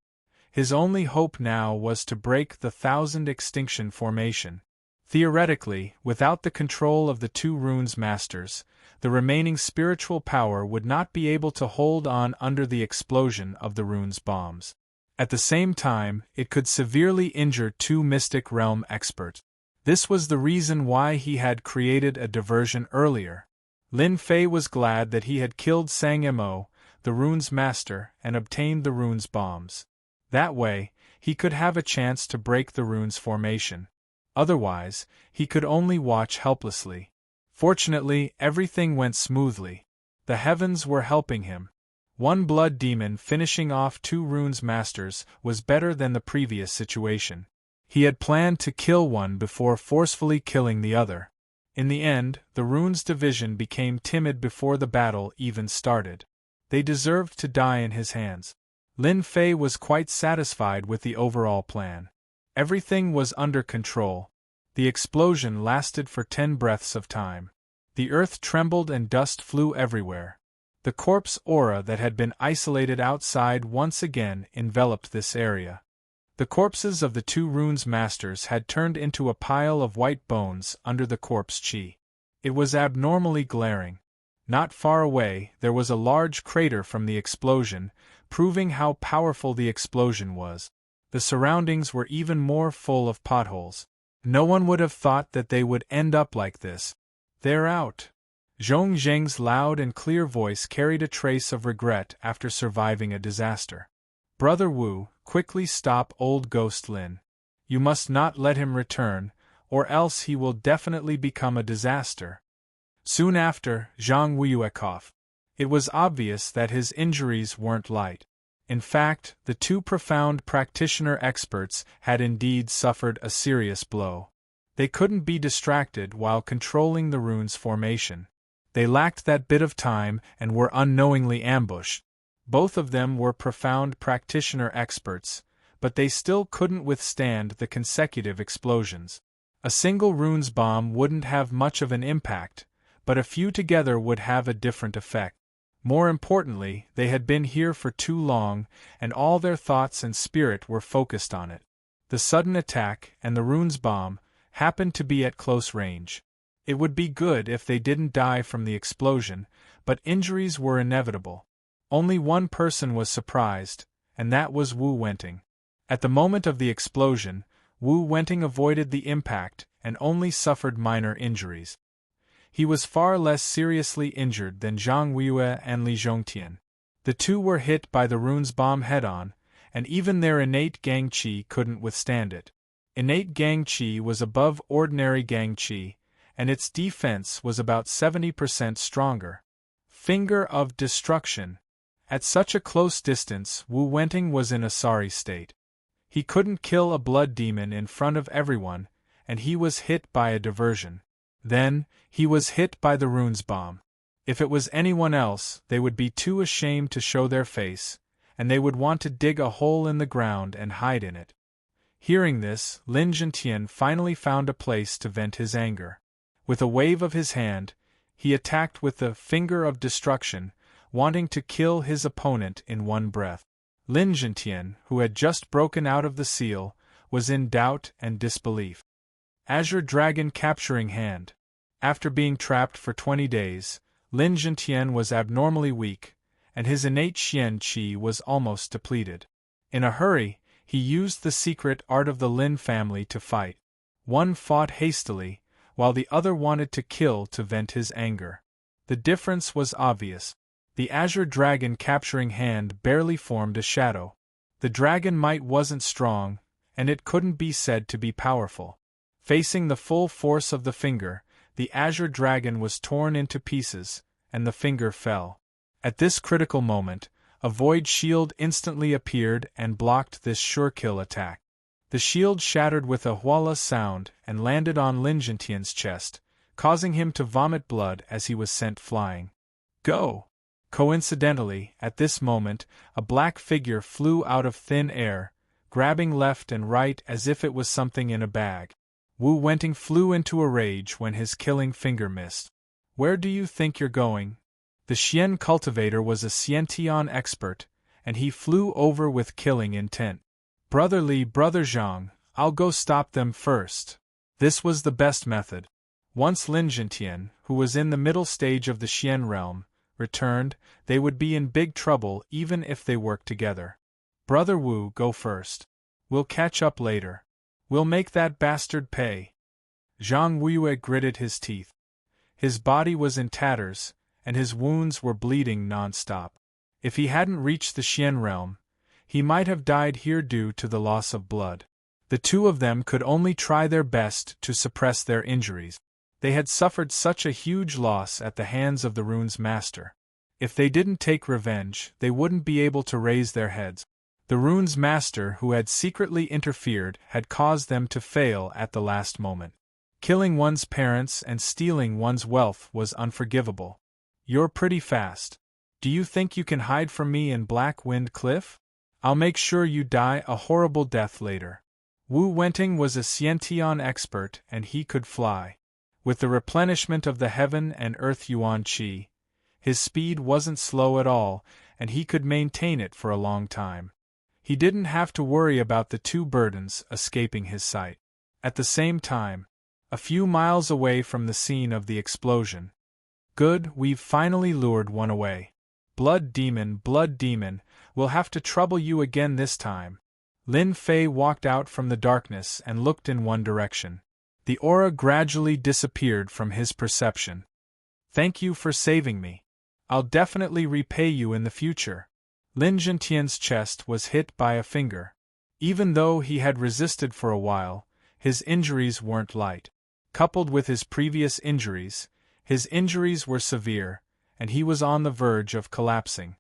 His only hope now was to break the 1000 extinction formation. Theoretically, without the control of the two runes masters, the remaining spiritual power would not be able to hold on under the explosion of the runes bombs. At the same time, it could severely injure two Mystic Realm experts. This was the reason why he had created a diversion earlier. Lin Fei was glad that he had killed Sang Mo, the runes master, and obtained the runes bombs. That way, he could have a chance to break the runes formation. Otherwise, he could only watch helplessly. Fortunately, everything went smoothly. The heavens were helping him. One blood demon finishing off two runes masters was better than the previous situation. He had planned to kill one before forcefully killing the other. In the end, the runes division became timid before the battle even started. They deserved to die in his hands. Lin Fei was quite satisfied with the overall plan. Everything was under control. The explosion lasted for 10 breaths of time. The earth trembled and dust flew everywhere. The corpse aura that had been isolated outside once again enveloped this area. The corpses of the two runes masters had turned into a pile of white bones under the corpse chi. It was abnormally glaring. Not far away, there was a large crater from the explosion, proving how powerful the explosion was. The surroundings were even more full of potholes. No one would have thought that they would end up like this. They're out. Zhong Zheng's loud and clear voice carried a trace of regret after surviving a disaster. Brother Wu, quickly stop old ghost Lin. You must not let him return, or else he will definitely become a disaster. Soon after, Zhang Weiyue coughed. It was obvious that his injuries weren't light. In fact, the two profound practitioner experts had indeed suffered a serious blow. They couldn't be distracted while controlling the rune's formation. They lacked that bit of time and were unknowingly ambushed. Both of them were profound practitioner experts, but they still couldn't withstand the consecutive explosions. A single rune's bomb wouldn't have much of an impact, but a few together would have a different effect. More importantly, they had been here for too long, and all their thoughts and spirit were focused on it. The sudden attack, and the rune's bomb, happened to be at close range. It would be good if they didn't die from the explosion, but injuries were inevitable. Only one person was surprised, and that was Wu Wenting. At the moment of the explosion, Wu Wenting avoided the impact and only suffered minor injuries. He was far less seriously injured than Zhang Weiyue and Li Zhongtian. The two were hit by the rune's bomb head-on, and even their innate gang qi couldn't withstand it. Innate gang qi was above ordinary gang qi, and its defense was about 70% stronger. Finger of destruction. At such a close distance, Wu Wenting was in a sorry state. He couldn't kill a blood demon in front of everyone, and he was hit by a diversion. Then, he was hit by the rune's bomb. If it was anyone else, they would be too ashamed to show their face, and they would want to dig a hole in the ground and hide in it. Hearing this, Lin Zhentian finally found a place to vent his anger. With a wave of his hand, he attacked with the finger of destruction, wanting to kill his opponent in one breath. Lin Zhentian, who had just broken out of the seal, was in doubt and disbelief. Azure Dragon Capturing Hand. After being trapped for 20 days, Lin Zhentian was abnormally weak, and his innate Xian Qi was almost depleted. In a hurry, he used the secret art of the Lin family to fight. One fought hastily, while the other wanted to kill to vent his anger. The difference was obvious. The Azure Dragon Capturing Hand barely formed a shadow. The dragon might wasn't strong, and it couldn't be said to be powerful. Facing the full force of the finger, the Azure Dragon was torn into pieces, and the finger fell. At this critical moment, a void shield instantly appeared and blocked this sure-kill attack. The shield shattered with a whoolah sound and landed on Lin Zhentian's chest, causing him to vomit blood as he was sent flying. Go! Coincidentally, at this moment, a black figure flew out of thin air, grabbing left and right as if it was something in a bag. Wu Wenting flew into a rage when his killing finger missed. Where do you think you're going? The Xian cultivator was a Xiantian expert, and he flew over with killing intent. Brother Li, Brother Zhang, I'll go stop them first. This was the best method. Once Lin Zhentian, who was in the middle stage of the Xian realm, returned, they would be in big trouble even if they worked together. Brother Wu, go first. We'll catch up later. We'll make that bastard pay. Zhang Weiyue gritted his teeth. His body was in tatters, and his wounds were bleeding non-stop. If he hadn't reached the Xian realm, he might have died here due to the loss of blood. The two of them could only try their best to suppress their injuries. They had suffered such a huge loss at the hands of the rune's master. If they didn't take revenge, they wouldn't be able to raise their heads. The rune's master who had secretly interfered had caused them to fail at the last moment. Killing one's parents and stealing one's wealth was unforgivable. You're pretty fast. Do you think you can hide from me in Black Wind Cliff? I'll make sure you die a horrible death later. Wu Wenting was a Xiantian expert and he could fly. With the replenishment of the heaven and earth yuan qi, his speed wasn't slow at all, and he could maintain it for a long time. He didn't have to worry about the two burdens escaping his sight. At the same time, a few miles away from the scene of the explosion. Good, we've finally lured one away. Blood demon, we'll have to trouble you again this time. Lin Fei walked out from the darkness and looked in one direction. The aura gradually disappeared from his perception. Thank you for saving me. I'll definitely repay you in the future. Lin Zhentian's chest was hit by a finger. Even though he had resisted for a while, his injuries weren't light. Coupled with his previous injuries, his injuries were severe, and he was on the verge of collapsing.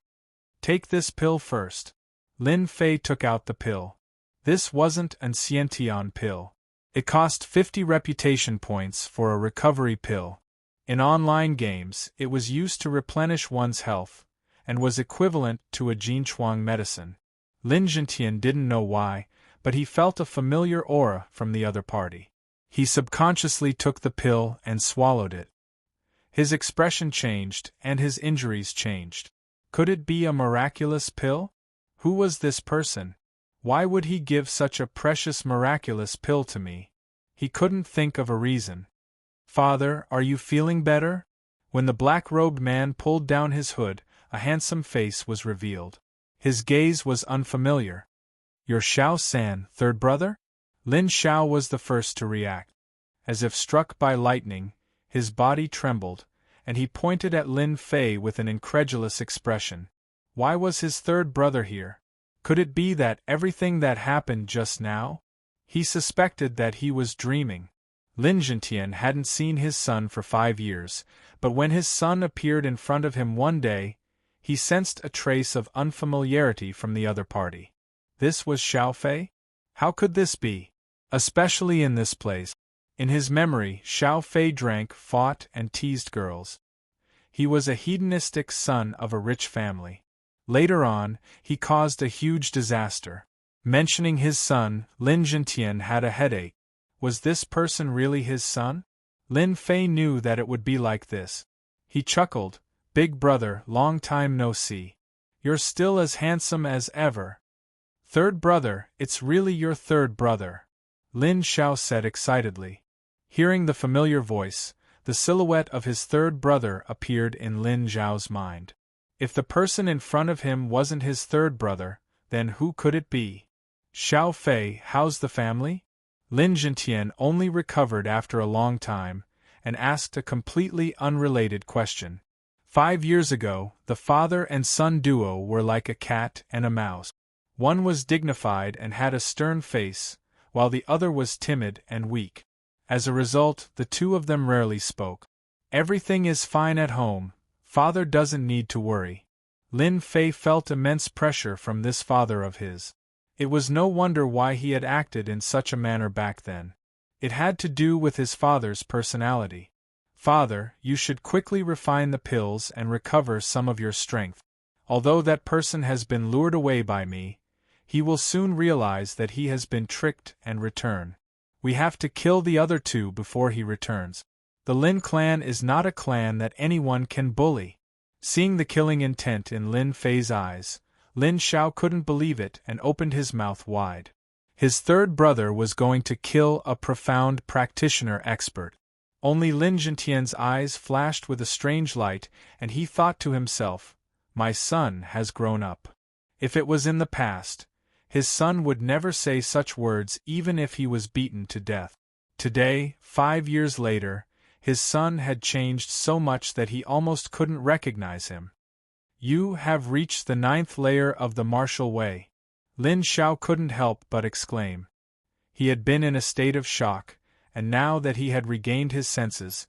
Take this pill first. Lin Fei took out the pill. This wasn't an Xiantian pill. It cost 50 reputation points for a recovery pill. In online games, it was used to replenish one's health, and was equivalent to a Jinchuang medicine. Lin Zhentian didn't know why, but he felt a familiar aura from the other party. He subconsciously took the pill and swallowed it. His expression changed, and his injuries changed. Could it be a miraculous pill? Who was this person? Why would he give such a precious miraculous pill to me? He couldn't think of a reason. Father, are you feeling better? When the black-robed man pulled down his hood, a handsome face was revealed. His gaze was unfamiliar. You're Xiao San, third brother? Lin Xiao was the first to react. As if struck by lightning, his body trembled, and he pointed at Lin Fei with an incredulous expression. Why was his third brother here? Could it be that everything that happened just now? He suspected that he was dreaming. Lin Zhentian hadn't seen his son for 5 years, but when his son appeared in front of him one day, he sensed a trace of unfamiliarity from the other party. This was Xiao Fei? How could this be? Especially in this place. In his memory, Xiao Fei drank, fought, and teased girls. He was a hedonistic son of a rich family. Later on, he caused a huge disaster. Mentioning his son, Lin Zhentian had a headache. Was this person really his son? Lin Fei knew that it would be like this. He chuckled. Big brother, long time no see. You're still as handsome as ever. Third brother, it's really your third brother. Lin Xiao said excitedly. Hearing the familiar voice, the silhouette of his third brother appeared in Lin Xiao's mind. If the person in front of him wasn't his third brother, then who could it be? Xiao Fei, how's the family? Lin Zhentian only recovered after a long time, and asked a completely unrelated question. 5 years ago, the father and son duo were like a cat and a mouse. One was dignified and had a stern face, while the other was timid and weak. As a result, the two of them rarely spoke. Everything is fine at home, father doesn't need to worry. Lin Fei felt immense pressure from this father of his. It was no wonder why he had acted in such a manner back then. It had to do with his father's personality. Father, you should quickly refine the pills and recover some of your strength. Although that person has been lured away by me, he will soon realize that he has been tricked and return. We have to kill the other two before he returns. The Lin clan is not a clan that anyone can bully. Seeing the killing intent in Lin Fei's eyes, Lin Xiao couldn't believe it and opened his mouth wide. His third brother was going to kill a profound practitioner expert. Only Lin Zhentian's eyes flashed with a strange light, and he thought to himself, my son has grown up. If it was in the past, his son would never say such words even if he was beaten to death. Today, 5 years later, his son had changed so much that he almost couldn't recognize him. You have reached the 9th layer of the martial way. Lin Xiao couldn't help but exclaim. He had been in a state of shock, and now that he had regained his senses,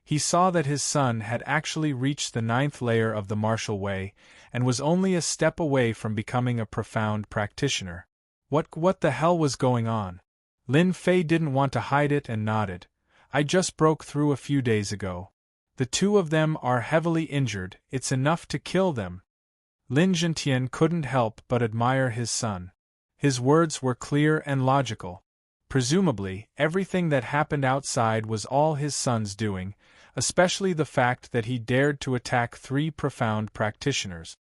he saw that his son had actually reached the 9th layer of the martial way, and was only a step away from becoming a profound practitioner. What the hell was going on? Lin Fei didn't want to hide it and nodded. I just broke through a few days ago. The two of them are heavily injured, it's enough to kill them. Lin Zhentian couldn't help but admire his son. His words were clear and logical. Presumably, everything that happened outside was all his son's doing, especially the fact that he dared to attack 3 profound practitioners.